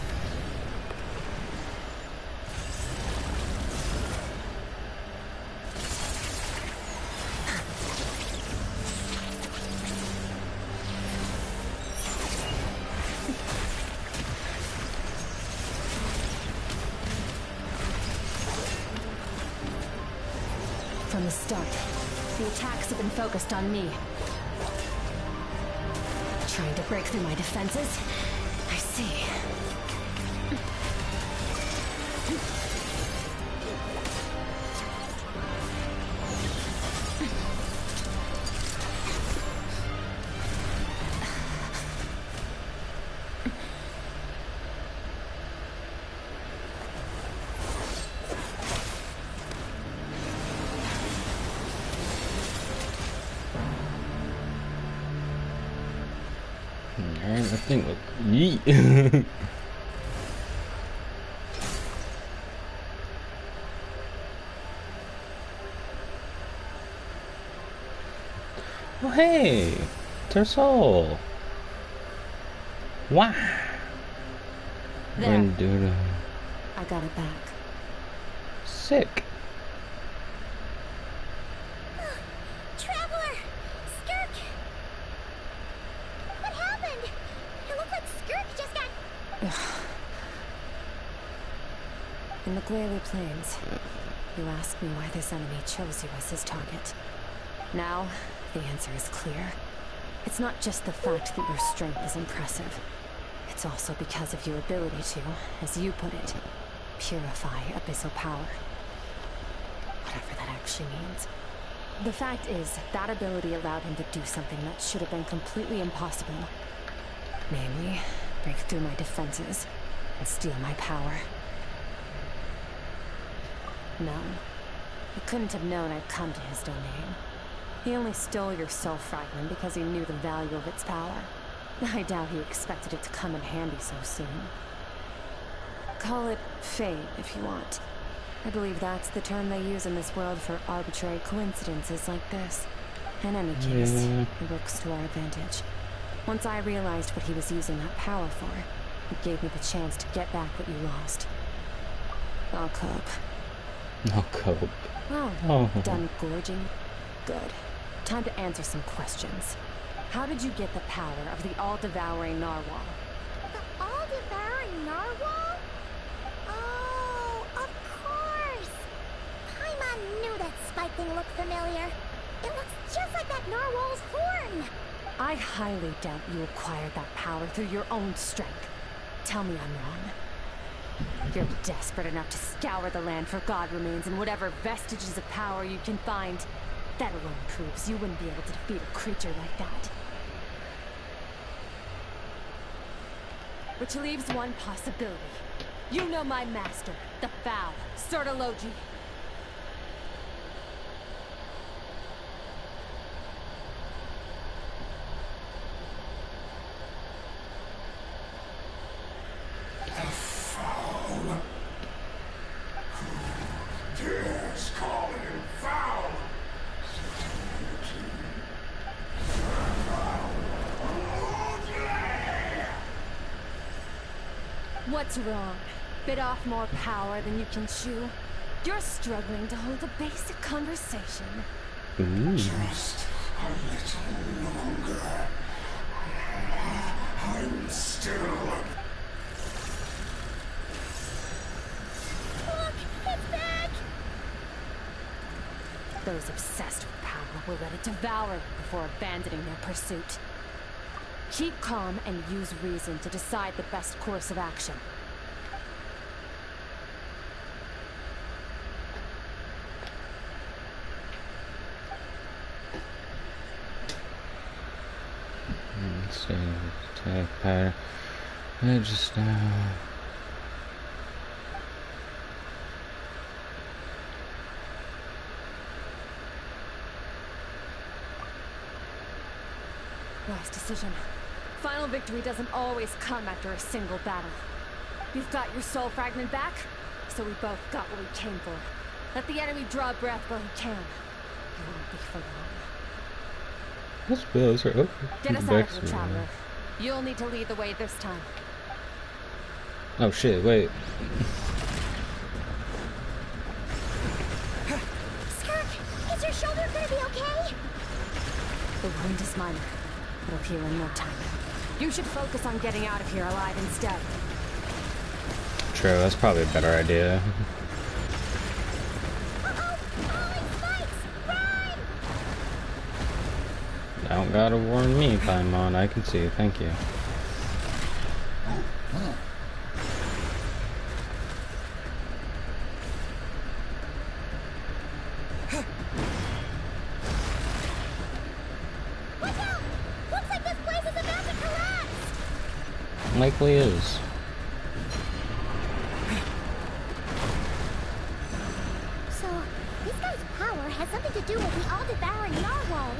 From the start, the attacks have been focused on me. Trying to break through my defenses? I see. Alright, I think look. Yeet. Oh hey! It's her soul. Wow. There. Dude, I got it back. sick. Traveler! Skirk! What happened? It looked like Skirk just got... In the Guili Plains, you asked me why this enemy chose you as his target. Now, the answer is clear. It's not just the fact that your strength is impressive. It's also because of your ability to, as you put it, purify abyssal power. Whatever that actually means. The fact is, that ability allowed him to do something that should have been completely impossible. Namely, break through my defenses and steal my power. No, he couldn't have known I'd come to his domain. He only stole your soul fragment because he knew the value of its power. I doubt he expected it to come in handy so soon. Call it fate if you want. I believe that's the term they use in this world for arbitrary coincidences like this. In any case, it works to our advantage. Once I realized what he was using that power for, it gave me the chance to get back what you lost. I'll cope. No cope. Oh, done gorging? Good. Time to answer some questions. How did you get the power of the all-devouring narwhal? The all-devouring narwhal? Oh, of course! Paimon knew that spike thing looked familiar. It looks just like that narwhal's horn! I highly doubt you acquired that power through your own strength. Tell me I'm wrong. You're desperate enough to scour the land for god remains and whatever vestiges of power you can find. That alone proves you wouldn't be able to defeat a creature like that. Which leaves one possibility. You know my master, the Foul, Sortologi. Dares call him foul! What's wrong? Bit off more power than you can chew? You're struggling to hold a basic conversation. Just a little longer. I'm still... Look! It's back! Those obsessed with power will let it devour them before abandoning their pursuit. Keep calm and use reason to decide the best course of action. Save attack pattern. I just now. Wise decision. Final victory doesn't always come after a single battle. You've got your soul fragment back, so we both got what we came for. Let the enemy draw breath while he can. It won't be for long. Those bills are over. Get us out of here, Traveler. You'll need to lead the way this time. Oh shit, wait. Skirk, is your shoulder gonna be okay? The wound is minor. It'll heal in no time. You should focus on getting out of here alive instead. True, that's probably a better idea. Don't gotta warn me, Paimon. I can see. Thank you. Watch out! Looks like this place is about to collapse! Likely is. So, this guy's power has something to do with the all-devouring narwhal.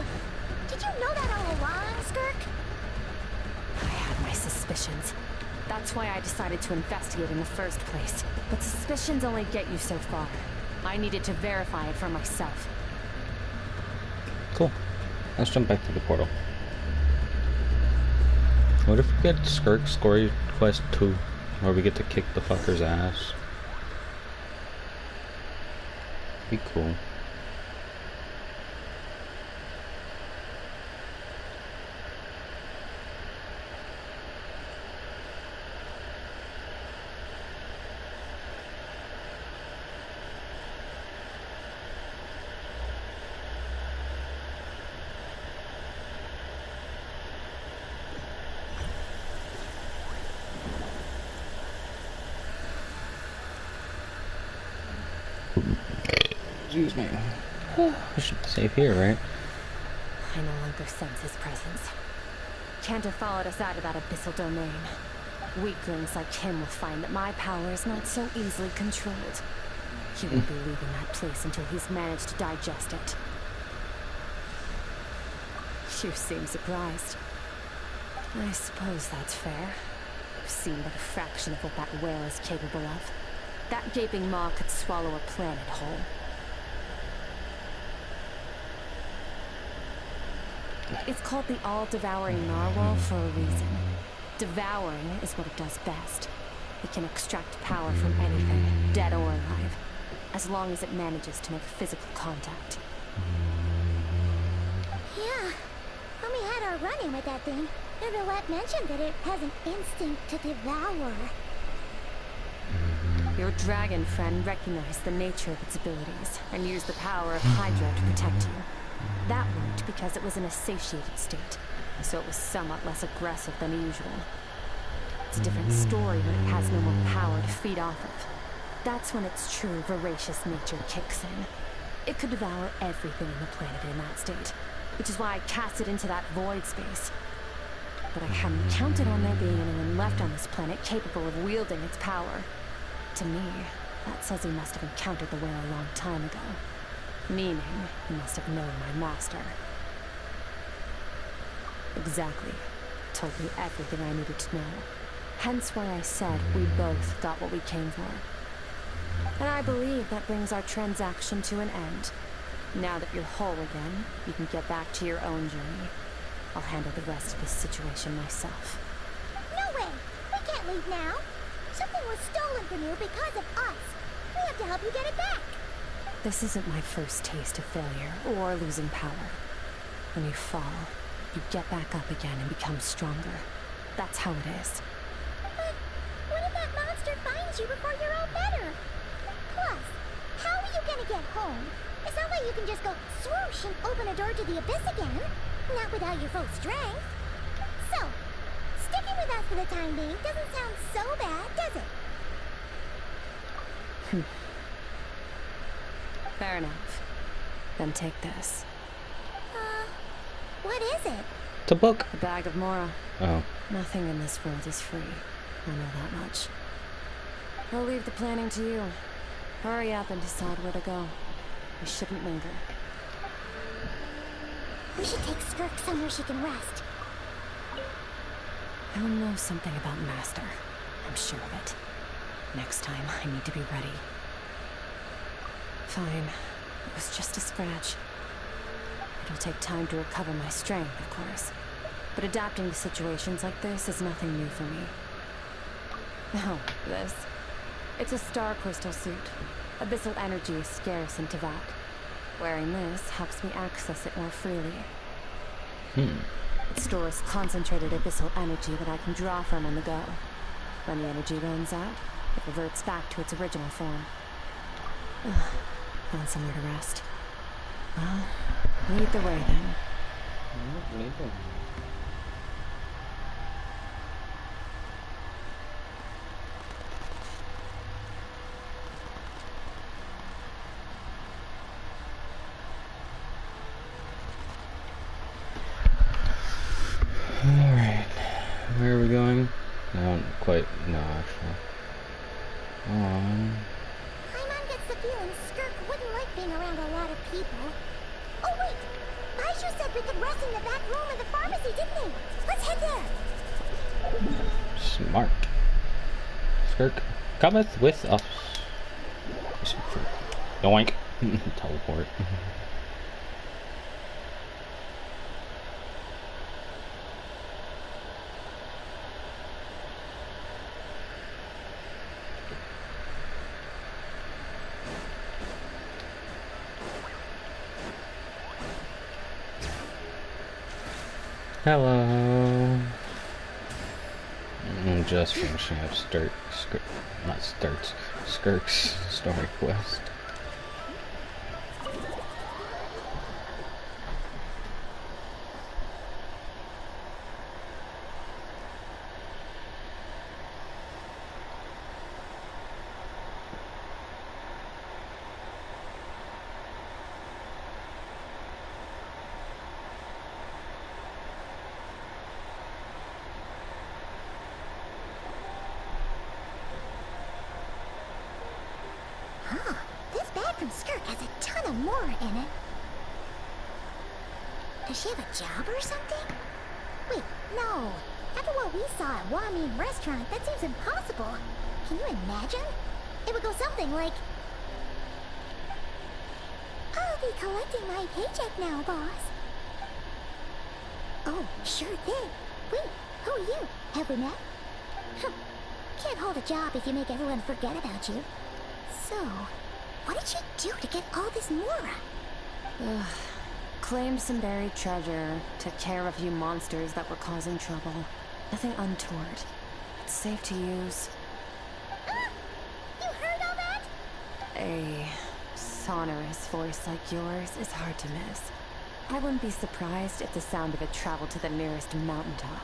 Did you know that all along, Skirk? I had my suspicions. That's why I decided to investigate in the first place. But suspicions only get you so far. I needed to verify it for myself. Cool. Let's jump back to the portal. What if we get Skirk Story Quest 2, where we get to kick the fucker's ass? Be cool. Excuse me. I should be safe here, right? I no longer sense his presence. Can't have followed us out of that abyssal domain. Weaklings like him will find that my power is not so easily controlled. He won't be leaving that place until he's managed to digest it. You seem surprised. I suppose that's fair. I've seen but a fraction of what that whale is capable of. That gaping maw could swallow a planet whole. It's called the all-devouring narwhal for a reason. Devouring is what it does best. It can extract power from anything, dead or alive, as long as it manages to make physical contact. Yeah. When we had our run-in with that thing, Neverlet mentioned that it has an instinct to devour. Your dragon friend recognized the nature of its abilities and used the power of Hydra to protect you. That worked because it was in a satiated state, so it was somewhat less aggressive than usual. It's a different story when it has no more power to feed off of. That's when its true voracious nature kicks in. It could devour everything on the planet in that state, which is why I cast it into that void space. But I hadn't counted on there being anyone left on this planet capable of wielding its power. To me, that says he must have encountered the whale a long time ago. Meaning, he must have known my master. Exactly. Told me everything I needed to know. Hence why I said we both got what we came for. And I believe that brings our transaction to an end. Now that you're whole again, you can get back to your own journey. I'll handle the rest of this situation myself. No way! We can't leave now! Something was stolen from you because of us. We have to help you get it back. This isn't my first taste of failure or losing power. When you fall, you get back up again and become stronger. That's how it is. But what if that monster finds you before you're all better? Plus, how are you gonna get home? It's not like you can just go swoosh and open a door to the abyss again. Not without your full strength. So, sticking with us for the time being doesn't sound so bad, does it? Fair enough. Then take this. What is it? It's a book. A bag of Mora. Oh. Nothing in this world is free. I know that much. I'll leave the planning to you. Hurry up and decide where to go. We shouldn't linger. We should take Skirk somewhere she can rest. He'll know something about Master. I'm sure of it. Next time, I need to be ready. Fine. It was just a scratch. It'll take time to recover my strength, of course. but adapting to situations like this is nothing new for me. Oh, this. It's a star crystal suit. Abyssal energy is scarce in Teyvat. Wearing this helps me access it more freely. It stores concentrated abyssal energy that I can draw from on the go. When the energy runs out, it reverts back to its original form. Found somewhere to rest. Well, lead the way then. Alright, where are we going? I don't quite know, actually. Paimon gets the feeling Skirk wouldn't like being around a lot of people. Oh wait! Baishu said we could rest in the back room of the pharmacy, didn't he? Let's head there! Smart. Skirk cometh with us. Yoink. Teleport. Hello. I'm just finishing up Skirk's story quest. This bag from Skirk has a ton of Mora in it. Does she have a job or something? Wait, no. After what we saw at Wamin Restaurant, that seems impossible. Can you imagine? It would go something like... I'll be collecting my paycheck now, boss. Oh, sure thing. Wait, who are you? Have we met? Can't hold a job if you make everyone forget about you. So, what did she do to get all this Mora? Claimed some buried treasure, took care of a few monsters that were causing trouble. Nothing untoward. It's safe to use. You heard all that? A sonorous voice like yours is hard to miss. I wouldn't be surprised if the sound of it traveled to the nearest mountaintop.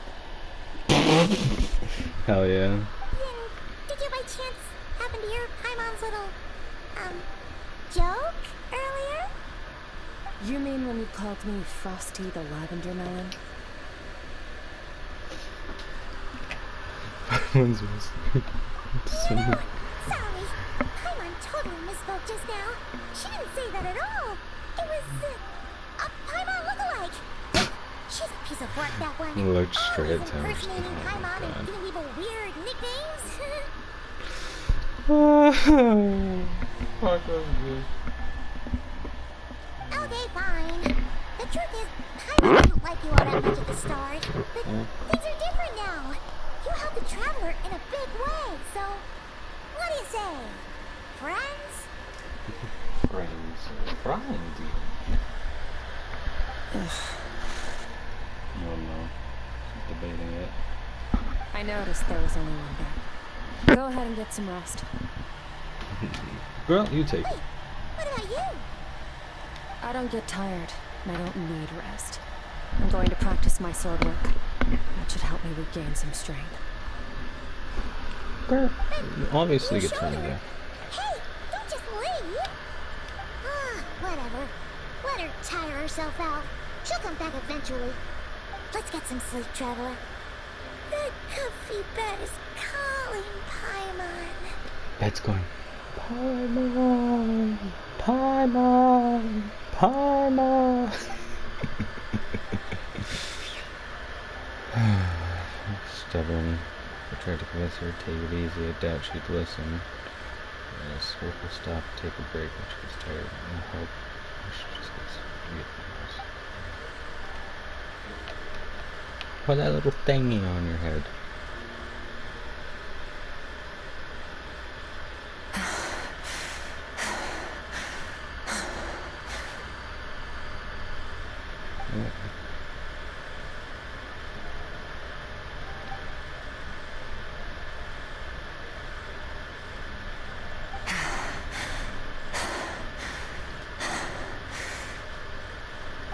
Hell yeah. Did you by chance happen to hear Paimon's little, joke earlier? You mean when you called me Frosty the Lavender Melon? No, sorry. Paimon totally misspoke just now. She didn't say that at all. It was, a Paimon lookalike. She's a piece of work, that one. Looked straight at him. Impersonating Paimon and giving people weird nicknames. Okay, fine. The truth is, Paimon didn't like you all that much at the start. But things are different now. You helped the Traveler in a big way, so... What do you say? Friends? Friends. No, debating it. I noticed there was only one bed. Go ahead and get some rest. Girl, you take it. What about you? I don't get tired, and I don't need rest. I'm going to practice my sword work. That should help me regain some strength. Girl, you obviously get tired there. Hey, don't just leave! Whatever. Let her tire herself out. She'll come back eventually. Let's get some sleep, Traveler. That comfy bed is calling, Paimon. Bed's going. Paimon! Paimon! Paimon! Stubborn. I tried to convince her to take it easy. I doubt she'd listen. Skirk will stop, take a break when she gets tired. No help. She just gets Put that little thingy on your head.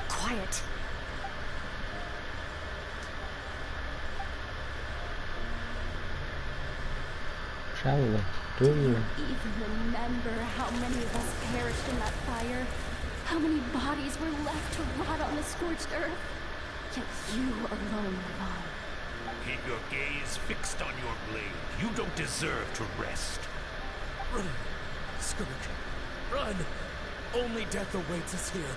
Quiet. Traveler, do Do you? you even remember how many of us perished in that fire? How many bodies were left to rot on the scorched earth? Yet you alone live on. Keep your gaze fixed on your blade. You don't deserve to rest. Run, Skirk. Run! Only death awaits us here.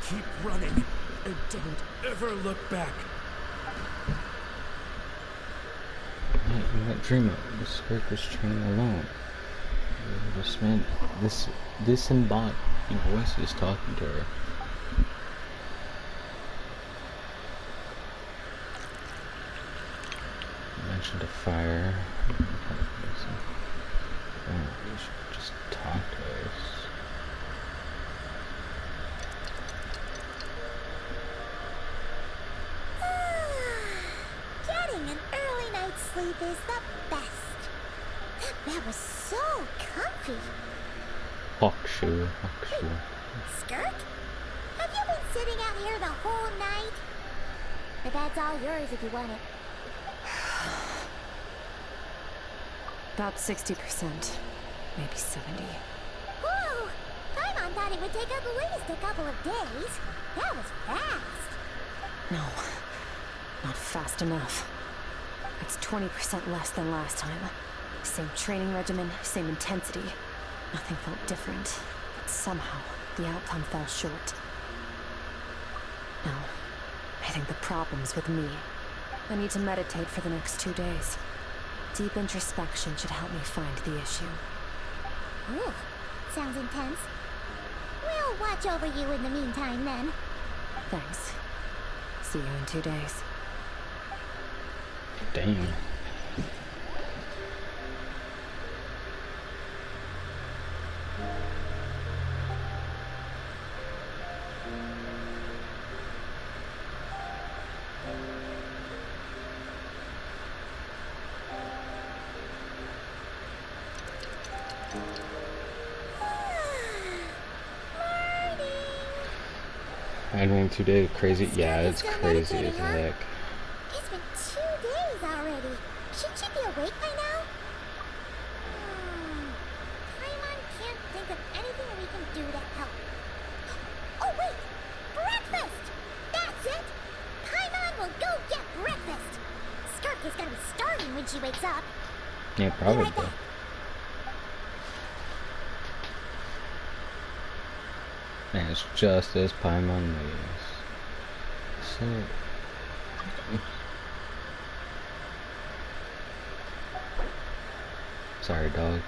Keep running, and don't ever look back. You might dream it. The Skirk was training alone. This man, this disembodied voice is talking to her. You mentioned a fire. Oh, you should just talk to us. Getting an early night's sleep is the best. That bed was so comfy. Hawkshoe. Skirk? Have you been sitting out here the whole night? The bed's all yours if you want it. About 60%. Maybe 70. Whoa! Paimon thought it would take at least a couple of days. That was fast. No. Not fast enough. It's 20% less than last time. Same training regimen, same intensity. Nothing felt different. But somehow, the outcome fell short. No. I think the problem's with me. I need to meditate for the next 2 days. Deep introspection should help me find the issue. Ooh, sounds intense. We'll watch over you in the meantime, then. Thanks. See you in 2 days. Damn. Ending 2 days, crazy. Yeah, it's crazy as heck. It's been 2 days already. Shouldn't she be awake by now? Paimon can't think of anything we can do to help. Oh, wait! Breakfast! That's it! Paimon will go get breakfast! Skirk is gonna be starving when she wakes up. Yeah, Be probably. right back. And it's just as Paimon leaves. So... Sorry, dog.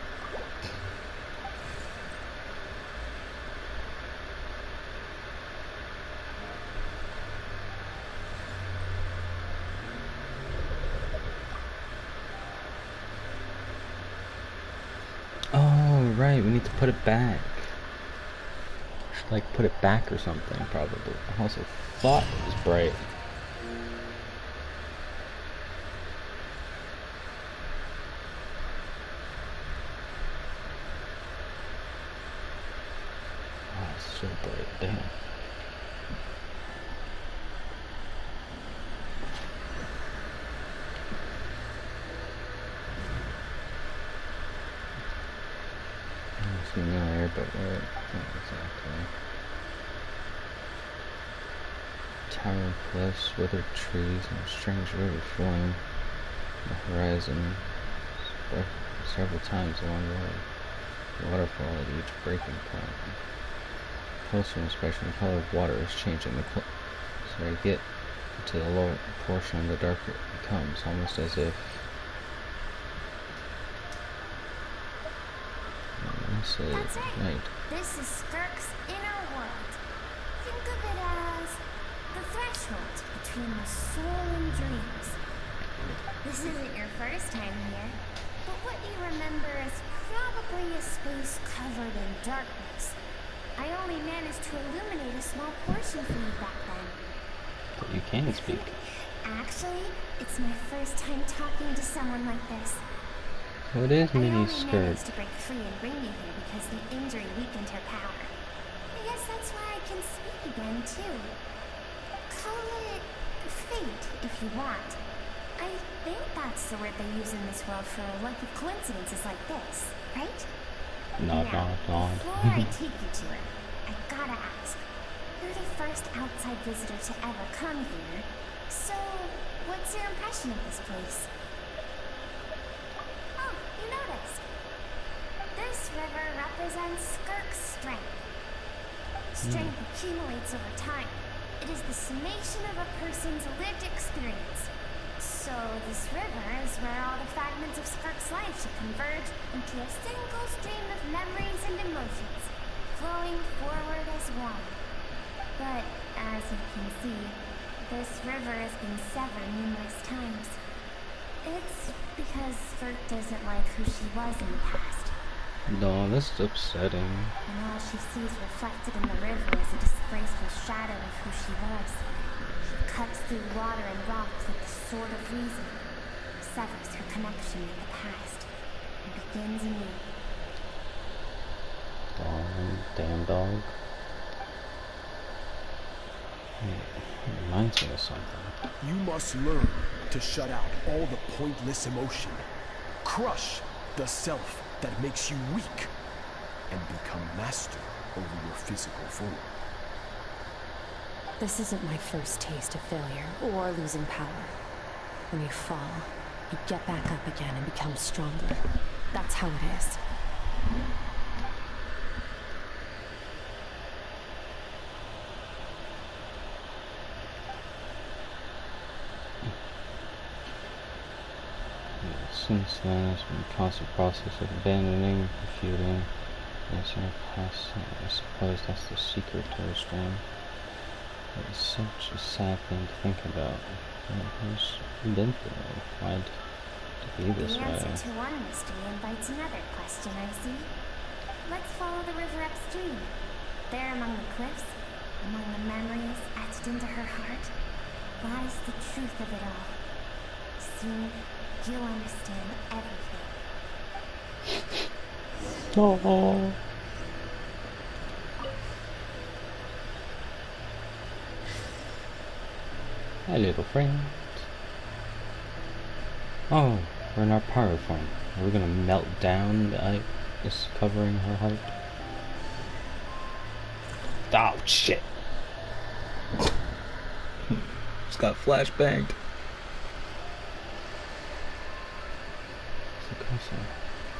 Oh, right, we need to put it back. Like put it back or something, probably. I also thought it was bright. Oh, it's so bright. Damn. It's familiar, but where? Not exactly. Towering cliffs, withered trees, and a strange river flowing on the horizon. Several times along the way. The waterfall at each breaking point. Closer inspection, the color of water is changing. The closer I get to the lower portion, the darker it becomes, almost as if That's right. Right. This is Skirk's inner world. Think of it as the threshold between the soul and dreams. This isn't your first time here, but what you remember is probably a space covered in darkness. I only managed to illuminate a small portion for you back then. But you can speak. Actually, it's my first time talking to someone like this. What is I mini only skirt? managed to break free and bring you here because the injury weakened her power. I guess that's why I can speak again, too. Call it fate, if you want. I think that's the word they use in this world for a lucky coincidences like this, right? Nod, Now, nod, nod. before I take you to it, I gotta ask. You're the first outside visitor to ever come here, so what's your impression of this place? Oh, you noticed. This river represents Skirk's strength. Strength accumulates over time. It is the summation of a person's lived experience. So this river is where all the fragments of Skirk's life should converge into a single stream of memories and emotions, flowing forward as one. But as you can see, this river has been severed numerous times. It's because Skirk doesn't like who she was in the past. No, this is upsetting. And all she sees reflected in the river is a disgraceful shadow of who she was. She cuts through water and rocks with the sword of reason, severs her connection with the past, and begins anew. Damn dog. It reminds me of something. You must learn to shut out all the pointless emotion. Crush the self that makes you weak, and become master over your physical form. This isn't my first taste of failure or losing power. When you fall, you get back up again and become stronger. That's how it is. Since then, it's been a constant process of abandoning, refuting, answering past. I suppose that's the secret to her strength. It's such a sad thing to think about. Who's been through it? Why'd it be this The way? answer to one mystery invites another question, I see. Let's follow the river upstream. There among the cliffs, among the memories etched into her heart, lies the truth of it all. Soon, you'll understand everything. Oh. Hi, little friend. Oh, we're in our power form. Are we gonna melt down the ice covering her heart? Oh, shit. Just got flashbanged.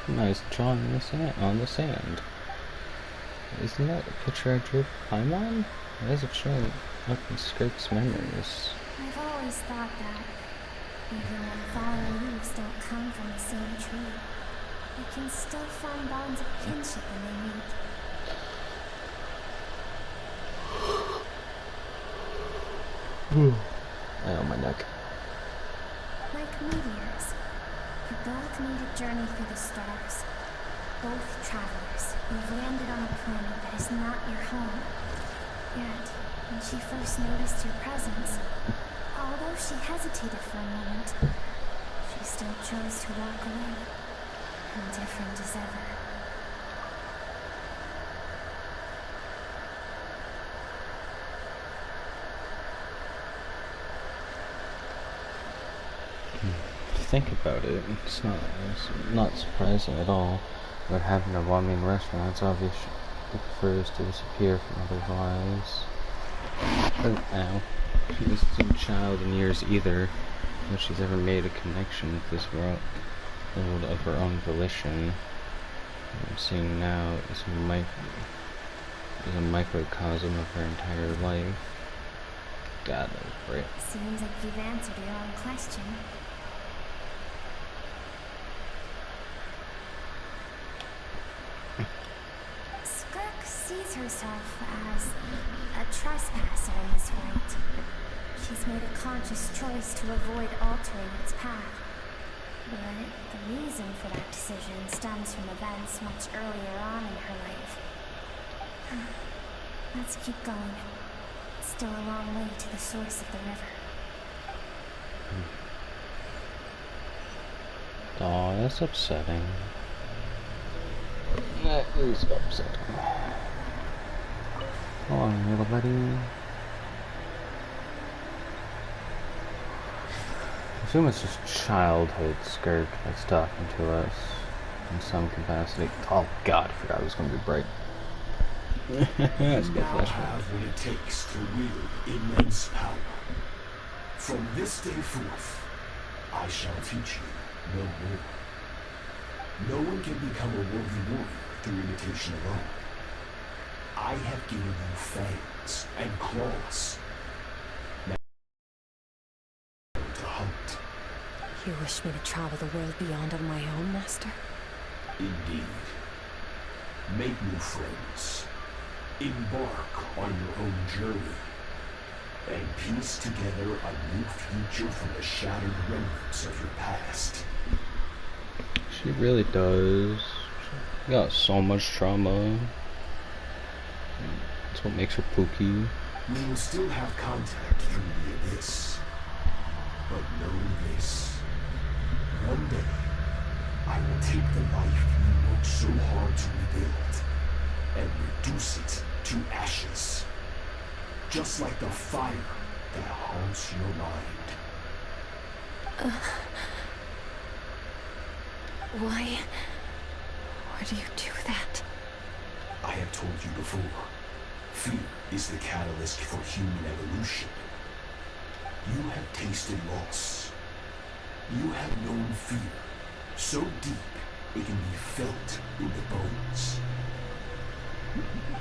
Nice drawing on the sand. Isn't that a picture I drew for Paimon? Why is it showing up in Skirk's memories? I've always thought that, even when fallen leaves don't come from the same tree, they can still form bonds of kinship when they meet. Eye on my neck. Like meteors, you both made a journey through the stars. Both travelers, you've landed on a planet that is not your home. Yet, when she first noticed your presence, although she hesitated for a moment, she still chose to walk away, indifferent as ever. Think about it, it's not surprising at all. But having a bombing restaurant, it's obvious she prefers to disappear from others' lives. But now, she isn't a child in years either, when she's ever made a connection with this world of her own volition. What I'm seeing now is a microcosm of her entire life. God, that was great. Seems like you've answered your own question. Skirk sees herself as a trespasser in this world. he's made a conscious choice to avoid altering its path. But the reason for that decision stems from events much earlier on in her life. Let's keep going. Still a long way to the source of the river. Oh, that's upsetting. That is upsetting. Come on, little buddy. I assume it's just childhood Skirt that's talking to us in some capacity. Oh god, I forgot it was going to be bright. That's You good now flashback. have what it takes to wield immense power. From this day forth, I shall teach you no more. No one can become a worthy warrior through imitation alone. I have given you fangs and claws. Now to hunt. You wish me to travel the world beyond on my own, Master? Indeed. Make new friends. Embark on your own journey. And piece together a new future from the shattered remnants of your past. She really does. She got so much trauma. That's what makes her Pookie. We will still have contact through the abyss. But know this. One day, I will take the life you worked so hard to rebuild and reduce it to ashes. Just like the fire that haunts your mind. Why do you do that? I have told you before, fear is the catalyst for human evolution. You have tasted loss. You have known fear so deep it can be felt in the bones.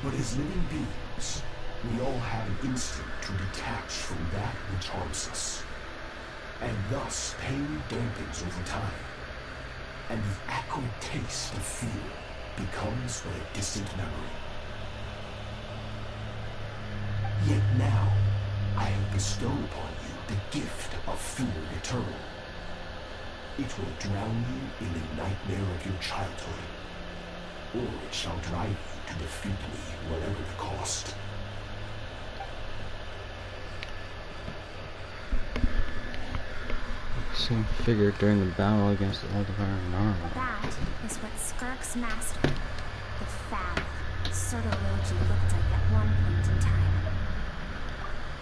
But as living beings, we all have an instinct to detach from that which harms us. And thus pain dampens over time. And the acrid taste of fear becomes but a distant memory. Yet now, I have bestowed upon you the gift of fear eternal. It will drown you in the nightmare of your childhood, or it shall drive you to defeat me, whatever the cost. Same figure during the battle against the Elder Armor. That is what Skirk's master, the foul Sotoroji, looked like at one point in time.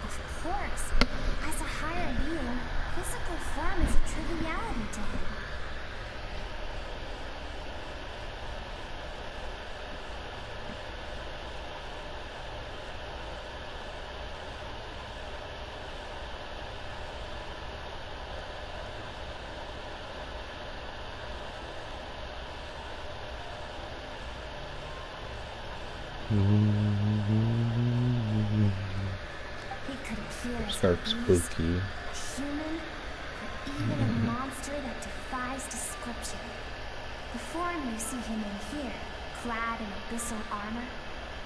Of course, as a higher being, physical form is a triviality to him. He could appear as Skark's a beast, Pookie. a human, or even a monster that defies description. The form you see him in here, clad in abyssal armor,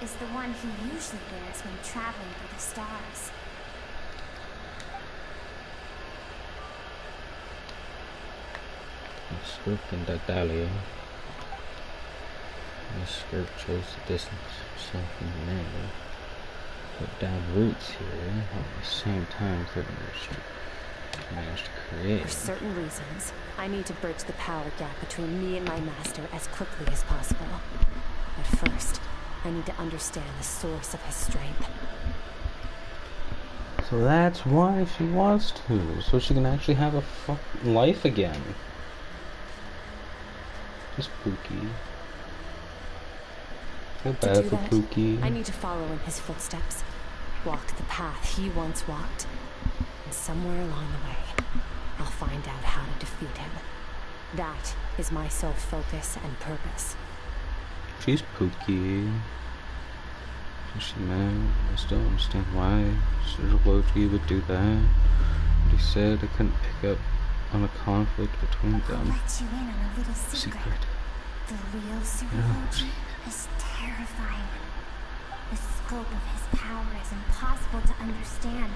is the one he usually wears when traveling through the stars. Skirk and Dadalia. Skirk chose to distance himself from the narrative. Put down roots here, at the same time managed to create. For certain reasons, I need to bridge the power gap between me and my master as quickly as possible. But first, I need to understand the source of his strength. So that's why she wants to, so she can actually have a fucking life again. Just Pookie. Feel To bad do for that, Pookie. I need to follow in his footsteps. Walk the path he once walked. And somewhere along the way, I'll find out how to defeat him. That is my sole focus and purpose. She's Pookie. Is she mad? I still don't understand why Sotoroji would do that. But he said I couldn't pick up on a conflict between I'll them. let you in on a little secret. The real Sotoroji is terrifying. The scope of his power is impossible to understand,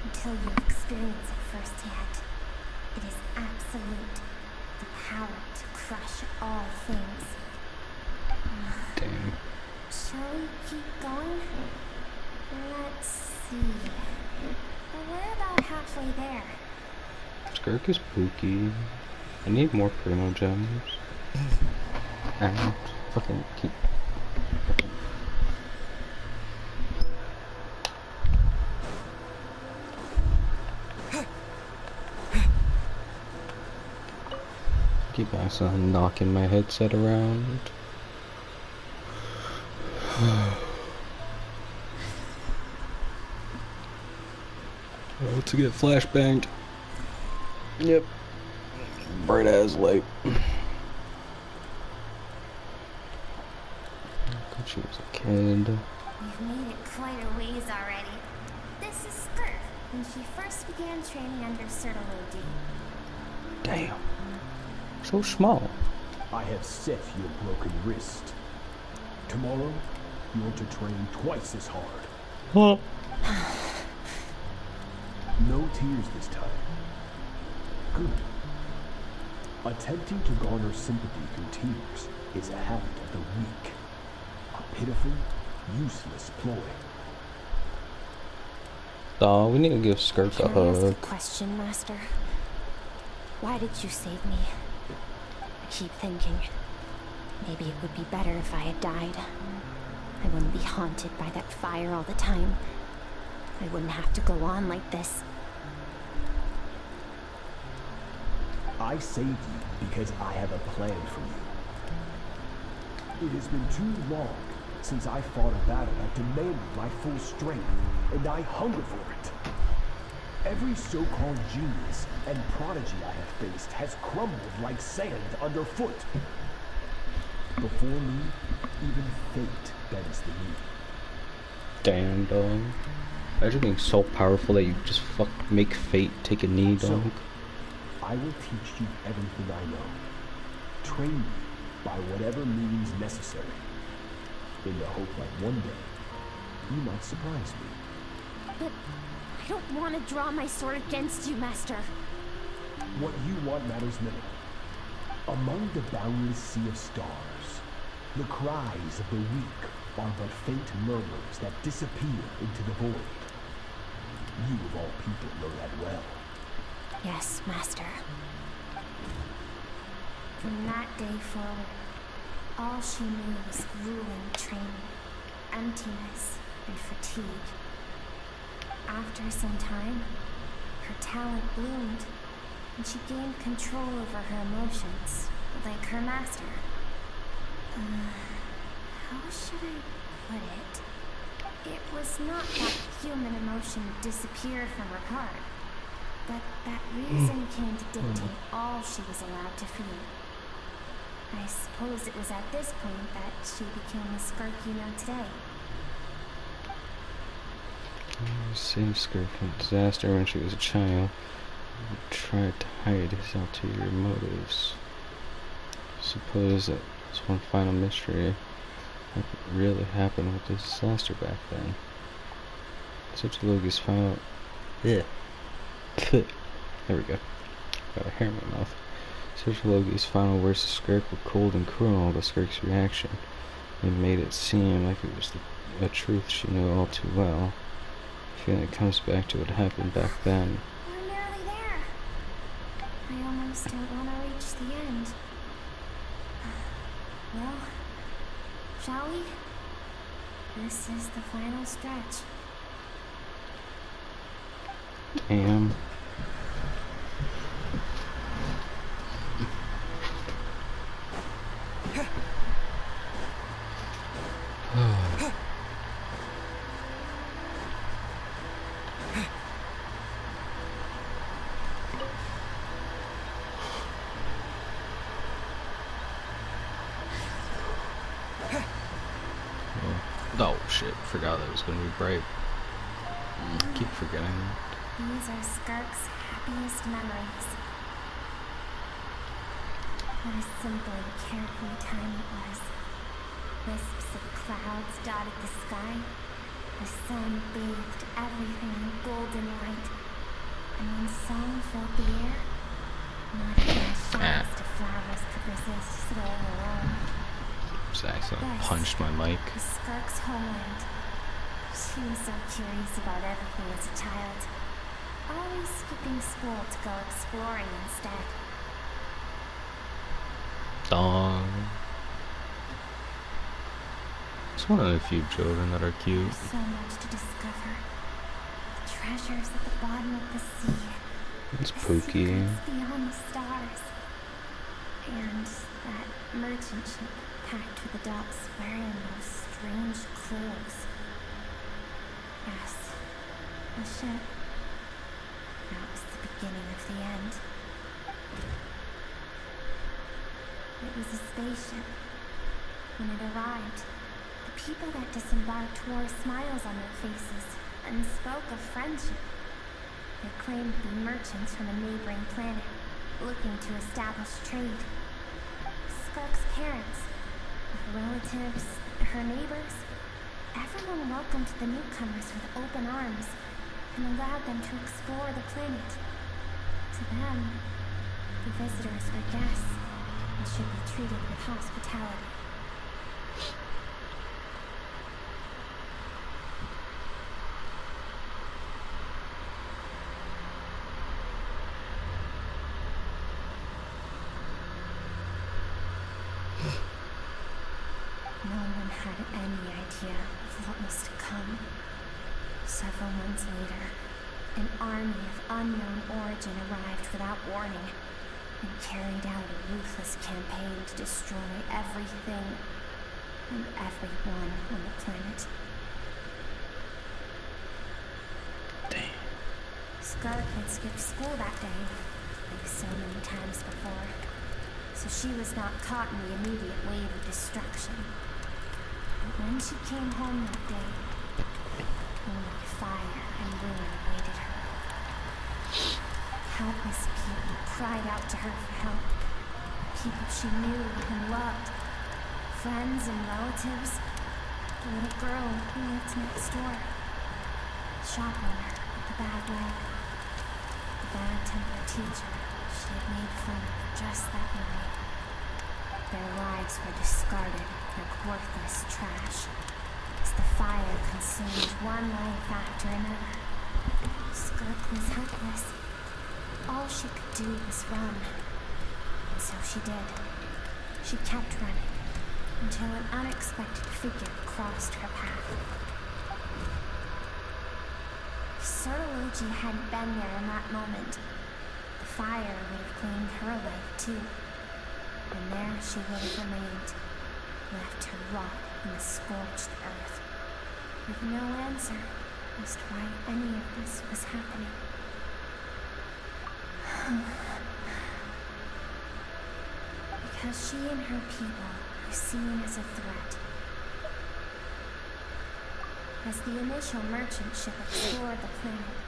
until you experience it firsthand. It is absolute. The power to crush all things. Damn. Shall we keep going? Let's see. We're about halfway there. Skirk is pooky. I need more primo gems. And fucking keep. Keep accidentally knocking my headset around. Oh, to get flashbanged. Yep. Bright as light. She was a kid. We've made it quite a ways already. This is Skirk, when she first began training under Sertology. Damn. So small. I have set your broken wrist. Tomorrow, you are to train twice as hard. Huh? No tears this time. Good. Attempting to garner sympathy through tears is a habit of the weak. A pitiful, useless ploy. Oh, we need to give Skirk a Can I ask a hug. question, Master? Why did you save me? I keep thinking, maybe it would be better if I had died. I wouldn't be haunted by that fire all the time. I wouldn't have to go on like this. I saved you because I have a plan for you. It has been too long since I fought a battle that demanded my full strength, and I hunger for it. Every so-called genius and prodigy I have faced has crumbled like sand underfoot. Before me, even fate bends the knee. Damn, dog. Imagine being so powerful that you just make fate take a knee, dog. So, I will teach you everything I know. Train you by whatever means necessary. In the hope that one day, you might surprise me. But I don't want to draw my sword against you, Master. What you want matters little. Among the boundless sea of stars, the cries of the weak are but faint murmurs that disappear into the void. You of all people know that well. Yes, Master. From that day forward, all she knew was grueling training, emptiness, and fatigue. After some time, her talent bloomed, and she gained control over her emotions, like her master. How should I put it? It was not that human emotion disappeared from her heart, but that reason came to dictate all she was allowed to feel. I suppose it was at this point that she became the Skirk you know today. Saved Skirk from disaster when she was a child. You tried to hide his ulterior motives. Suppose that was one final mystery. What really happened with the disaster back then? Such Logi's final... Yeah. There we go. Got a hair in my mouth. Such Logi's final words to Skirk were cold and cruel to Skirk's reaction. It made it seem like it was a truth she knew all too well. The feeling it comes back to what happened back then. We're nearly there. I almost don't want to reach the end. Well, shall we? This is the final stretch. Damn. Oh shit, forgot that was gonna be bright. Keep forgetting. These are Skirk's happiest memories. What a simple and carefree time it was. Wisps of clouds dotted the sky, The sun bathed everything in golden light, and when song filled the air, not even the shyest of flowers could resist swaying alone. Just accidentally This punched my mic. is Skirk's homeland. She was so curious about everything as a child, always skipping school to go exploring instead. Dog. It's one of the few children that are cute. There's so much to discover. The treasures at the bottom of the sea. It's the Pookie. secrets beyond the stars. And that merchant ship packed with adults wearing those strange clothes. Yes, a ship. That was the beginning of the end. It was a spaceship. When it arrived, the people that disembarked wore smiles on their faces and spoke of friendship. They claimed to be merchants from a neighboring planet, looking to establish trade. Skirk's parents, her relatives, her neighbors, everyone welcomed the newcomers with open arms and allowed them to explore the planet. To them, the visitors were guests and should be treated with hospitality. No one had any idea of what was to come. Several months later, an army of unknown origin arrived without warning and carried out a ruthless campaign to destroy everything and everyone on the planet. Damn. Skirk had skipped school that day, like so many times before, so she was not caught in the immediate wave of destruction. But when she came home that day, only fire and ruin awaited her. Countless people cried out to her for help. People she knew and loved. Friends and relatives. The little girl who lived next door. The shop owner with the bad leg. The bad-tempered teacher she had made fun of just that night. Their lives were discarded like worthless trash as the fire consumed one life after another. Skirk was helpless. All she could do was run. And so she did. She kept running until an unexpected figure crossed her path. If Sir Luigi hadn't been there in that moment, the fire would have claimed her life too. And there she would have remained, left to rot in the scorched earth, with no answer as to why any of this was happening. Because she and her people were seen as a threat. As the initial merchant ship explored the planet,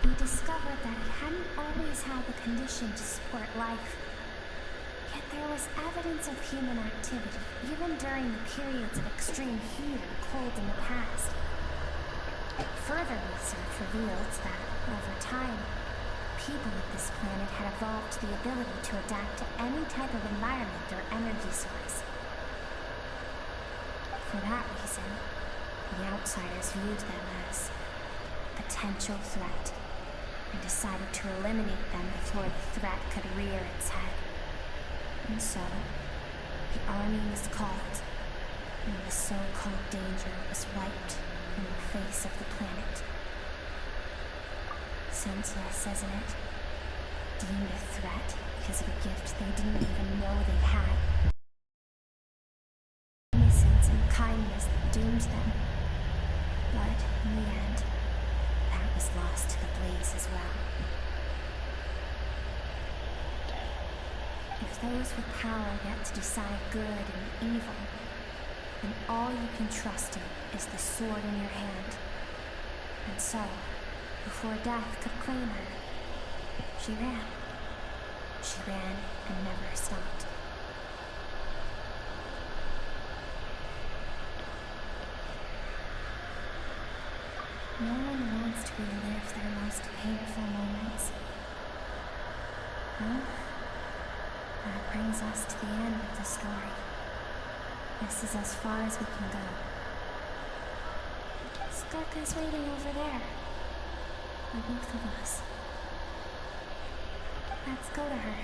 we discovered that it hadn't always had the condition to support life. Yet there was evidence of human activity, even during the periods of extreme heat and cold in the past. Further research revealed that, over time, people of this planet had evolved the ability to adapt to any type of environment or energy source. For that reason, the outsiders viewed them as a potential threat and decided to eliminate them before the threat could rear its head. And so, the army was called, and the so-called danger was wiped from the face of the planet. Senseless, isn't it? Deemed a threat because of a gift they didn't even know they had. Innocence and kindness that doomed them. But in the end, that was lost to the blaze as well. If those with power get to decide good and evil, then all you can trust in is the sword in your hand. And so, before death could claim her, she ran. She ran and never stopped. No one wants to relive their most painful moments. Well, that brings us to the end of the story. This is as far as we can go. Skarka's waiting over there. For both of us. Let's go to her.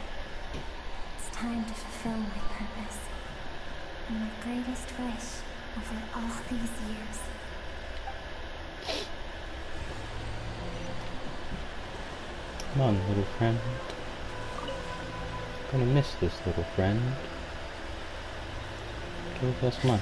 It's time to fulfill my purpose. And my greatest wish over all these years. Come on, little friend. Gonna miss this little friend. Give us much.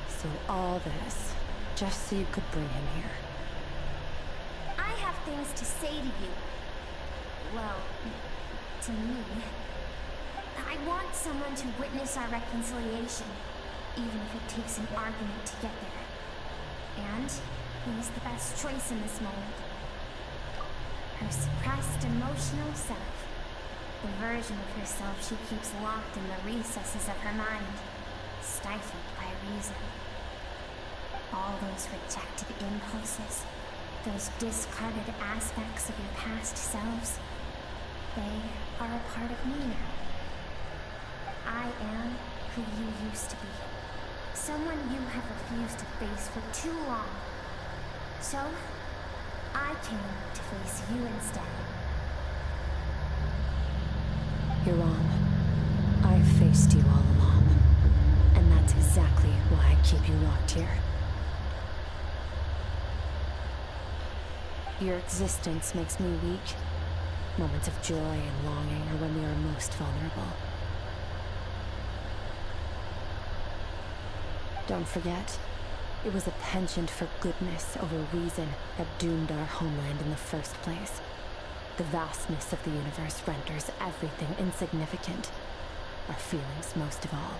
So all this, just so you could bring him here. I have things to say to you. Well, to me. I want someone to witness our reconciliation, even if it takes an argument to get there. And who's the best choice in this moment? Her suppressed emotional self. The version of herself she keeps locked in the recesses of her mind, stifled by reason. All those rejected impulses, those discarded aspects of your past selves, they are a part of me now. I am who you used to be. Someone you have refused to face for too long. So, I came to face you instead. You're wrong. I've faced you all along. And that's exactly why I keep you locked here. Your existence makes me weak. Moments of joy and longing are when we are most vulnerable. Don't forget, it was a penchant for goodness over reason that doomed our homeland in the first place. The vastness of the universe renders everything insignificant. Our feelings most of all.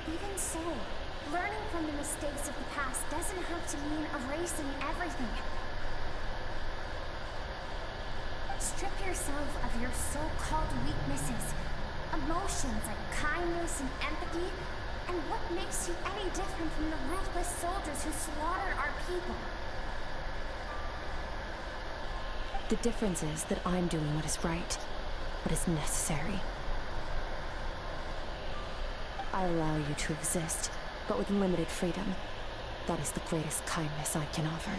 Even so, learning from the mistakes of the past doesn't have to mean erasing everything. Strip yourself of your so-called weaknesses, emotions like kindness and empathy, and what makes you any different from the ruthless soldiers who slaughtered our people? The difference is that I'm doing what is right, what is necessary. I allow you to exist, but with limited freedom. That is the greatest kindness I can offer.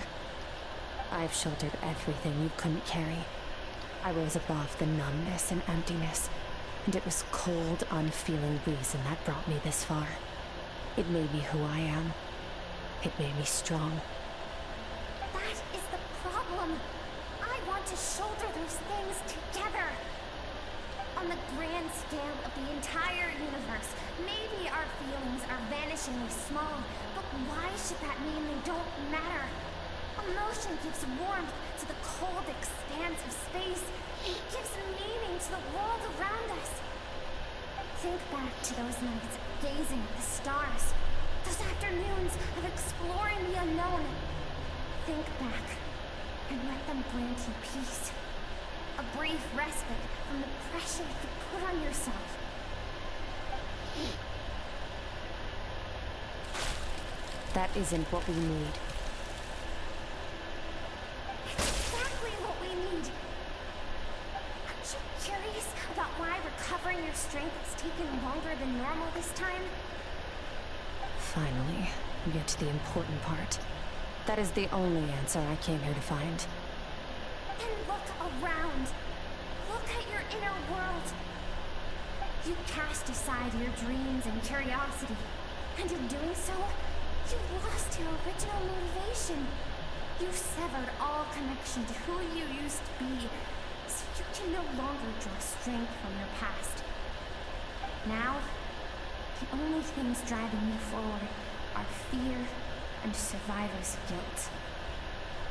I've shouldered everything you couldn't carry. I rose above the numbness and emptiness, and it was cold, unfeeling reason that brought me this far. It made me who I am. It made me strong. That is the problem. I want to shoulder those things together. On the grand scale of the entire universe, maybe our feelings are vanishingly small, but why should that mean they don't matter? Emotion gives warmth to the cold expanse of space. It gives meaning to the world around us. Think back to those nights of gazing at the stars, those afternoons of exploring the unknown. Think back and let them grant you peace. A brief respite from the pressure you put on yourself. That isn't what we need. Exactly what we need. Aren't you curious about why recovering your strength has taken longer than normal this time? Finally, we get to the important part. That is the only answer I came here to find. Then look around. Look at your inner world. You cast aside your dreams and curiosity, and in doing so, you lost your original motivation. You severed all connection to who you used to be, so you can no longer draw strength from your past. Now, the only things driving you forward are fear and survivor's guilt.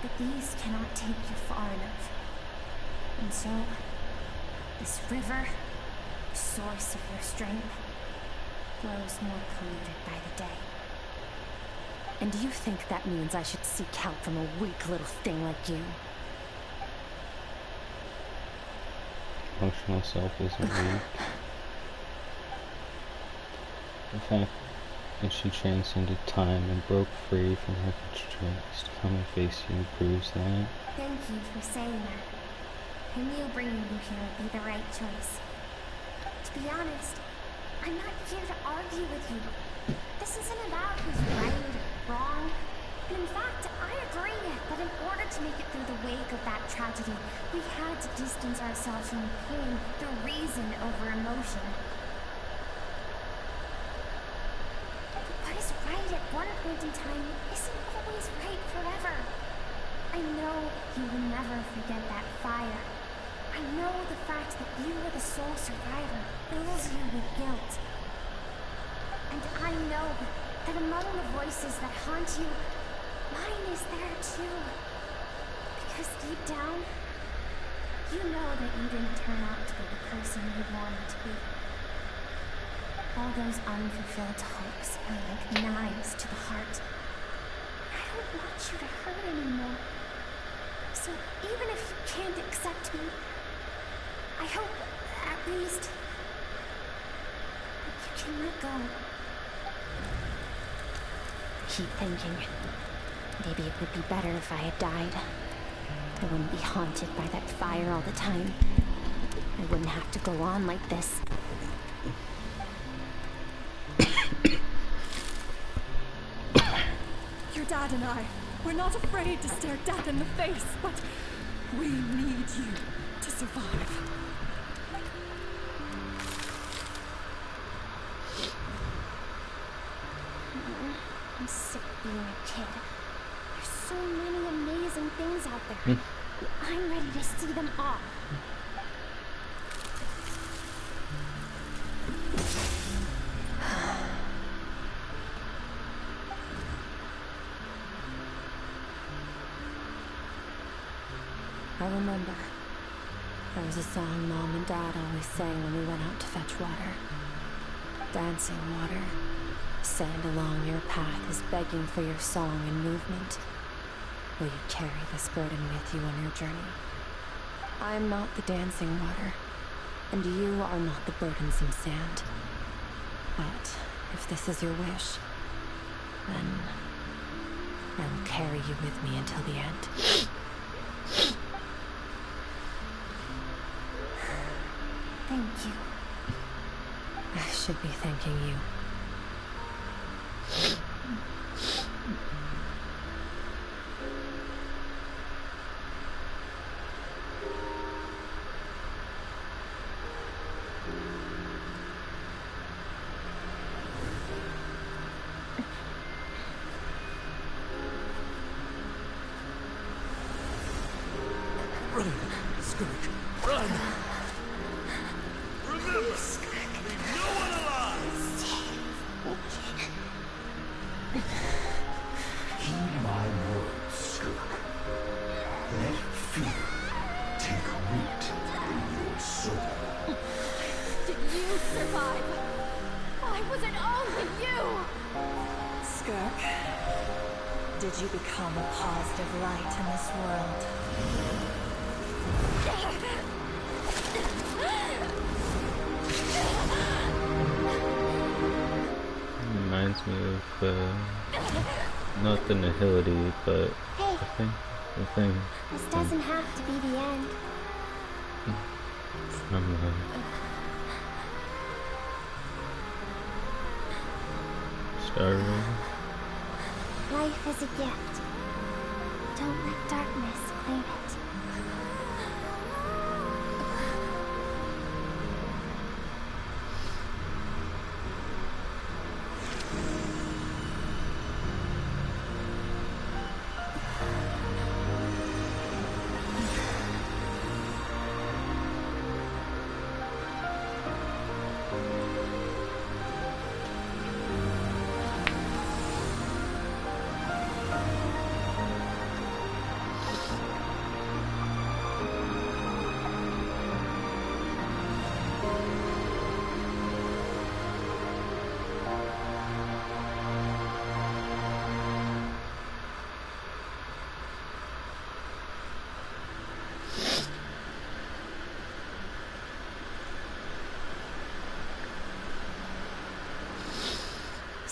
But these cannot take you far enough. And so, this river, source of your strength, grows more polluted by the day. And do you think that means I should seek help from a weak little thing like you? Emotional self isn't weak. The fact that she transcended time and broke free from her constraints to come and face you proves that. Thank you for saying that. I knew bringing you here would be the right choice. To be honest, I'm not here to argue with you. This isn't about who's right or wrong. And in fact, I agree that in order to make it through the wake of that tragedy, we had to distance ourselves from pain through reason over emotion. What is right at one point in time isn't always right forever. I know you will never forget that fire. I know the fact that you were the sole survivor fills you with guilt. And I know that among the voices that haunt you, mine is there too. Because deep down, you know that you didn't turn out to be the person you wanted to be. All those unfulfilled hopes are like knives to the heart. I don't want you to hurt anymore. So even if you can't accept me, I hope, at least, you can let go. Keep thinking. Maybe it would be better if I had died. I wouldn't be haunted by that fire all the time. I wouldn't have to go on like this. Your dad and I, we're not afraid to stare death in the face, but we need you to survive. I'm sick of being a kid. There's so many amazing things out there. I'm ready to see them all. I remember. There was a song Mom and Dad always sang when we went out to fetch water. Dancing water. Sand along your path is begging for your song and movement. Will you carry this burden with you on your journey? I am not the dancing water, and you are not the burdensome sand. But if this is your wish, then I will carry you with me until the end. Thank you. I should be thanking you. Run, Skirk, run! Remember, leave no one alive! Heed my words, Skirk. Let fear take root in your soul. Did you survive? Why was it only you? Skirk, did you become a positive light in this world? Reminds me of, not the nihility, but the thing This doesn't have to be the end. from Star Wars. Life is a gift. Don't let darkness claim it.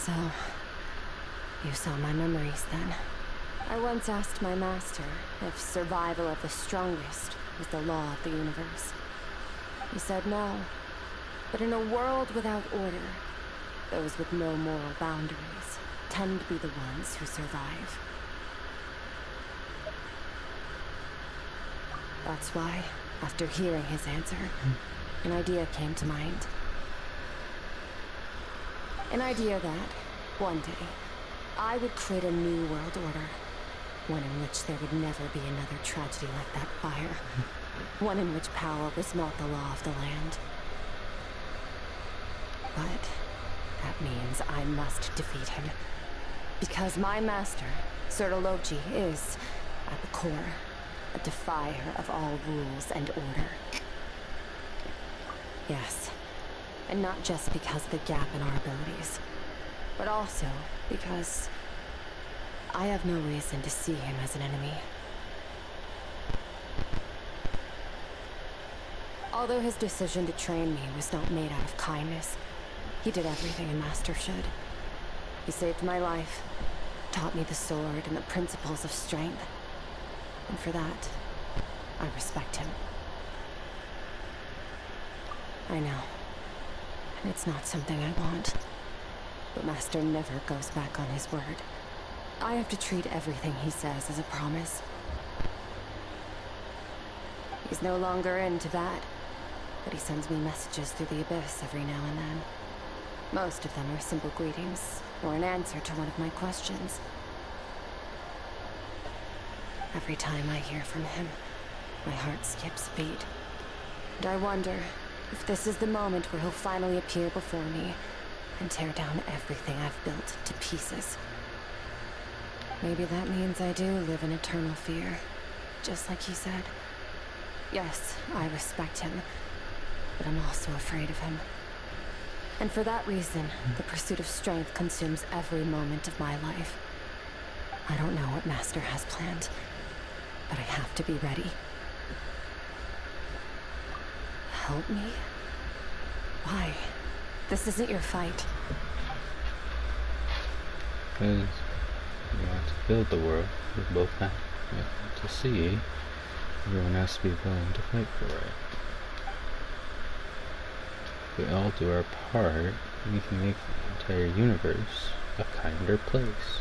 So, you saw my memories then. I once asked my master if survival of the strongest was the law of the universe. He said no. But in a world without order, those with no moral boundaries tend to be the ones who survive. That's why, after hearing his answer, an idea came to mind. An idea that, one day, I would create a new world order. One in which there would never be another tragedy like that fire. One in which power was not the law of the land. But that means I must defeat him. Because my master, Sir Olochi, is, at the core, a defier of all rules and order. Yes, and not just because of the gap in our abilities, but also because I have no reason to see him as an enemy. Although his decision to train me was not made out of kindness, he did everything a master should. He saved my life, taught me the sword and the principles of strength. And for that, I respect him. I know. And it's not something I want. But Master never goes back on his word. I have to treat everything he says as a promise. He's no longer into that, but he sends me messages through the abyss every now and then. Most of them are simple greetings, or an answer to one of my questions. Every time I hear from him, my heart skips a beat. And I wonder if this is the moment where he'll finally appear before me and tear down everything I've built to pieces. Maybe that means I do live in eternal fear, just like he said. Yes, I respect him, but I'm also afraid of him. And for that reason, the pursuit of strength consumes every moment of my life. I don't know what Master has planned, but I have to be ready. Help me? Why? This isn't your fight. Because we want to build the world. We both have to see. Everyone has to be willing to fight for it. If we all do our part, we can make the entire universe a kinder place.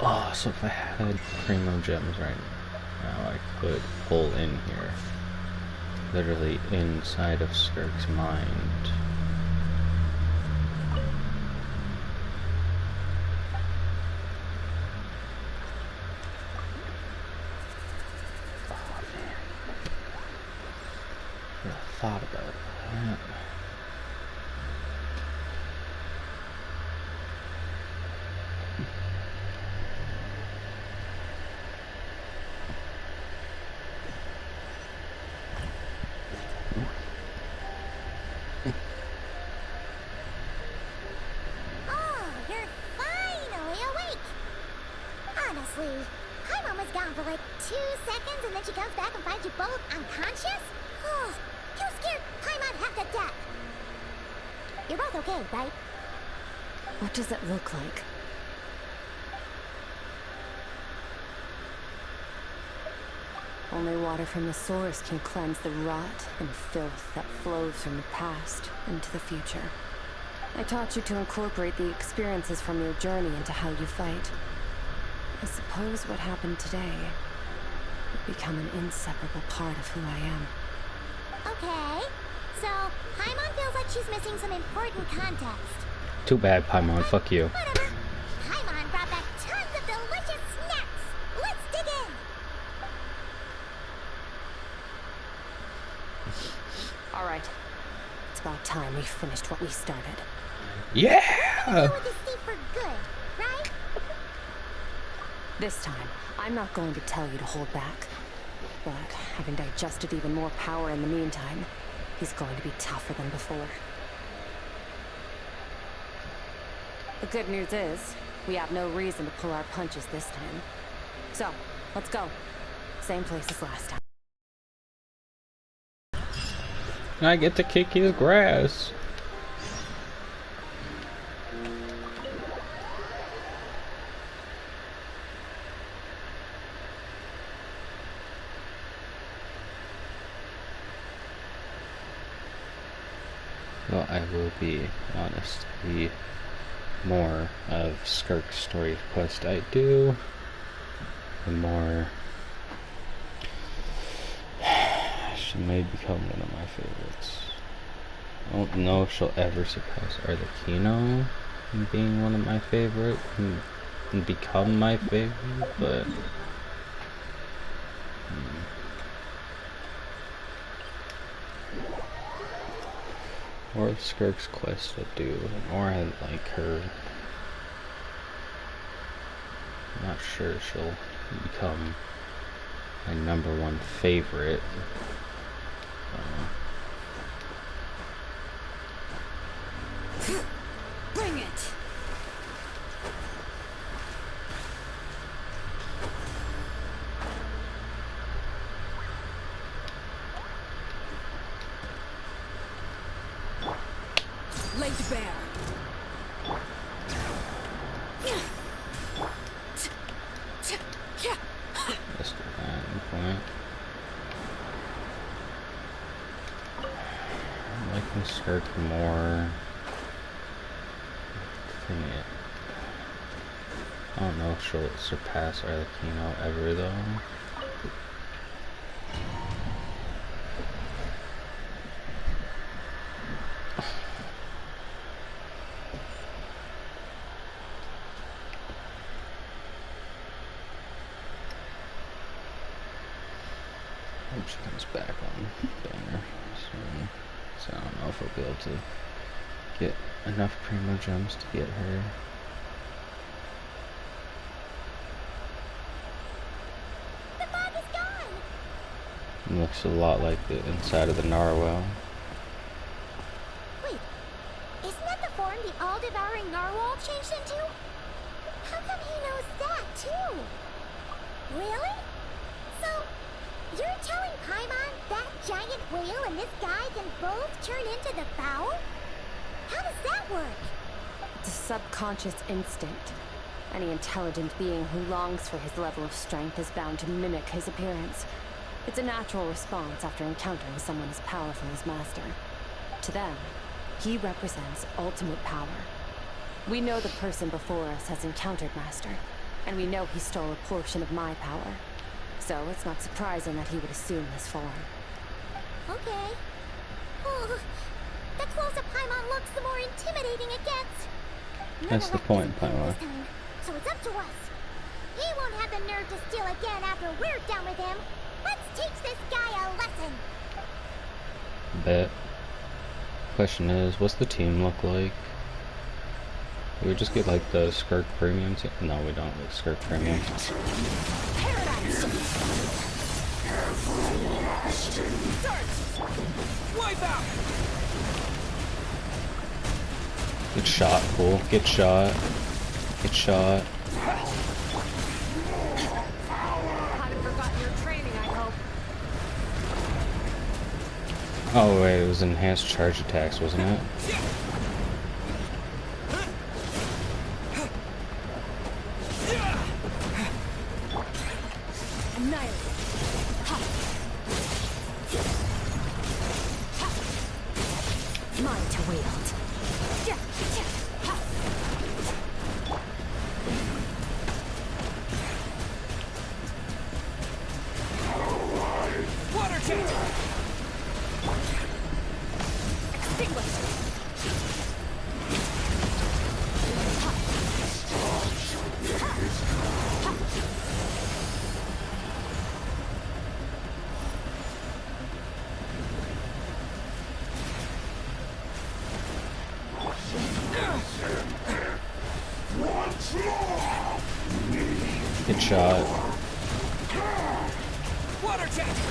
Oh, so if I had primo gems right now, I could pull in here. Literally inside of Skirk's mind. Oh, man. I thought about that. Paimon was gone for like 2 seconds and then she comes back and finds you both unconscious? Oh, you scared Paimon half to death. You're both okay, right? What does it look like? Only water from the source can cleanse the rot and filth that flows from the past into the future. I taught you to incorporate the experiences from your journey into how you fight. I suppose what happened today would become an inseparable part of who I am. Okay, so Paimon feels like she's missing some important context. Too bad, Paimon. Fuck you. Whatever. Paimon brought back tons of delicious snacks. Let's dig in. All right. It's about time we finished what we started. Yeah! You with this thief for good, right? This time, I'm not going to tell you to hold back. but having digested even more power in the meantime, he's going to be tougher than before. The good news is, we have no reason to pull our punches this time. So, let's go. Same place as last time. I get to kick his grass. Well, I will be honest. The more of Skirk's story quest I do, the more she may become one of my favorites. I don't know if she'll ever surpass Arlecchino in being one of my favorite and become my favorite, but more of Skirk's quest I do, the more I like her. I'm not sure she'll become my #1 favorite. Bring it! Laid bare. That's the landing point. I'm liking Skirk more. I don't know if she'll surpass Arlecchino ever though. Hope she comes back on banner soon. So I don't know if I'll be able to get enough Primo Gems to get her. The fog is gone! It looks a lot like the inside of the Narwhal. Wait, isn't that the form the all-devouring narwhal changed into? How come he knows that, too? Really? So, you're telling Paimon that giant whale and this guy can both turn into the fowl? How does that work? It's a subconscious instinct. Any intelligent being who longs for his level of strength is bound to mimic his appearance. It's a natural response after encountering someone as powerful as Master. To them, he represents ultimate power. We know the person before us has encountered Master, and we know he stole a portion of my power. So it's not surprising that he would assume this form. Okay. Oh, the closer Paimon looks, the more intimidating it gets. That's the point, Paimon. So it's up to us. He won't have the nerve to steal again after we're done with him. Let's teach this guy a lesson. Bet. Question is, what's the team look like? Do we just get like the Skirk Premium team? No, we don't get Skirk Premium. Wipe out! Get shot, cool. Get shot. Get shot. Haven't forgotten your training, I hope. Oh wait, it was enhanced charge attacks, wasn't it? Mine to wield. Water jet! Extinguished. Good shot. Water jet!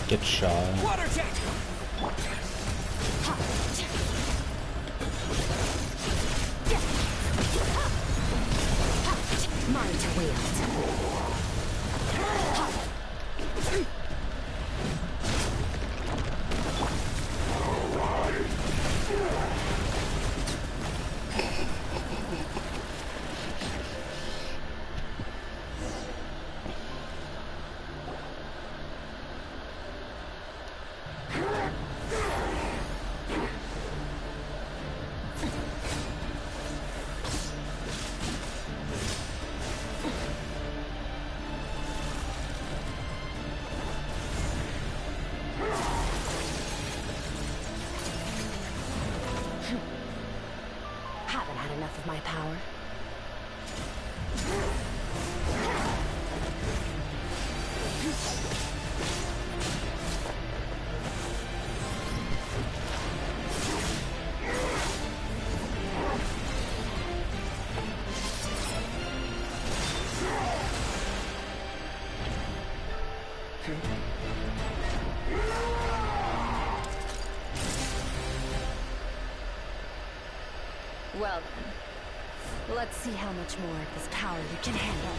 Get shot. Water jet! Mine to wield. Haven't had enough of my power. Well then, let's see how much more of this power you can handle.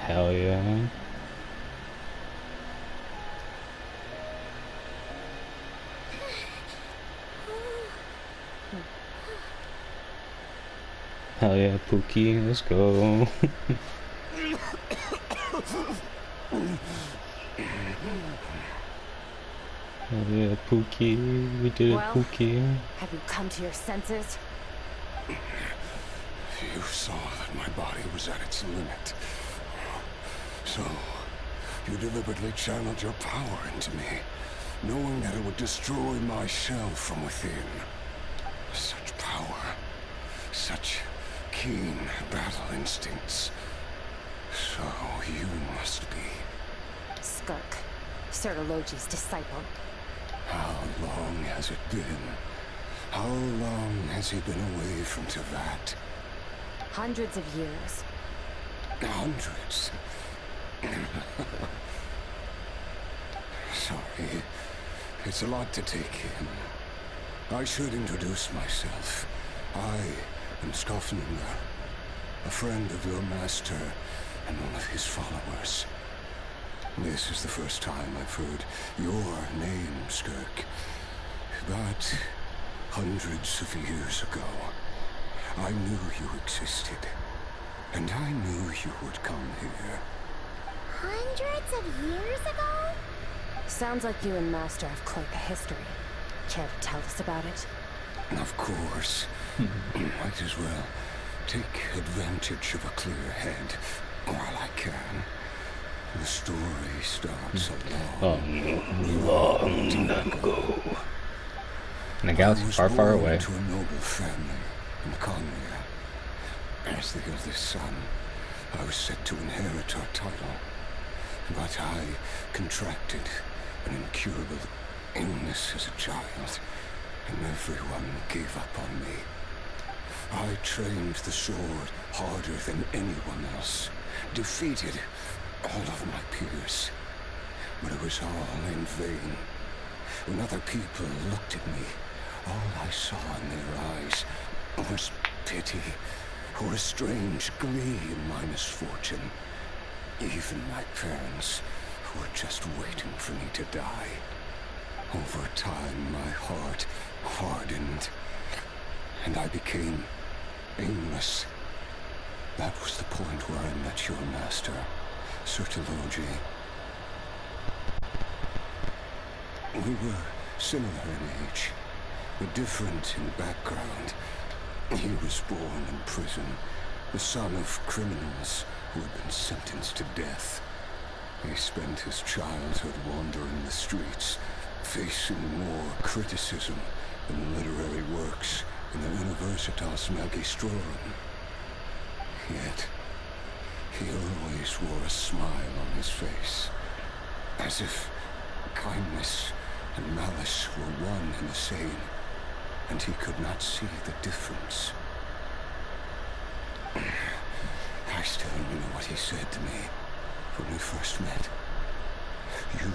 Hell yeah. Hell yeah, Pookie, let's go. Hell yeah, Pookie, we did it, Pookie. Have you come to your senses? You saw that my body was at its limit. So, you deliberately channeled your power into me, knowing that it would destroy my shell from within. Such power, such keen battle instincts. So, you must be... Skirk, Sertologi's disciple. How long has it been? How long has he been away from Teyvat? Hundreds of years. Hundreds? Sorry. It's a lot to take in. I should introduce myself. I am Skofnunga, a friend of your master and one of his followers. This is the first time I've heard your name, Skirk. But hundreds of years ago, I knew you existed. And I knew you would come here. Hundreds of years ago? Sounds like you and Master have quite the history. Care to tell us about it? Of course. Might as well take advantage of a clear head while I can. The story starts a long time ago. In a galaxy far, far away. To a noble family in Conria. As the eldest son, I was set to inherit our title. But I contracted an incurable illness as a child, and everyone gave up on me. I trained the sword harder than anyone else, defeated all of my peers. But it was all in vain. When other people looked at me, all I saw in their eyes was pity, or a strange glee in my misfortune. Even my parents were just waiting for me to die. Over time, my heart hardened, and I became aimless. That was the point where I met your master, Sertologi. We were similar in age, but different in background. He was born in prison, the son of criminals who had been sentenced to death. He spent his childhood wandering the streets, facing more criticism than literary Universitas Magistrorum. Yet, he always wore a smile on his face, as if kindness and malice were one and the same, and he could not see the difference. I still remember what he said to me when we first met. You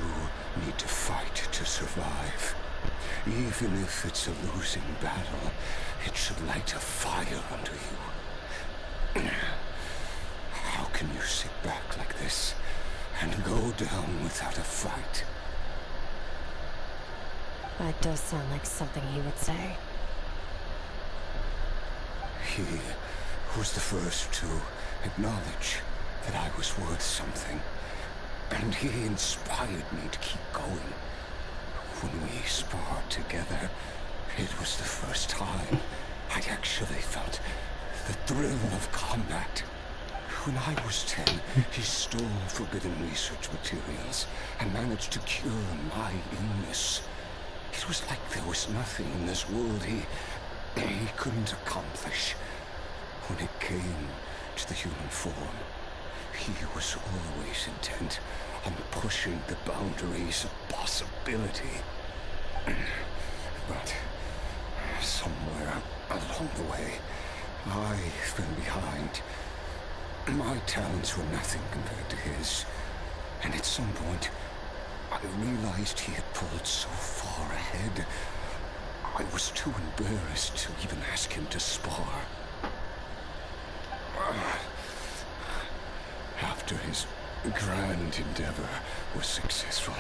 need to fight to survive. Even if it's a losing battle, it should light a fire under you. How can you sit back like this and go down without a fight? That does sound like something he would say. He was the first to acknowledge that I was worth something, and he inspired me to keep going. When we sparred together, it was the first time I actually felt the thrill of combat. When I was 10, he stole forbidden research materials and managed to cure my illness. It was like there was nothing in this world he couldn't accomplish. When it came to the human form, he was always intent on pushing the boundaries of possibility. But somewhere along the way, I fell behind. My talents were nothing compared to his, and at some point, I realized he had pulled so far ahead, I was too embarrassed to even ask him to spar. After his grand endeavor was successful,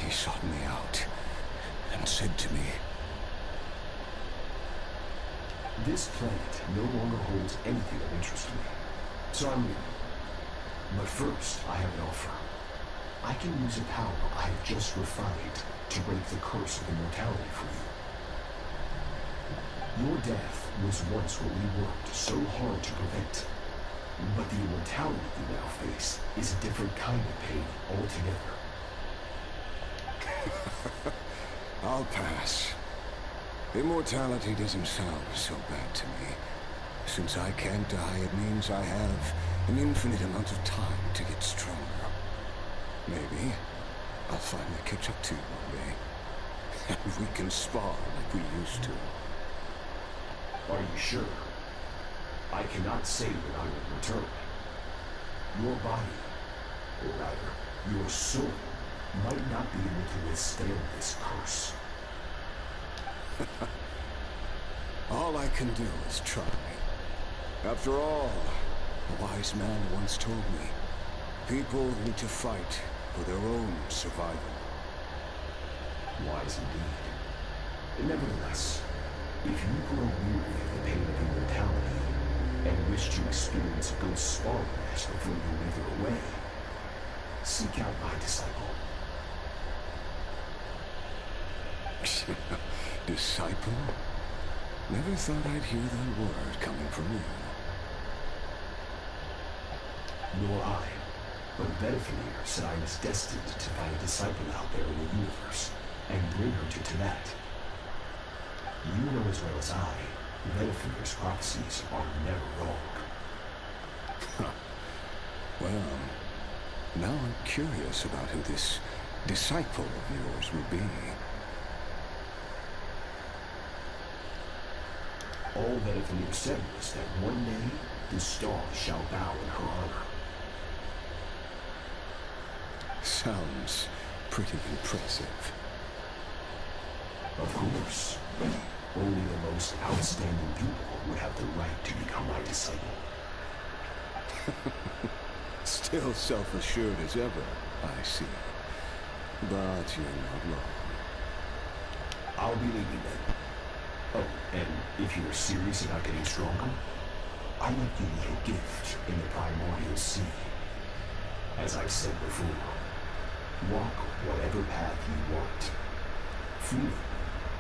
he sought me out and said to me, "This planet no longer holds anything of interest to me, so I'm leaving. But first, I have an offer. I can use a power I have just refined to break the curse of immortality for you. Your death was once what we worked so hard to prevent. But the immortality you now face is a different kind of pain altogether." I'll pass. Immortality doesn't sound so bad to me. Since I can't die, it means I have an infinite amount of time to get stronger. Maybe I'll finally catch up to you one day, and we can spar like we used to. Are you sure? I cannot say that I will return. Your body, or rather, your soul, might not be able to withstand this curse. All I can do is try. After all, a wise man once told me, people need to fight for their own survival. Wise indeed. Nevertheless, if you grow weary of the pain of immortality, and wish to experience a good sparring match before you wither away, seek out my disciple. Disciple? Never thought I'd hear that word coming from you. Nor I. But Bedefenir said I was destined to find a disciple out there in the universe, and bring her to Tibet. You know as well as I, Bedefenir's prophecies are never wrong. Huh. Well, now I'm curious about who this disciple of yours will be. All Bedefenir said was that one day, the stars shall bow in her honor. Sounds pretty impressive. Of course. Only the most outstanding people would have the right to become my disciple. Still self-assured as ever, I see. But you're not wrong. I'll be leaving then. Oh, and if you're serious about getting stronger, I left you a little gift in the primordial sea. As I've said before, walk whatever path you want. Freedom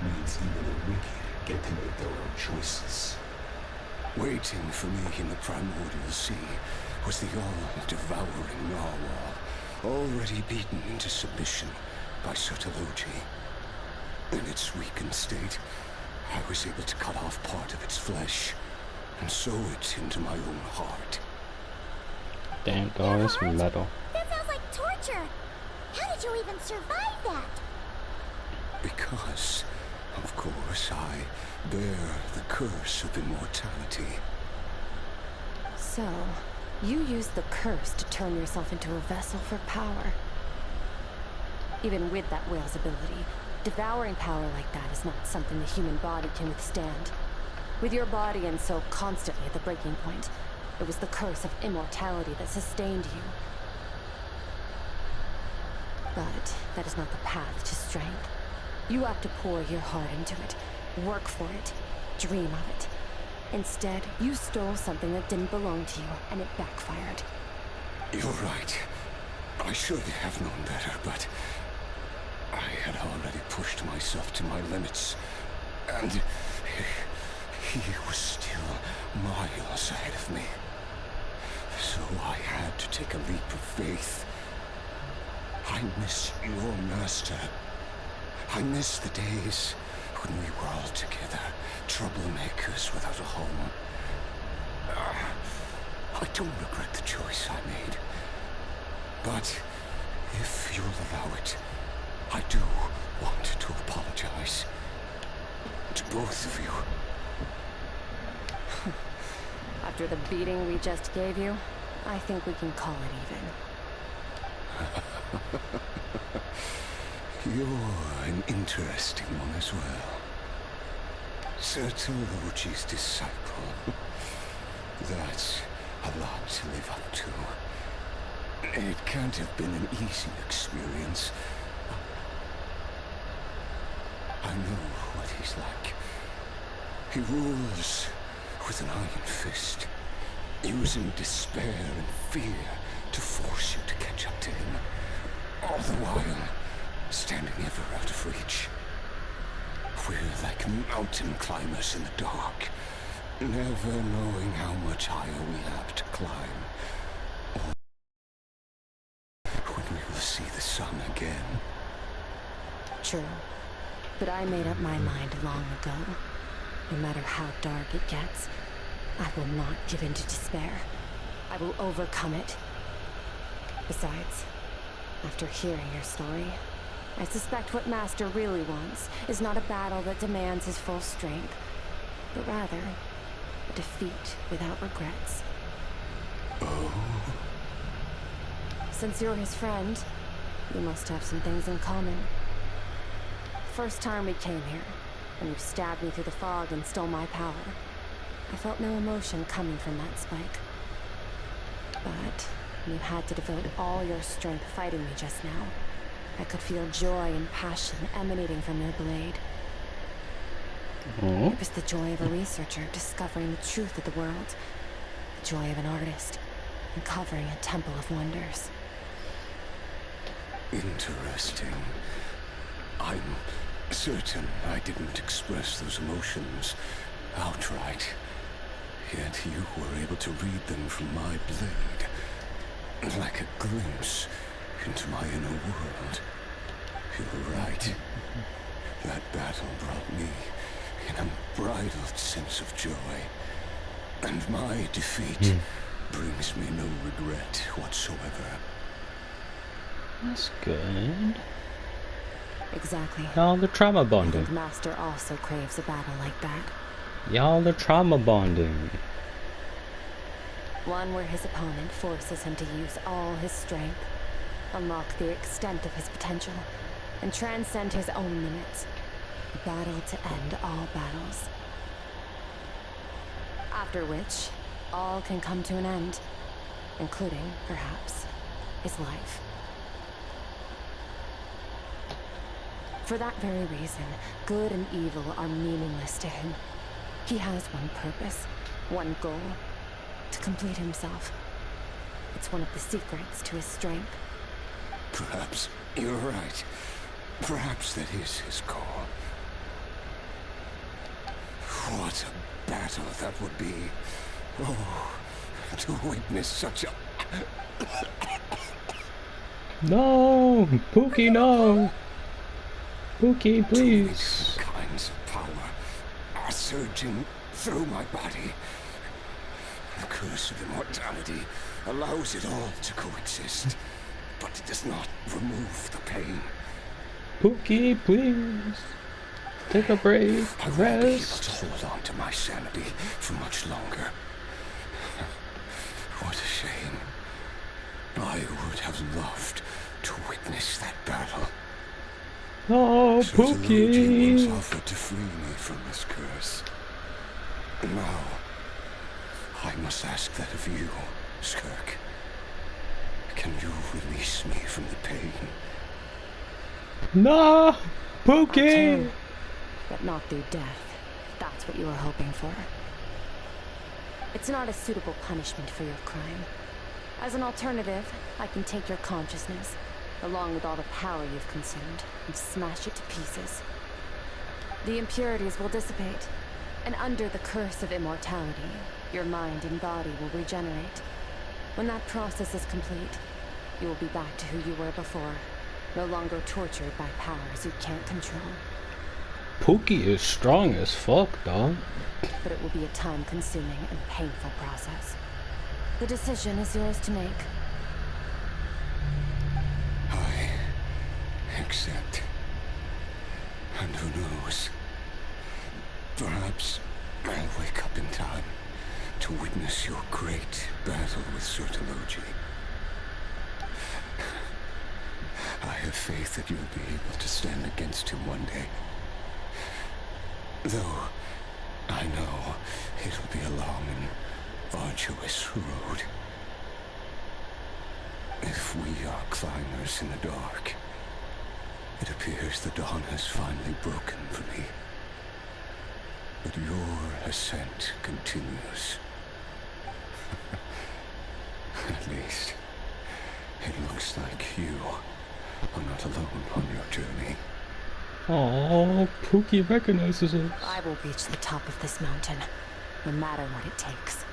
means even the wicked get to make their own choices. Waiting for me in the primordial sea was the all-devouring narwhal, already beaten into submission by Sotology. In its weakened state, I was able to cut off part of its flesh and sew it into my own heart. Damn, dog, that's some metal. That sounds like torture. How did you even survive that? Because, of course, I bear the curse of immortality. So, you used the curse to turn yourself into a vessel for power. Even with that whale's ability, devouring power like that is not something the human body can withstand. With your body and soul constantly at the breaking point, it was the curse of immortality that sustained you. But that is not the path to strength. You have to pour your heart into it, work for it, dream of it. Instead, you stole something that didn't belong to you, and it backfired. You're right. I should have known better, but I had already pushed myself to my limits, and he was still miles ahead of me. So I had to take a leap of faith. I miss your master. I miss the days when we were all together, troublemakers without a home. I don't regret the choice I made. But if you'll allow it, I do want to apologize. To both of you. After the beating we just gave you, I think we can call it even. You're an interesting one as well. Sir Tologi's disciple. That's a lot to live up to. It can't have been an easy experience. I know what he's like. He rules with an iron fist, using despair and fear to force you to catch up to him, all the while standing ever out of reach. We're like mountain climbers in the dark, never knowing how much higher we have to climb, or when we will see the sun again. True. But I made up my mind long ago. No matter how dark it gets, I will not give in to despair. I will overcome it. Besides, after hearing your story, I suspect what Master really wants is not a battle that demands his full strength, but rather a defeat without regrets. Oh? Since you're his friend, you must have some things in common. First time we came here, when you stabbed me through the fog and stole my power, I felt no emotion coming from that spike. But you had to devote all your strength fighting me just now. I could feel joy and passion emanating from your blade. It was the joy of a researcher discovering the truth of the world, the joy of an artist uncovering a temple of wonders. Interesting. I'm certain I didn't express those emotions outright. Yet you were able to read them from my blade, like a glimpse into my inner world. You're right. That battle brought me an unbridled sense of joy. And my defeat brings me no regret whatsoever. That's good. Exactly. Y'all the trauma bonding. I think Master also craves a battle like that. Y'all the trauma bonding. One where his opponent forces him to use all his strength, unlock the extent of his potential, and transcend his own limits. A battle to end all battles. After which, all can come to an end, including, perhaps, his life. For that very reason, good and evil are meaningless to him. He has one purpose, one goal, to complete himself. It's one of the secrets to his strength. Perhaps you're right. Perhaps that is his call. What a battle that would be. Oh, to witness such a... No! Pookie, no! Pookie, please. Kinds of power. surging through my body. The curse of immortality allows it all to coexist, but it does not remove the pain. Pookie, please. Take a break. I won't be able to hold on to my sanity for much longer. What a shame. I would have loved to witness that battle. Oh, Pookie once Pookie. offered to free me from this curse. Now, I must ask that of you, Skirk. Can you release me from the pain? Nah, I Pookie. can, but not through death. That's what you were hoping for. It's not a suitable punishment for your crime. As an alternative, I can take your consciousness, along with all the power you've consumed, and smash it to pieces. The impurities will dissipate, and under the curse of immortality, your mind and body will regenerate. When that process is complete, you will be back to who you were before, no longer tortured by powers you can't control. Pookie is strong as fuck, dog. But it will be a time-consuming and painful process. The decision is yours to make. I accept. And who knows? Perhaps I'll wake up in time to witness your great battle with Sertology. I have faith that you'll be able to stand against him one day. Though I know it'll be a long and arduous road. If we are climbers in the dark, it appears the dawn has finally broken for me. But your ascent continues. At least, it looks like you are not alone on your journey. Oh, Pookie recognizes us. I will reach the top of this mountain, no matter what it takes.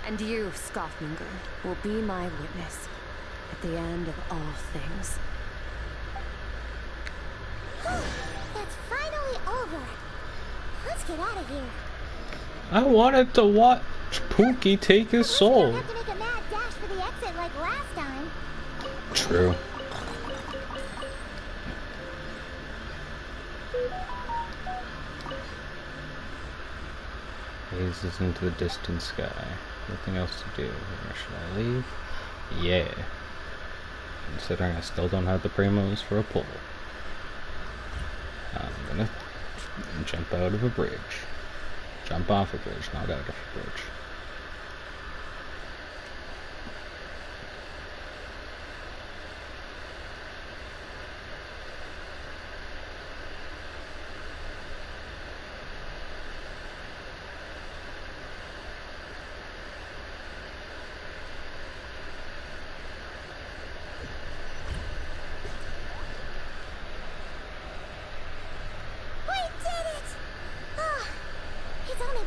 And you, Scoffmonger, will be my witness at the end of all things. That's finally over. Let's get out of here. I wanted to watch Pookie take his We soul. don't have to make a mad dash for the exit like last time. True. Gazes into the distant sky. Nothing else to do. Where should I leave? Yeah. Considering I still don't have the primos for a pull. I'm gonna jump out of a bridge. Jump off a bridge, not out of a bridge.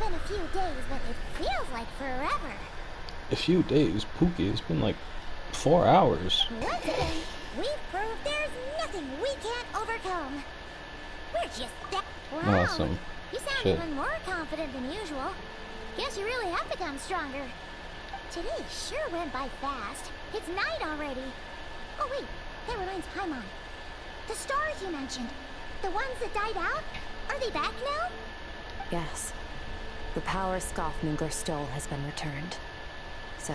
A few days, but it feels like forever. A few days, Pookie, it's been like 4 hours. Once again, we've proved there's nothing we can't overcome. We're just that. Wow. Awesome. You sound Shit. even more confident than usual. Guess you really have become stronger. Today sure went by fast. It's night already. Oh wait, that reminds Paimon. The stars you mentioned, the ones that died out, are they back now? Yes. The power Scoffmonger stole has been returned. So,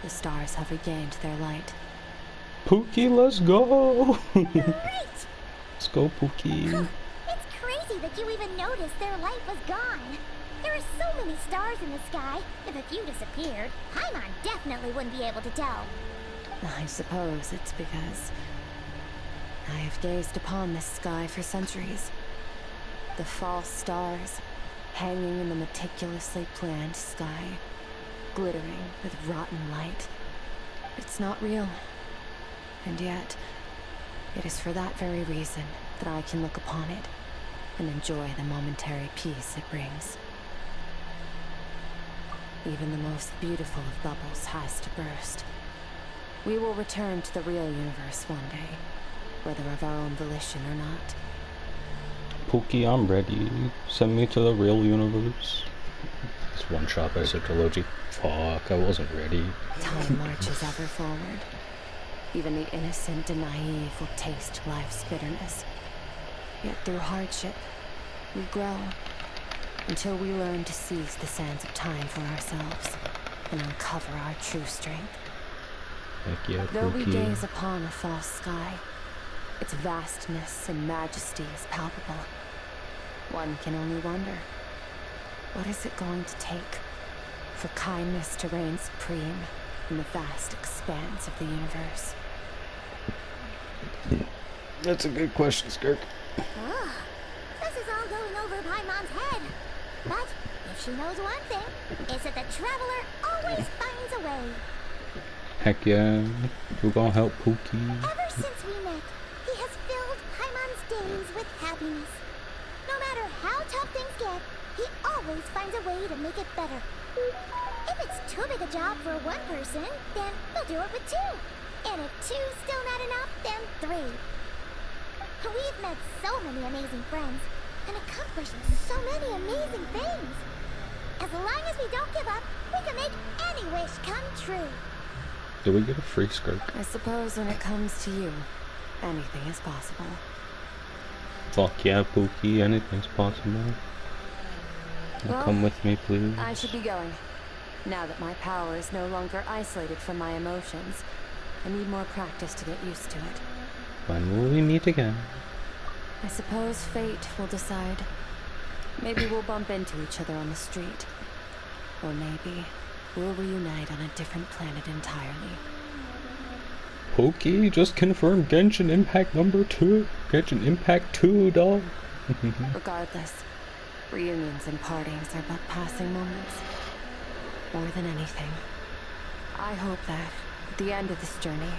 the stars have regained their light. Pookie, let's go! Great! Let's go, Pookie. It's crazy that you even noticed their light was gone. There are so many stars in the sky. If a few disappeared, Paimon definitely wouldn't be able to tell. I suppose it's because I have gazed upon this sky for centuries. The false stars, hanging in the meticulously planned sky, glittering with rotten light. It's not real. And yet, it is for that very reason that I can look upon it and enjoy the momentary peace it brings. Even the most beautiful of bubbles has to burst. We will return to the real universe one day, whether of our own volition or not. Pookie, I'm ready. Send me to the real universe. It's one shot by Sir Trilogy. Fuck, I wasn't ready. Time marches ever forward. Even the innocent and naive will taste life's bitterness. Yet through hardship, we grow until we learn to seize the sands of time for ourselves and uncover our true strength. Heck yeah, Though we Pookie. gaze upon a false sky, its vastness and majesty is palpable. One can only wonder, what is it going to take for kindness to reign supreme in the vast expanse of the universe? That's a good question, Skirk. Ah, this is all going over Paimon's head. But if she knows one thing, it's that the traveler always finds a way. Heck yeah, we're gonna help Pookie. Ever since we met, he has filled Paimon's days with happiness. No matter how tough things get, he always finds a way to make it better. If it's too big a job for one person, then he'll do it with two. And if two's still not enough, then three. We've met so many amazing friends, and accomplished so many amazing things. As long as we don't give up, we can make any wish come true. Do we get a free Skirk? I suppose when it comes to you, anything is possible. Fuck yeah, Pookie, anything's possible. Well, come with me, please. I should be going. Now that my power is no longer isolated from my emotions, I need more practice to get used to it. When will we meet again? I suppose fate will decide. Maybe we'll bump into each other on the street. Or maybe we'll reunite on a different planet entirely. Pookie, just confirmed Genshin Impact number 2. Genshin Impact 2, dog. Regardless, reunions and partings are but passing moments. More than anything, I hope that at the end of this journey,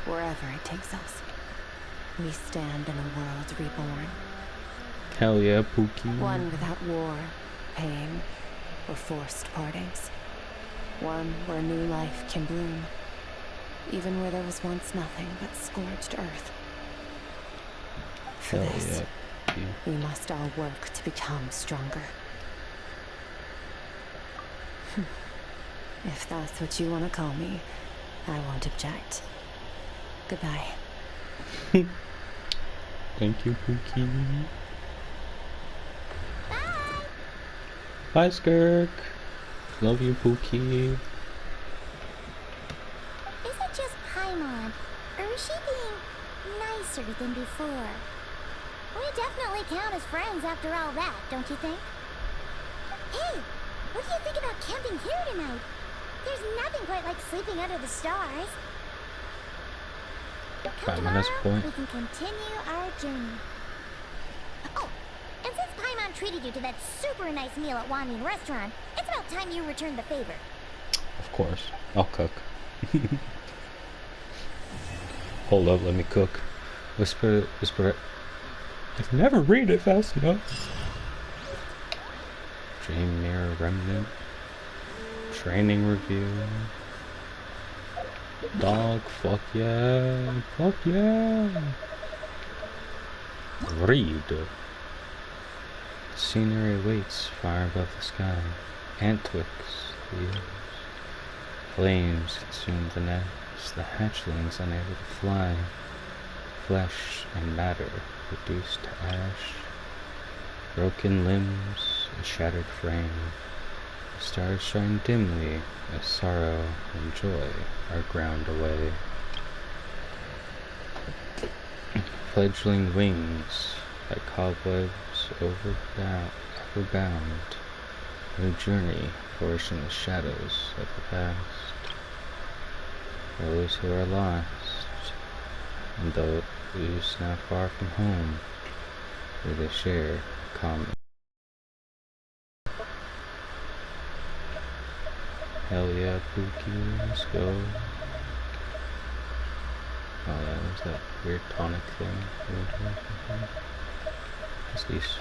wherever it takes us, we stand in a world reborn. Hell yeah, Pookie. One without war, pain, or forced partings. One where new life can bloom, even where there was once nothing but scorched earth. For Hell this, yeah. we must all work to become stronger. If that's what you want to call me, I won't object. Goodbye. Thank you, Pookie. Bye, Skirk. Love you, Pookie. Is it just Paimon, or is she being nicer than before? We definitely count as friends after all that, don't you think? Hey, what do you think about camping here tonight? There's nothing quite like sleeping under the stars. Come tomorrow, we can continue our journey. Oh, and since Paimon treated you to that super nice meal at Wanmin Restaurant, it's about time you returned the favor. Of course. I'll cook. Hold up, let me cook. Whisper it. I can never read it fast enough. Dream Mirror Remnant. Training review. Dog, fuck yeah. Fuck yeah. Read. Scenery awaits far above the sky. Ant twigs, leaves. Flames consume the nest. The hatchlings unable to fly. Flesh and matter reduced to ash. Broken limbs, a shattered frame. The stars shine dimly as sorrow and joy are ground away. Fledgling wings like cobwebs overbound. New journey forged in the shadows of the past. Those who are lost, and those now far from home, where they share a common. Hell yeah, Pookie, let's go. Oh, that was that weird tonic thing. What's these?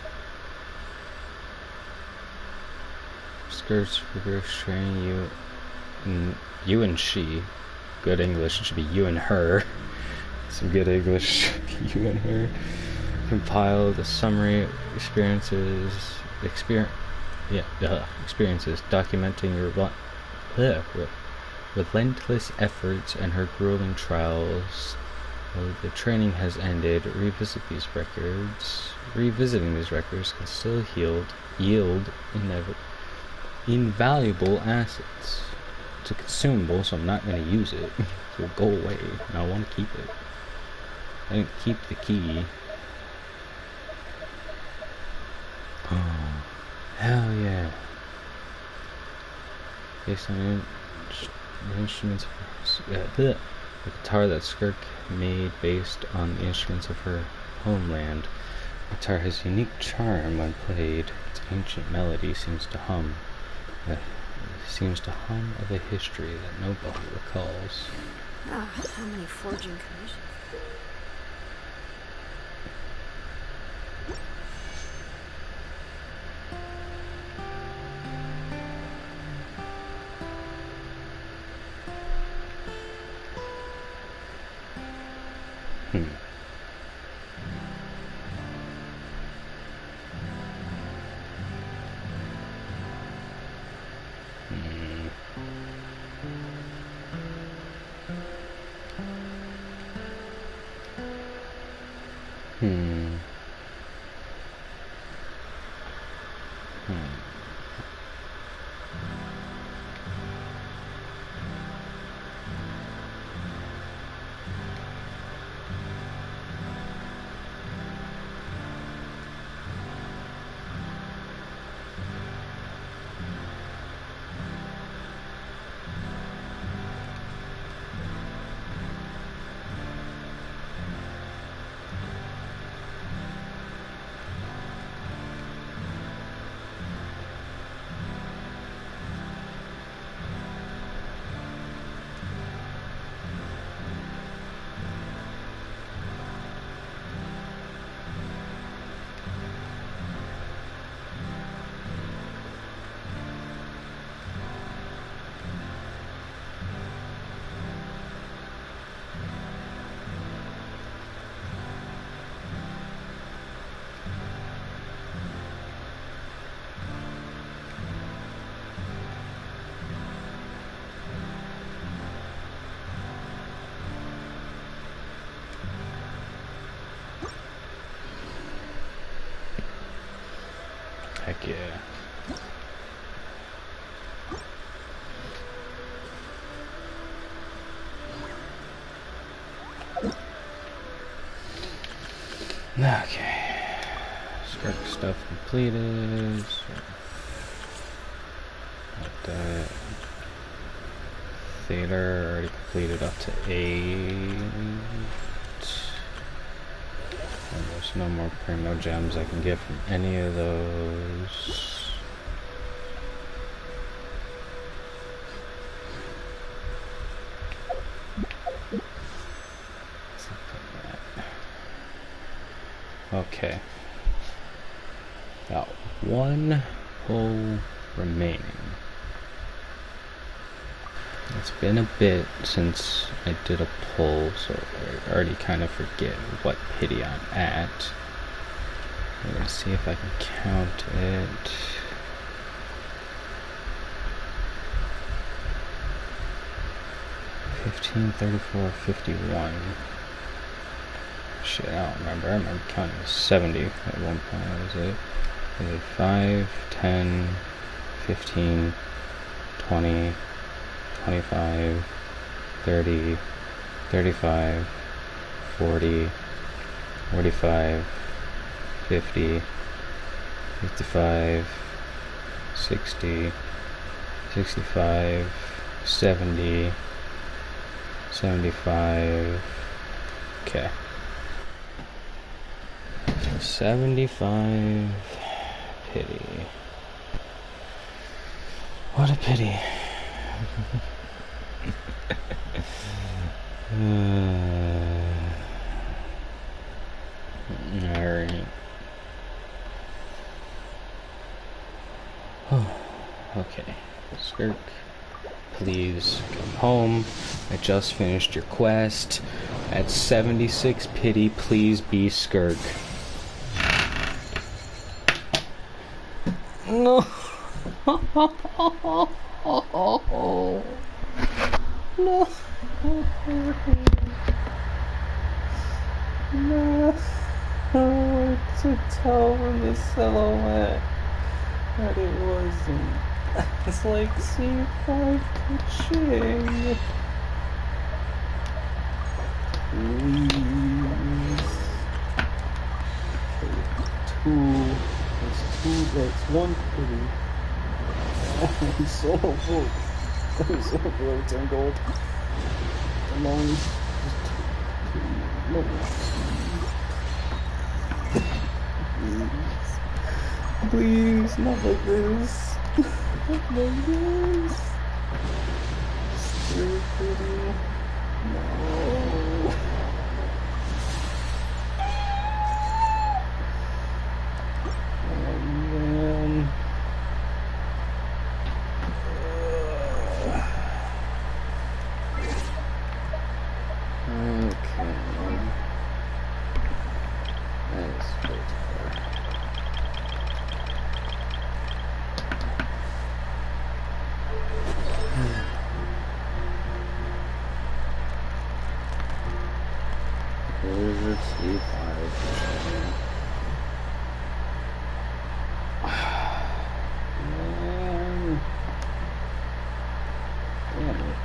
Skirts rigorous training, you and she. Good English, it should be you and her. Some good English, you and her. compiled a summary experiences documenting relentless efforts and her grueling trials. Though the training has ended, revisiting these records can still yield invaluable assets. It's a consumable, so I'm not going to use it. So it'll go away, and I want to keep it. I didn't keep the key. Oh, hell yeah. Based on the instruments, the guitar that Skirk made based on the instruments of her homeland. The guitar has unique charm when played. Its ancient melody seems to hum of a history that nobody recalls. Ah, how many forging commissions? Heck yeah. Okay. Spark stuff completed. Like that. Theater already completed up to 8. And there's no more primo gems I can get from any of those. Okay. Got one pull remaining. It's been a bit since I did a pull, so I already kind of forget what pity I'm at. We're gonna see if I can count it. $15, $34, $51. Shit, I don't remember. I remember counting 70 at one point. That was it. Okay, 5, 10, 15, 20, 25, 30, 35, 40, 45, 50, 55, 60, 65, 70, 75. Okay. 75 pity. What a pity. Alright. Okay. Skirk, please come home. I just finished your quest. At 76 pity, please be Skirk. No. No. No. I could tell from the silhouette that it wasn't. It's like C5 pitching. Please. Okay, two. That's one pity. I'm so full. I'm so full. 10 gold. Come on. No. Please, not like this. Not like this. Still pretty. No. Oh man. Okay. That is way too far. There's your C5. Man. Damn it.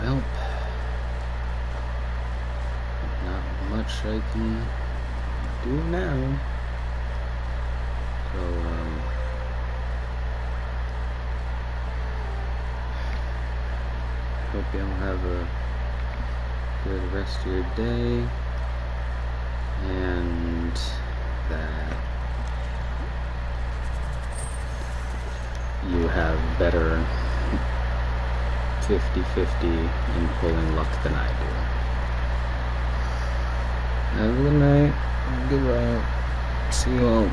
Well, not much I can do now. So, hope y'all have a good rest of your day, and that you have better 50-50 in pulling luck than I do. Have a good night. Goodbye. See you all.